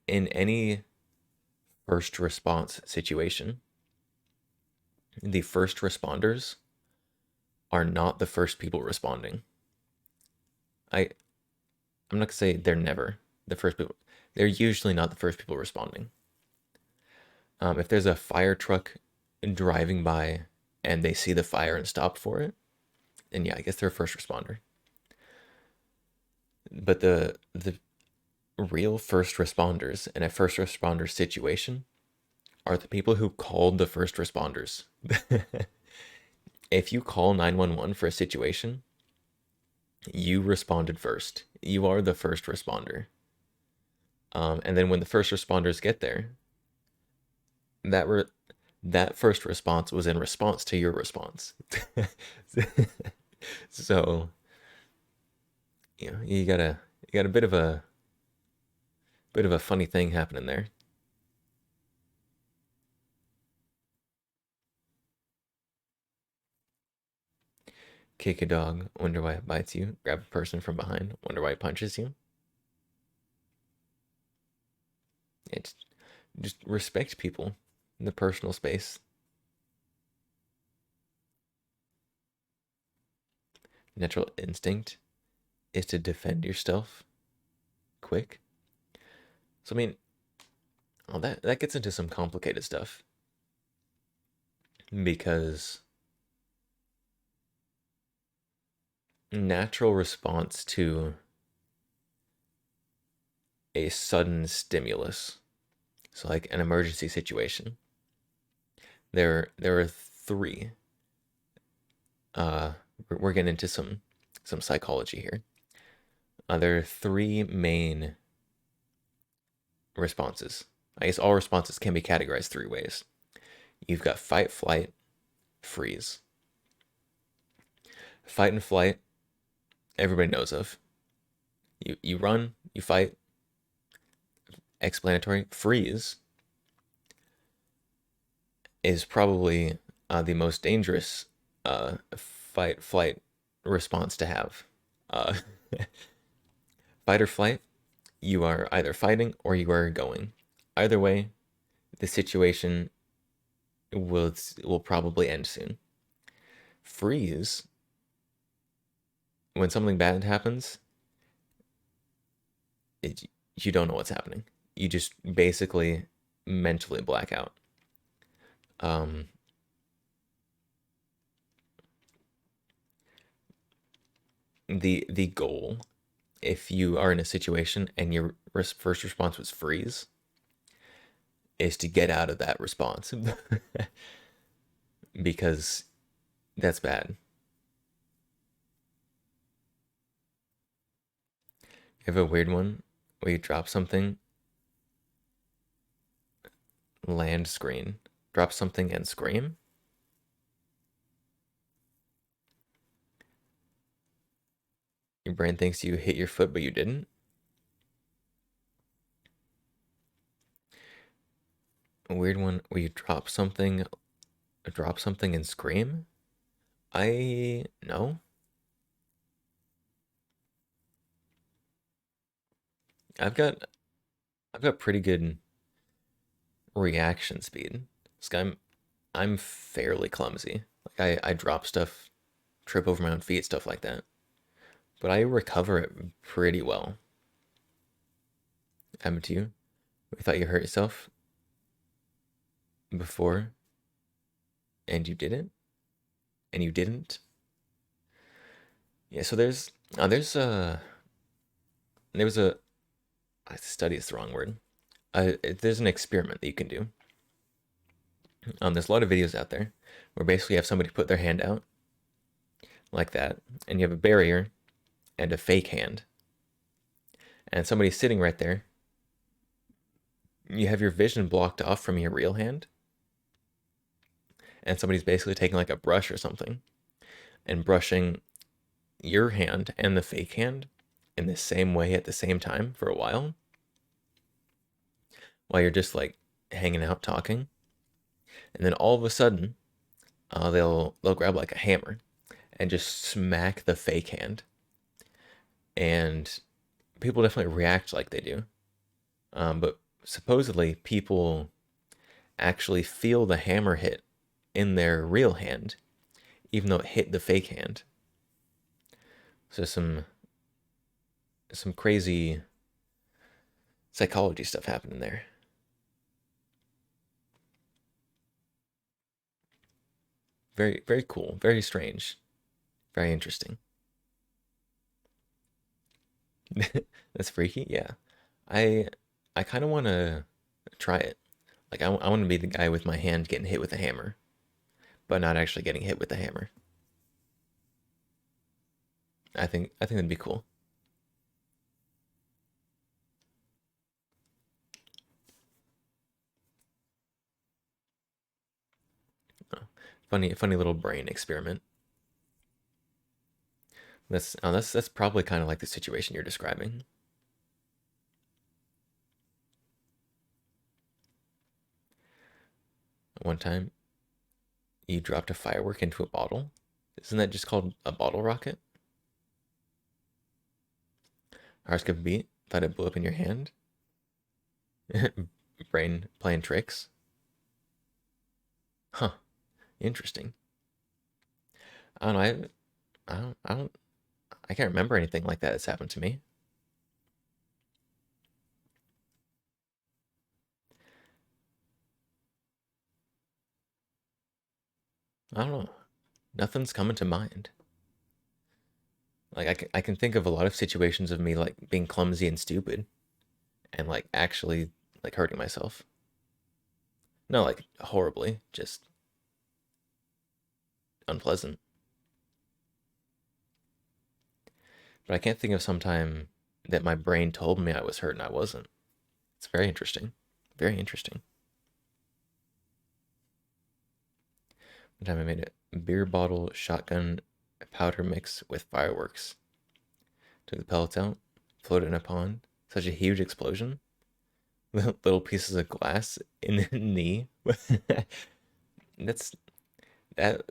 in any first response situation, the first responders are not the first people responding. I'm not gonna say they're never the first people. They're usually not the first people responding. If there's a fire truck driving by and they see the fire and stop for it, then yeah, I guess they're a first responder. But the real first responders in a first responder situation are the people who called the first responders. If you call 911 for a situation, you responded first. You are the first responder. And then when the first responders get there, that first response was in response to your response. So, you got a bit of a funny thing happening there. Kick a dog, wonder why it bites you. Grab a person from behind, wonder why it punches you. It's just respect people in the personal space. Natural instinct is to defend yourself quick. So I mean, well, that gets into some complicated stuff. Because natural response to a sudden stimulus, so like an emergency situation, there are three. We're getting into some psychology here. There are three main responses. I guess all responses can be categorized three ways. You've got fight, flight, freeze. Fight and flight, everybody knows of. You run, you fight. Explanatory. Freeze is probably the most dangerous fight flight response to have. Fight or flight, you are either fighting or you are going. Either way, the situation will probably end soon. Freeze, when something bad happens, you don't know what's happening. You just basically mentally black out. The goal, if you are in a situation and your first response was freeze, is to get out of that response. Because that's bad. You have a weird one where you drop something, land, screen. Drop something and scream? Your brain thinks you hit your foot, but you didn't? A weird one where you drop something and scream? No. I've got pretty good reaction speed. I'm fairly clumsy. Like I drop stuff, trip over my own feet, stuff like that. But I recover it pretty well. Happened to you? You thought you hurt yourself before and you didn't? And you didn't? Yeah, so there's a study is the wrong word. There's an experiment that you can do. There's a lot of videos out there where basically you have somebody put their hand out like that, and you have a barrier and a fake hand, and somebody's sitting right there. You have your vision blocked off from your real hand, and somebody's basically taking like a brush or something and brushing your hand and the fake hand in the same way at the same time for a while you're just like hanging out talking. And then all of a sudden, they'll grab like a hammer and just smack the fake hand. And people definitely react like they do. But supposedly people actually feel the hammer hit in their real hand, even though it hit the fake hand. So some crazy psychology stuff happening there. Very, very cool. Very strange. Very interesting. That's freaky. Yeah. I kind of want to try it. Like I want to be the guy with my hand getting hit with a hammer, but not actually getting hit with the hammer. I think that'd be cool. Oh, funny little brain experiment. That's probably kind of like the situation you're describing. One time, you dropped a firework into a bottle. Isn't that just called a bottle rocket? Heart skipped a beat. Thought it blew up in your hand. Brain playing tricks. Huh. Interesting. I don't know. I can't remember anything like that that's happened to me. I don't know. Nothing's coming to mind. Like I can think of a lot of situations of me like being clumsy and stupid and like actually like hurting myself. Not like horribly, just unpleasant. But I can't think of some time that my brain told me I was hurt and I wasn't. It's very interesting. Very interesting. One time I made a beer bottle shotgun powder mix with fireworks. Took the pellets out, floated in a pond. Such a huge explosion. Little pieces of glass in the knee. That's that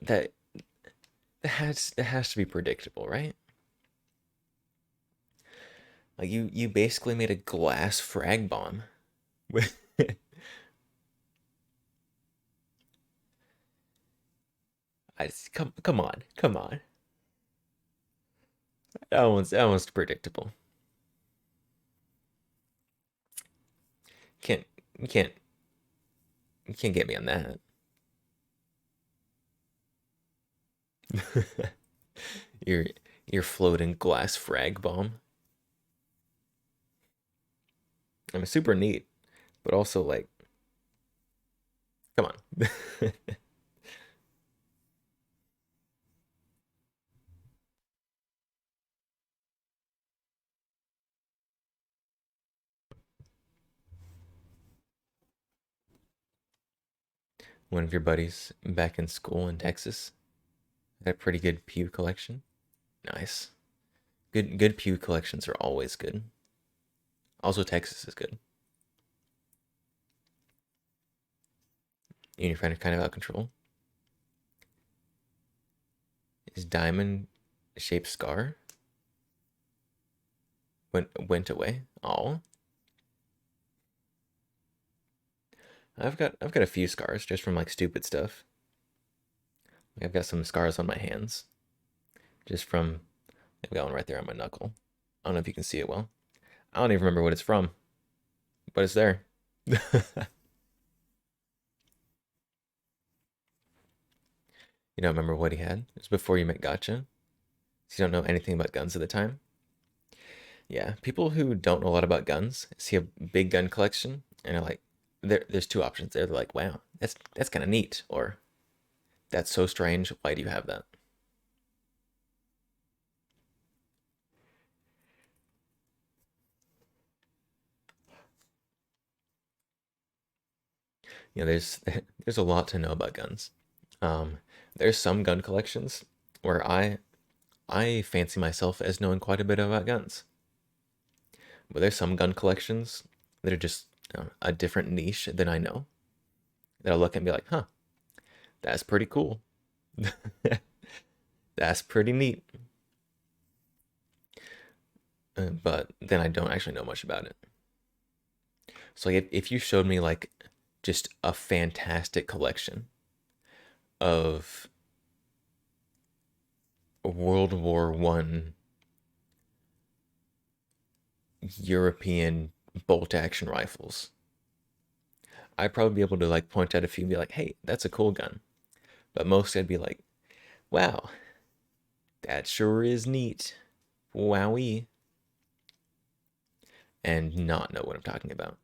has to be predictable, right? Like you basically made a glass frag bomb. Come on, come on. That one's predictable. Can't you can't you can't get me on that. your your floating glass frag bomb. I mean, super neat, but also like, come on. One of your buddies back in school in Texas had a pretty good pew collection. Nice. Good pew collections are always good. Also, Texas is good. You and your friend are kind of out of control. His diamond shaped scar went away. Oh. I've got a few scars just from like stupid stuff. I've got some scars on my hands. Just from I've got one right there on my knuckle. I don't know if you can see it well. I don't even remember what it's from, but it's there. You don't remember what he had? It was before you met Gotcha. So you don't know anything about guns at the time? Yeah, people who don't know a lot about guns see a big gun collection and are like, there's two options there. They're like, wow, that's kind of neat, or that's so strange. Why do you have that? You know, there's a lot to know about guns. Um, there's some gun collections where I fancy myself as knowing quite a bit about guns, but there's some gun collections that are just a different niche than I know. That I'll look and be like, huh, that's pretty cool. That's pretty neat. But then I don't actually know much about it. So like if you showed me like just a fantastic collection of World War One European bolt action rifles, I'd probably be able to like point out a few and be like, hey, that's a cool gun. But most I'd be like, wow, that sure is neat. Wowie. And not know what I'm talking about.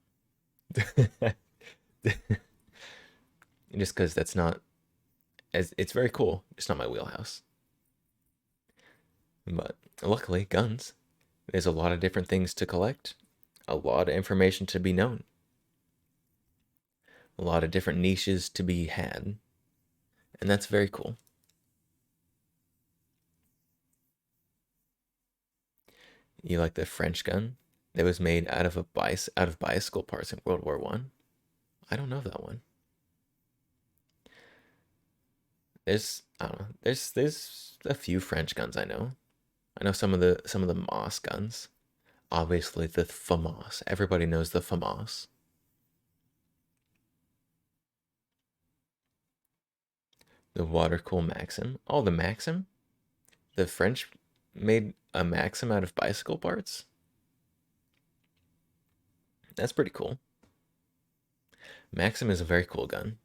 Just because that's not as it's very cool. It's not my wheelhouse. But luckily, guns. There's a lot of different things to collect, a lot of information to be known, a lot of different niches to be had, and that's very cool. You like the French gun that was made out of bicycle parts in World War One? I don't know that one. I don't know. There's a few French guns I know. I know some of the Moss guns. Obviously the FAMAS. Everybody knows the FAMAS. The water cool Maxim. Oh, the Maxim? The French made a Maxim out of bicycle parts? That's pretty cool. Maxim is a very cool gun.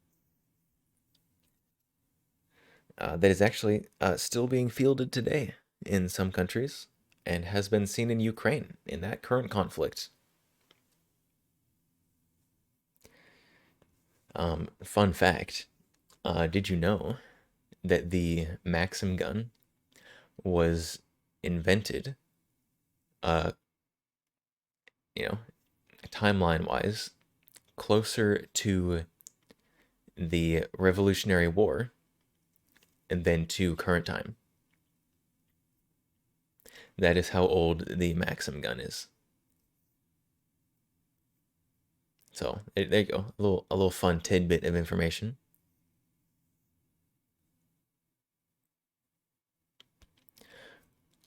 that is actually still being fielded today in some countries and has been seen in Ukraine in that current conflict. Fun fact, did you know that the Maxim gun was invented, timeline-wise, closer to the Revolutionary War than to current time? That is how old the Maxim gun is. So there you go, a little fun tidbit of information.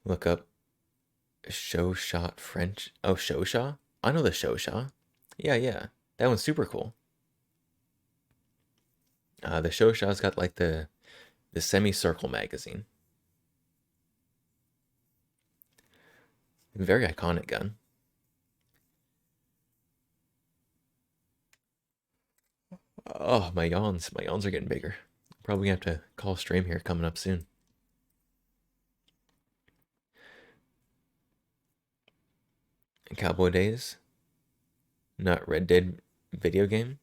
Look up show shot French. Oh, Shosha? I know the Shosha. Yeah. That one's super cool. The Shosha's got like the semicircle magazine. Very iconic gun. Oh, my yawns are getting bigger. Probably gonna have to call stream here coming up soon. Cowboy Days, not Red Dead video game.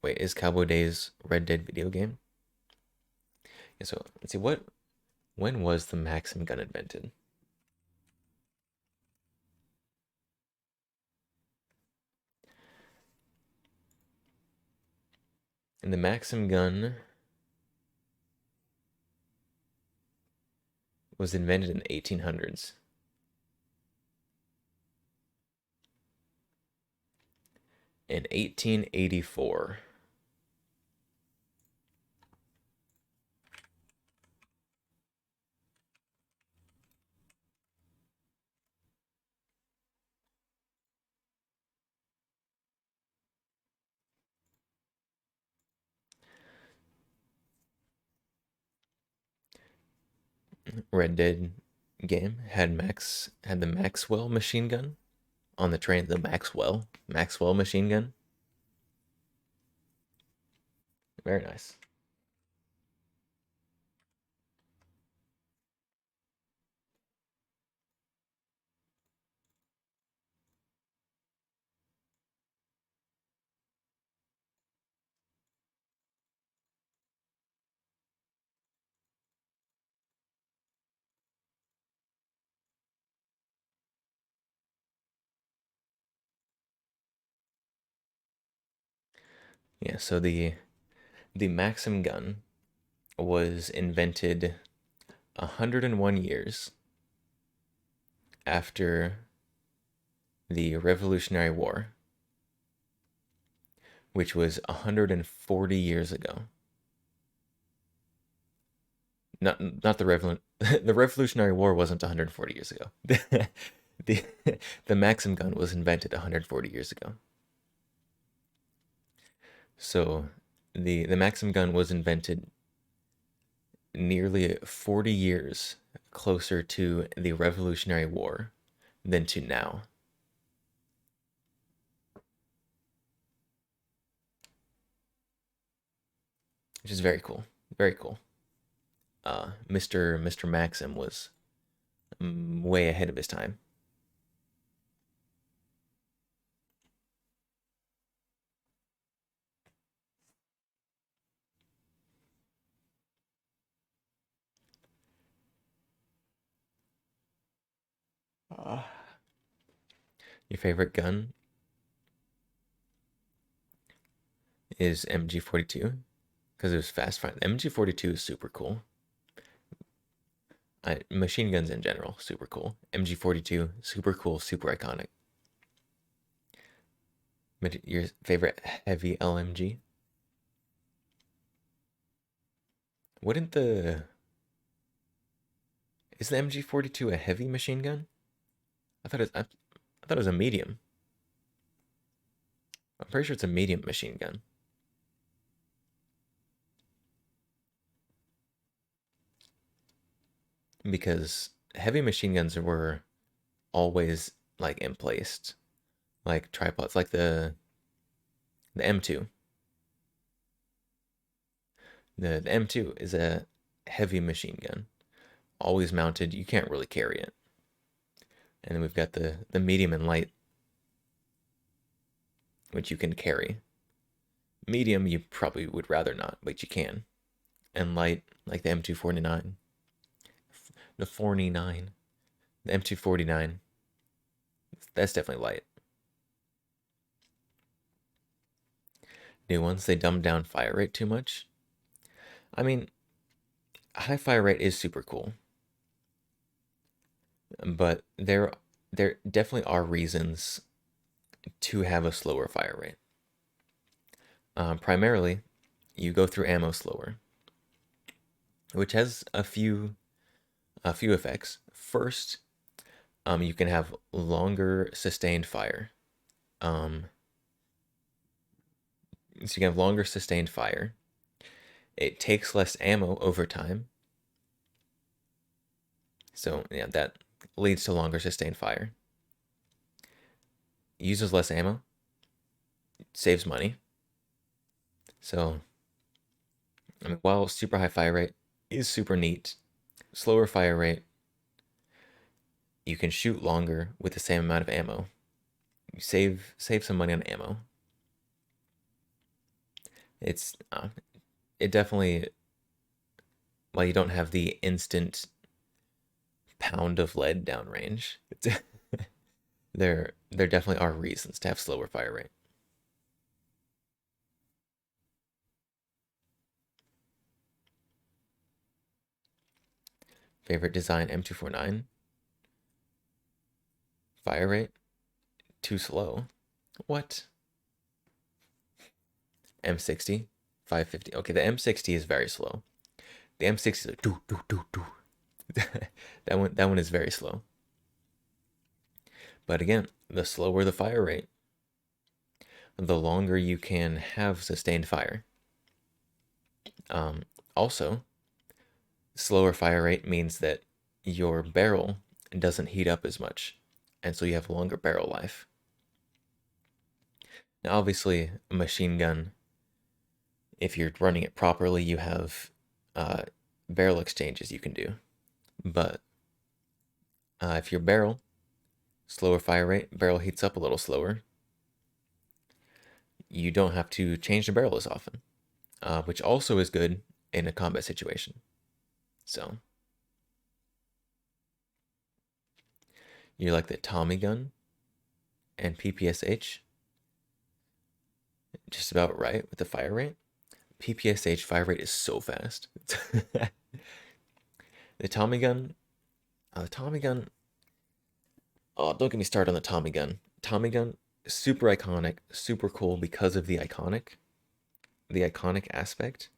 Wait, is Cowboy Days Red Dead video game? Yeah, so let's see, when was the Maxim gun invented? And the Maxim gun was invented in the 1800s. In 1884. Red Dead game had the Maxwell machine gun on the train. The Maxwell machine gun. Very nice. Yeah, so the Maxim gun was invented 101 years after the Revolutionary War, which was 140 years ago. Not the the Revolutionary War wasn't 140 years ago. the Maxim gun was invented 140 years ago. So the Maxim gun was invented nearly 40 years closer to the Revolutionary War than to now. Which is very cool. Very cool. Mr. Maxim was way ahead of his time. Your favorite gun is MG42 because it was fast fire. MG42 is super cool. Machine guns in general, super cool. MG42, super cool, super iconic. Your favorite heavy LMG? Is the MG42 a heavy machine gun? I thought it was a medium. I'm pretty sure it's a medium machine gun. Because heavy machine guns were always like emplaced, like tripods, like the M2. The M2 is a heavy machine gun, always mounted. You can't really carry it. And then we've got the medium and light, which you can carry. Medium, you probably would rather not, but you can. And light, like the M249. The 49. The M249. That's definitely light. New ones, they dumbed down fire rate too much. I mean, high fire rate is super cool. But there definitely are reasons to have a slower fire rate. Primarily, you go through ammo slower, which has a few effects. First, you can have longer sustained fire. So you can have longer sustained fire. It takes less ammo over time. So yeah, that leads to longer sustained fire. Uses less ammo. Saves money. So, I mean, while super high fire rate is super neat, slower fire rate, you can shoot longer with the same amount of ammo. You save some money on ammo. It definitely, while you don't have the instant pound of lead downrange, there definitely are reasons to have slower fire rate. Favorite design, M249. Fire rate, too slow. What? M60, 550. Okay, the M60 is very slow. The M60 is like do do do do. that one is very slow. But again, the slower the fire rate, the longer you can have sustained fire. Also, slower fire rate means that your barrel doesn't heat up as much, and so you have longer barrel life. Now, obviously, a machine gun, if you're running it properly, you have barrel exchanges you can do. But if your barrel, slower fire rate, barrel heats up a little slower, you don't have to change the barrel as often, which also is good in a combat situation. So, you like the Tommy gun and PPSH? Just about right with the fire rate. PPSH fire rate is so fast. The Tommy gun, oh, don't get me started on the Tommy gun. Tommy gun, super iconic, super cool because of the iconic aspect.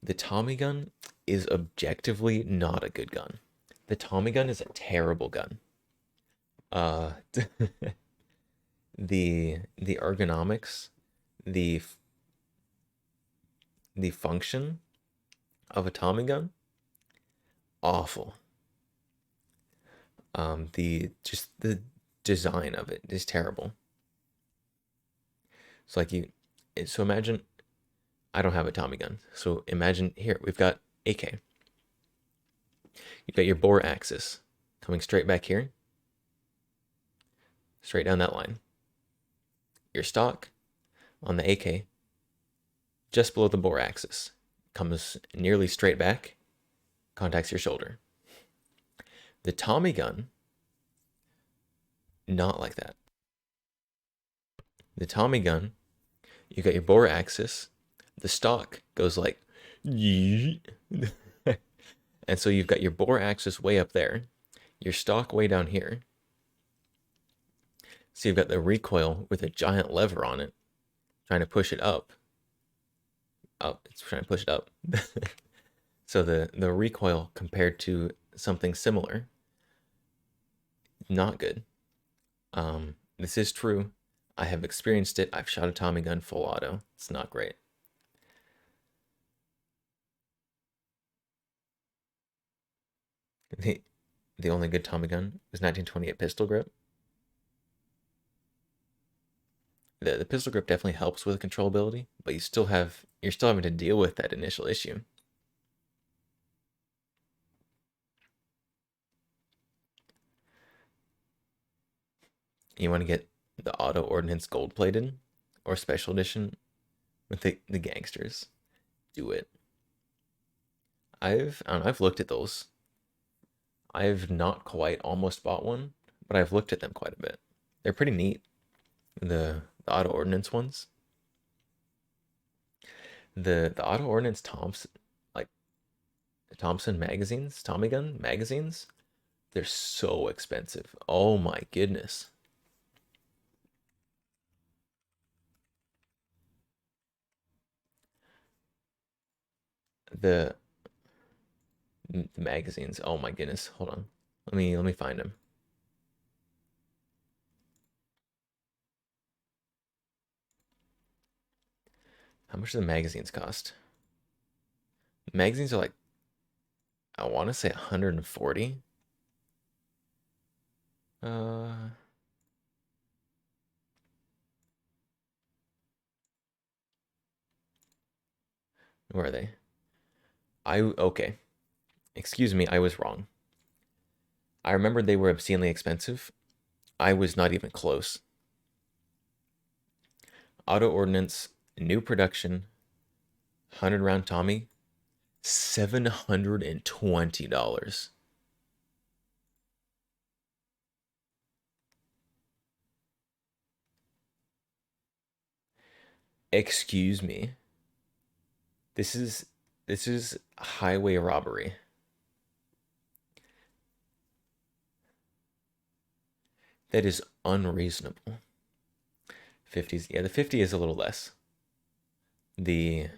The Tommy gun is objectively not a good gun. The Tommy gun is a terrible gun. The ergonomics, the function of a Tommy gun, awful. The design of it is terrible. So imagine, I don't have a Tommy gun. So imagine here, we've got AK. You've got your bore axis coming straight back here, straight down that line. Your stock on the AK, just below the bore axis, comes nearly straight back, contacts your shoulder. The Tommy gun, not like that. The Tommy gun, you got your bore axis, the stock goes like, and so you've got your bore axis way up there, your stock way down here. So you've got the recoil with a giant lever on it, trying to push it up. It's trying to push it up. So the recoil compared to something similar, not good. This is true. I have experienced it. I've shot a Tommy gun full auto. It's not great. The only good Tommy gun is 1928 pistol grip. the pistol grip definitely helps with controllability, but you're still having to deal with that initial issue. You want to get the auto ordnance gold plated or special edition with the gangsters. Do it. I've looked at those. I've not quite almost bought one, but I've looked at them quite a bit. They're pretty neat. The auto ordnance ones. The auto ordnance Thompson, like Thompson magazines, Tommy gun magazines, they're so expensive. Oh my goodness. The magazines. Oh my goodness. Hold on. Let me find them. How much do the magazines cost? The magazines are like, I want to say 140. Where are they? Okay. Excuse me, I was wrong. I remembered they were obscenely expensive. I was not even close. Auto ordnance, new production, 100 round Tommy, $720. Excuse me. This is highway robbery. That is unreasonable. 50s, yeah, the 50 is a little less. The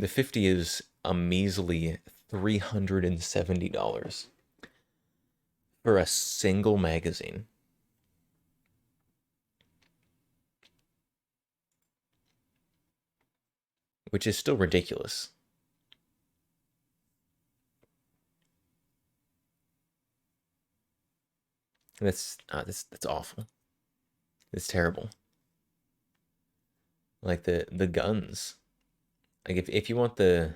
50 is a measly $370 for a single magazine. Which is still ridiculous. That's awful. It's terrible. Like the guns. Like if you want you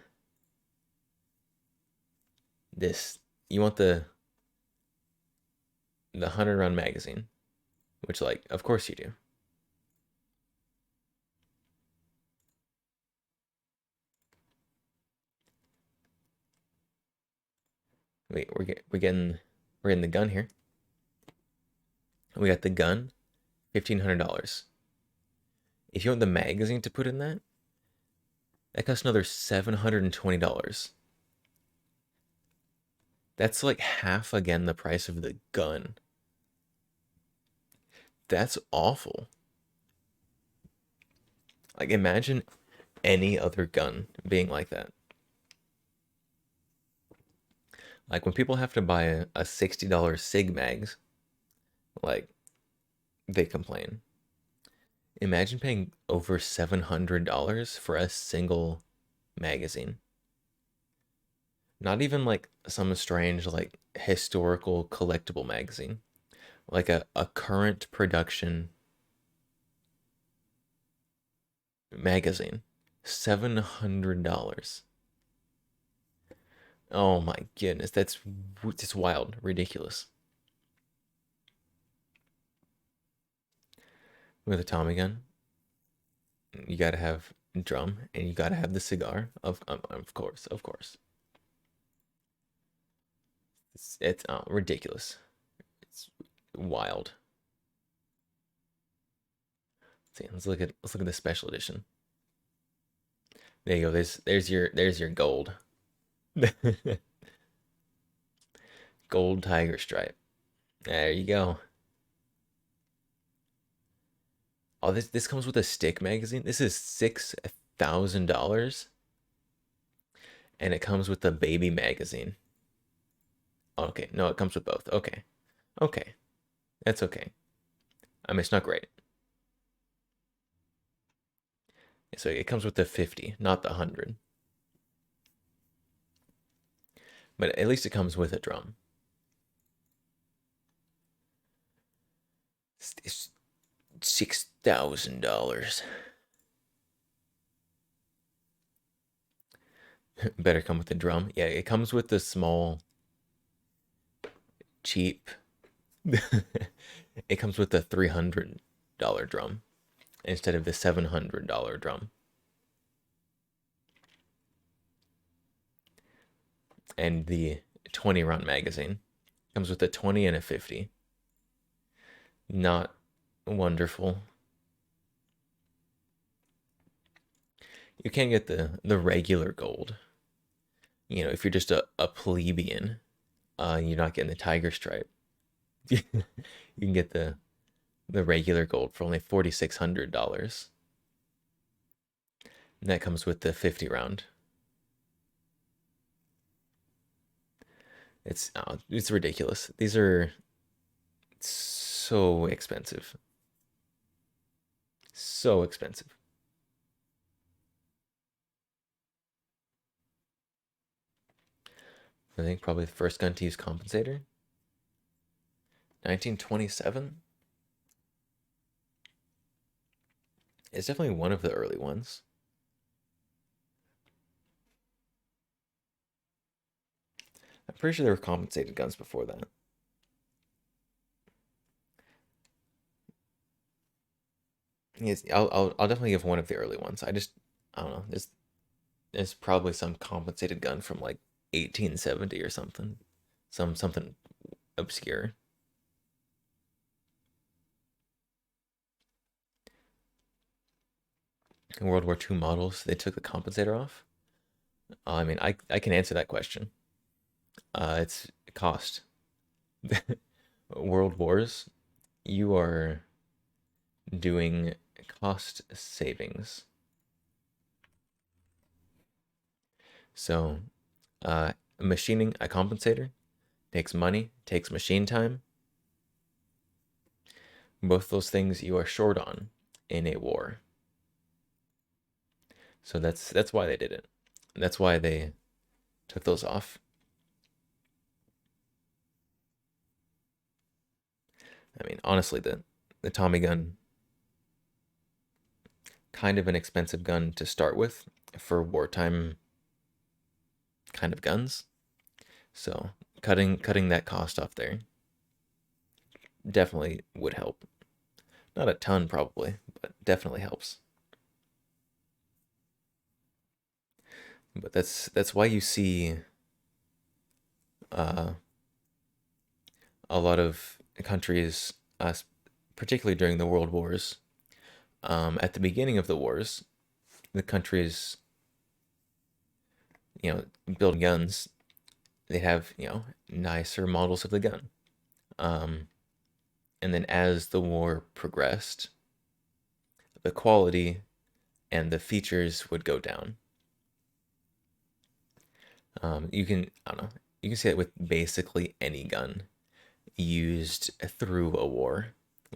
want the 100 round magazine, which like of course you do. Wait, we're getting the gun here. We got the gun, $1,500. If you want the magazine to put in that costs another $720. That's like half again the price of the gun. That's awful. Like imagine any other gun being like that. Like when people have to buy a $60 Sig Mags, like they complain. Imagine paying over $700 for a single magazine. Not even like some strange like historical collectible magazine. Like a current production magazine. $700. Oh my goodness, that's just wild, ridiculous. With a Tommy gun, you gotta have drum and you gotta have the cigar. Of course. It's ridiculous. It's wild. Let's see. Let's look at the special edition. There you go. There's your gold. Gold tiger stripe. There you go. Oh, this comes with a stick magazine. This is $6,000, and it comes with the baby magazine. Okay, no, it comes with both. Okay, that's okay. I mean, it's not great. So it comes with the 50, not the 100. But at least it comes with a drum. It's $1,000. Better come with the drum. Yeah, it comes with the small, cheap. It comes with the $300 drum instead of the $700 drum. And the 20 round magazine comes with a 20 and a 50. Not wonderful. You can't get the regular gold. You know, if you're just a plebeian, you're not getting the tiger stripe. You can get the regular gold for only $4,600. And that comes with the 50 round. It's ridiculous. These are so expensive. So expensive. I think probably the first gun to use compensator. 1927. It's definitely one of the early ones. I'm pretty sure there were compensated guns before that. Yes, I'll definitely give one of the early ones. I don't know. There's probably some compensated gun from like 1870 or something. Something obscure. In World War II models, they took the compensator off. I mean, I can answer that question. It's cost. World Wars, you are doing cost savings. So, machining a compensator takes money, takes machine time. Both those things you are short on in a war. So that's why they did it. That's why they took those off. I mean, honestly, the Tommy gun, kind of an expensive gun to start with for wartime kind of guns. So cutting that cost off there definitely would help. Not a ton probably, but definitely helps. But that's why you see a lot of countries, particularly during the World Wars, at the beginning of the wars, the countries, build guns. They have, nicer models of the gun. And then as the war progressed, the quality and the features would go down. You can see it with basically any gun used through a war.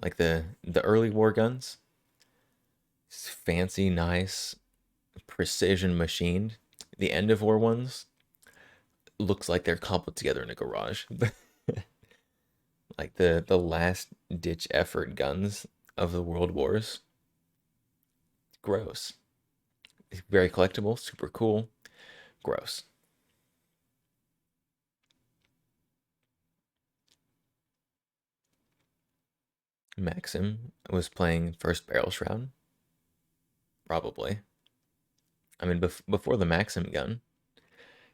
Like the early war guns, fancy, nice, precision machined. The end of war ones looks like they're cobbled together in a garage. Like the last ditch effort guns of the world wars. Gross. Very collectible, super cool. Gross. Maxim was playing first barrel shroud. Probably. I mean, before the Maxim gun,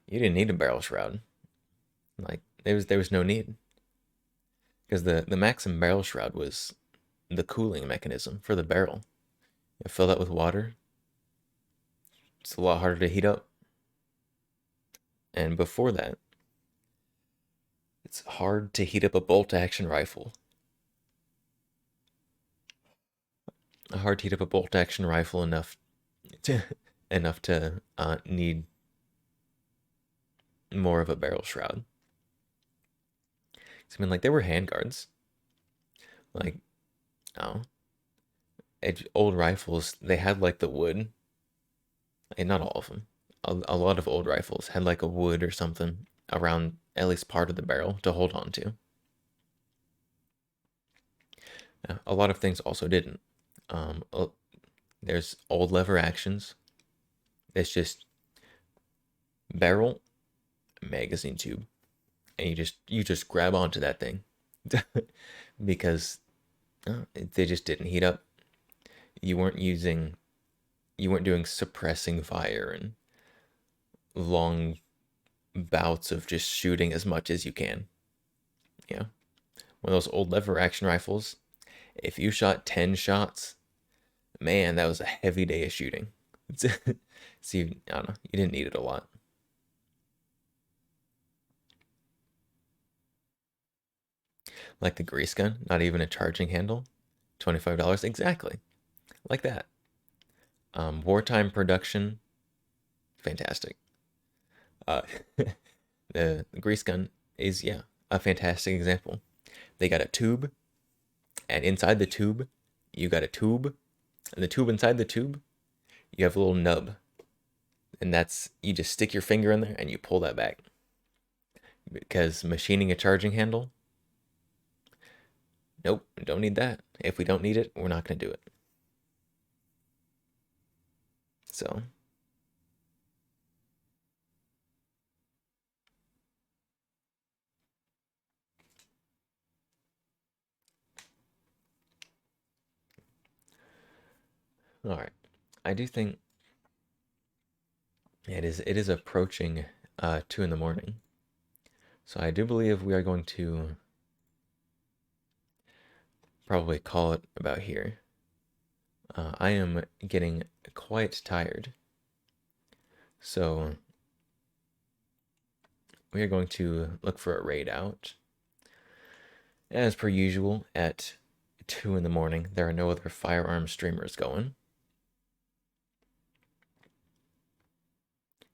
you didn't need a barrel shroud. Like there was no need, because the Maxim barrel shroud was the cooling mechanism for the barrel. You fill that with water. It's a lot harder to heat up. And before that, it's hard to heat up a bolt-action rifle. Hard to heat up a bolt-action rifle enough to need more of a barrel shroud. I mean, like, there were handguards. Like, old rifles, they had like the wood. And not all of them. A lot of old rifles had like a wood or something around at least part of the barrel to hold on to. A lot of things also didn't. There's old lever actions. It's just barrel, magazine tube, and you just grab onto that thing because they just didn't heat up. You weren't doing suppressing fire and long bouts of just shooting as much as you can. Yeah. One of those old lever action rifles, if you shot 10 shots, man, that was a heavy day of shooting. See, I don't know, you didn't need it a lot. Like the grease gun, not even a charging handle, $25, exactly, like that. Wartime production, fantastic. The grease gun is, yeah, a fantastic example. They got a tube, and inside the tube, you got a tube, and the tube inside the tube, you have a little nub, and that's, you just stick your finger in there and you pull that back. Because machining a charging handle, nope, don't need that. If we don't need it, we're not going to do it. So all right, I do think it is approaching 2 in the morning. So I do believe we are going to probably call it about here. I am getting quite tired. So we are going to look for a raid out. As per usual, at 2 in the morning, there are no other firearm streamers going.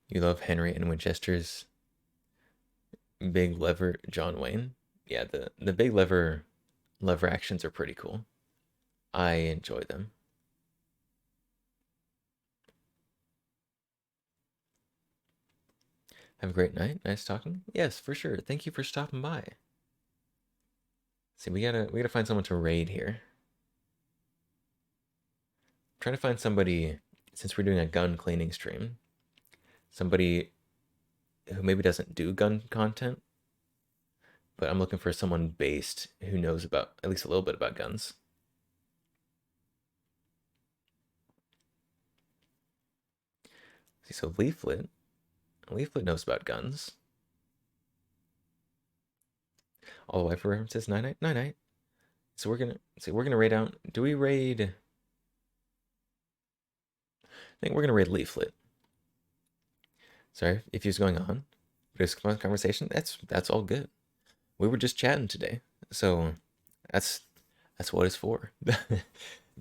You love Henry and Winchester's big lever John Wayne? Yeah, the big lever actions are pretty cool. I enjoy them. Have a great night. Nice talking. Yes, for sure. Thank you for stopping by. See, we gotta find someone to raid here. I'm trying to find somebody, since we're doing a gun cleaning stream, somebody who maybe doesn't do gun content, but I'm looking for someone based who knows about at least a little bit about guns. See, so Leaflet knows about guns. All the wiper references, night. So we're gonna raid out. Do we raid? I think we're gonna raid Leaflet. Sorry if he was going on, but it's a conversation. That's all good. We were just chatting today, so that's what it's for.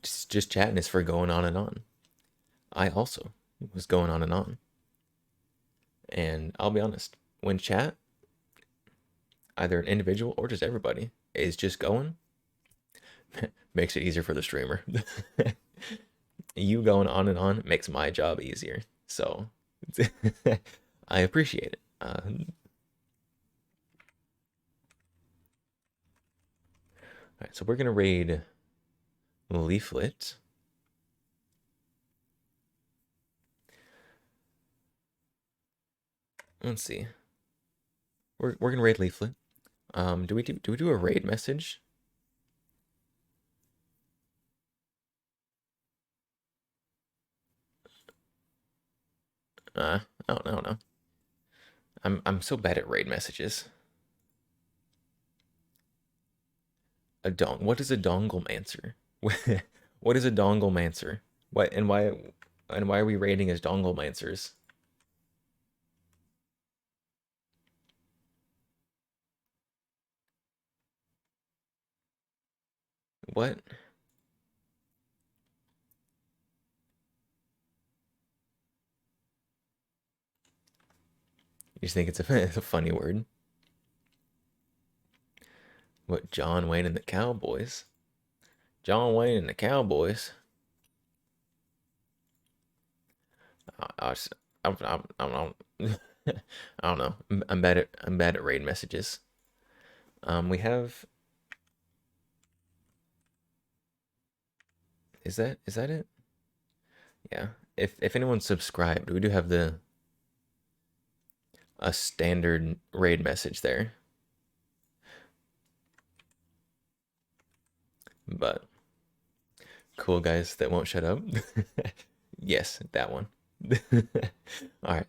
just chatting is for going on and on. I also was going on and on, and I'll be honest, when chat, either an individual or just everybody, is just going, makes it easier for the streamer. You going on and on makes my job easier, so I appreciate it. All right, so we're gonna raid Leaflet. Let's see. We're gonna raid Leaflet. Do we do a raid message? I don't know. I'm so bad at raid messages. What is a donglemancer? What is a donglemancer? What and why are we raiding as donglemancer's? What? You just think it's a funny word? What, John Wayne and the Cowboys? John Wayne and the Cowboys? I don't know. I'm bad at raid messages. We have. Is that it? Yeah. If anyone's subscribed, we do have a standard raid message there. But cool guys that won't shut up. Yes, that one. All right.